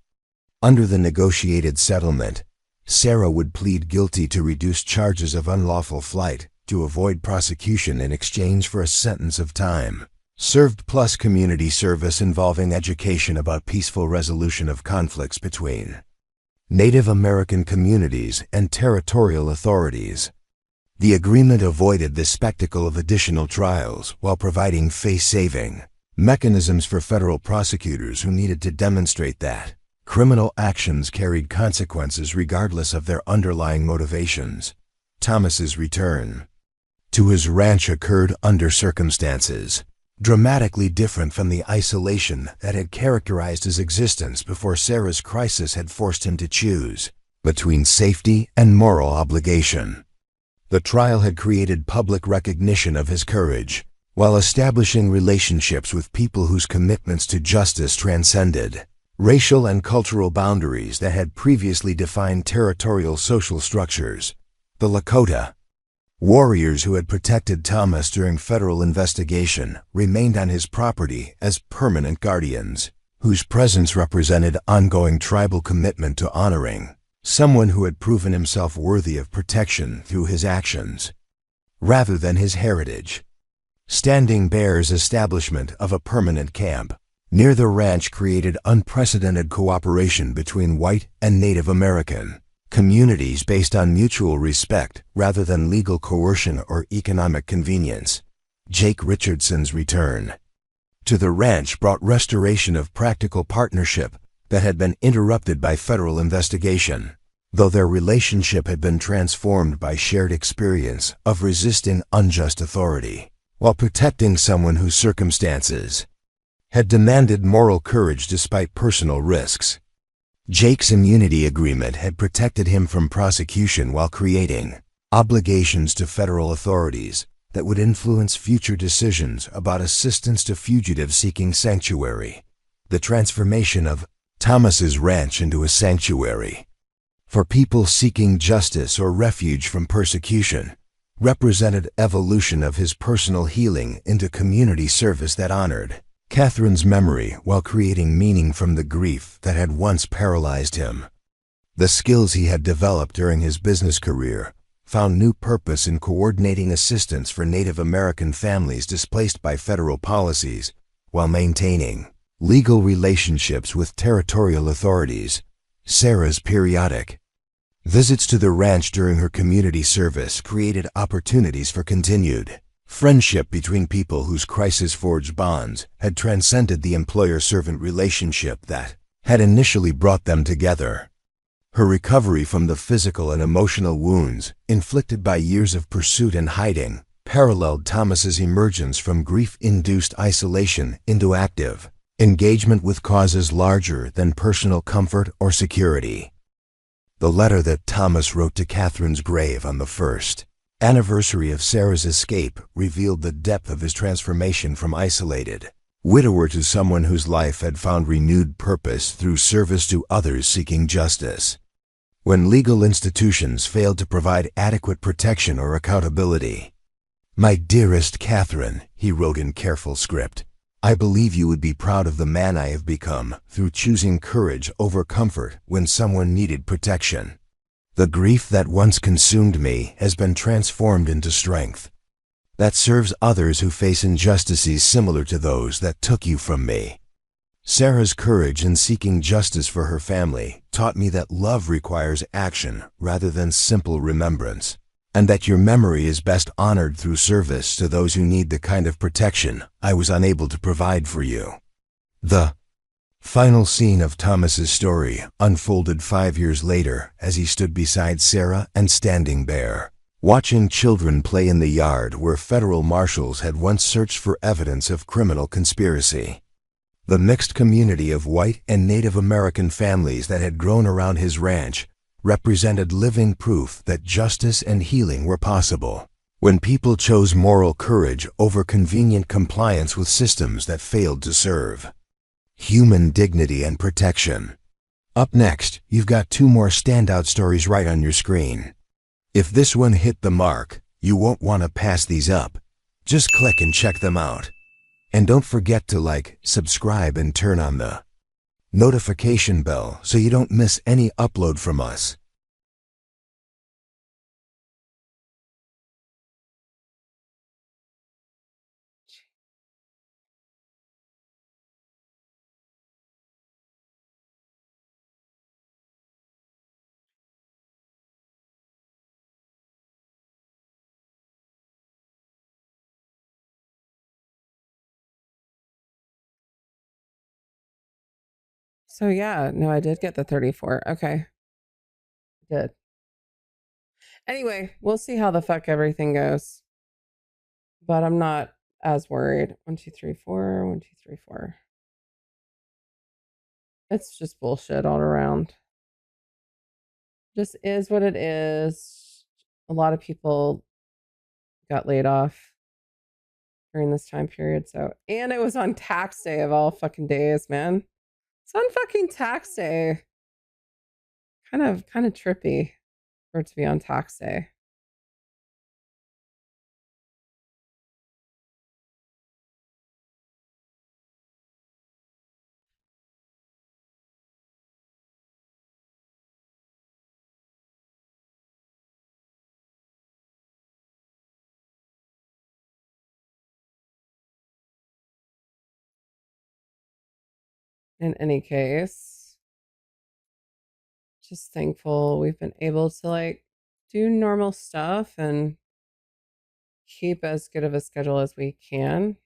Under the negotiated settlement, Sarah would plead guilty to reduced charges of unlawful flight to avoid prosecution in exchange for a sentence of time served plus community service involving education about peaceful resolution of conflicts between Native American communities and territorial authorities. The agreement avoided the spectacle of additional trials while providing face-saving mechanisms for federal prosecutors who needed to demonstrate that criminal actions carried consequences regardless of their underlying motivations. Thomas's return to his ranch occurred under circumstances dramatically different from the isolation that had characterized his existence before Sarah's crisis had forced him to choose between safety and moral obligation. The trial had created public recognition of his courage, while establishing relationships with people whose commitments to justice transcended racial and cultural boundaries that had previously defined territorial social structures. The Lakota warriors who had protected Thomas during federal investigation remained on his property as permanent guardians, whose presence represented ongoing tribal commitment to honoring someone who had proven himself worthy of protection through his actions, rather than his heritage. Standing Bear's establishment of a permanent camp near the ranch created unprecedented cooperation between white and Native American communities based on mutual respect rather than legal coercion or economic convenience. Jake Richardson's return to the ranch brought restoration of practical partnership that had been interrupted by federal investigation, though their relationship had been transformed by shared experience of resisting unjust authority, while protecting someone whose circumstances had demanded moral courage despite personal risks. Jake's immunity agreement had protected him from prosecution while creating obligations to federal authorities that would influence future decisions about assistance to fugitives seeking sanctuary. The transformation of Thomas's ranch into a sanctuary for people seeking justice or refuge from persecution represented evolution of his personal healing into community service that honored Catherine's memory while creating meaning from the grief that had once paralyzed him. The skills he had developed during his business career found new purpose in coordinating assistance for Native American families displaced by federal policies while maintaining legal relationships with territorial authorities. Sarah's periodic visits to the ranch during her community service created opportunities for continued Friendship between people whose crisis forged bonds had transcended the employer-servant relationship that had initially brought them together. Her recovery from the physical and emotional wounds inflicted by years of pursuit and hiding paralleled Thomas's emergence from grief-induced isolation into active engagement with causes larger than personal comfort or security. The letter that Thomas wrote to Catherine's grave on the first anniversary of Sarah's escape revealed the depth of his transformation from isolated widower to someone whose life had found renewed purpose through service to others seeking justice. When legal institutions failed to provide adequate protection or accountability. "My dearest Catherine," he wrote in careful script, "I believe you would be proud of the man I have become through choosing courage over comfort when someone needed protection. The grief that once consumed me has been transformed into strength that serves others who face injustices similar to those that took you from me. Sarah's courage in seeking justice for her family taught me that love requires action rather than simple remembrance, and that your memory is best honored through service to those who need the kind of protection I was unable to provide for you." The final scene of Thomas's story unfolded 5 years later as he stood beside Sarah and Standing Bear, watching children play in the yard where federal marshals had once searched for evidence of criminal conspiracy. The mixed community of white and Native American families that had grown around his ranch represented living proof that justice and healing were possible when people chose moral courage over convenient compliance with systems that failed to serve human dignity and protection. Up next, you've got 2 more standout stories right on your screen. If this one hit the mark, you won't want to pass these up. Just click and check them out. And don't forget to like, subscribe, and turn on the notification bell so you don't miss any upload from us. So yeah, no, I did get the 34. Okay. Did. Anyway, we'll see how the fuck everything goes. But I'm not as worried. 1, 2, 3, 4. 1, 2, 3, 4. It's just bullshit all around. Just is what it is. A lot of people got laid off during this time period. So, and it was on tax day of all fucking days, man. It's on fucking tax day. Kind of trippy for it to be on tax day. In any case, just thankful we've been able to like do normal stuff and keep as good of a schedule as we can.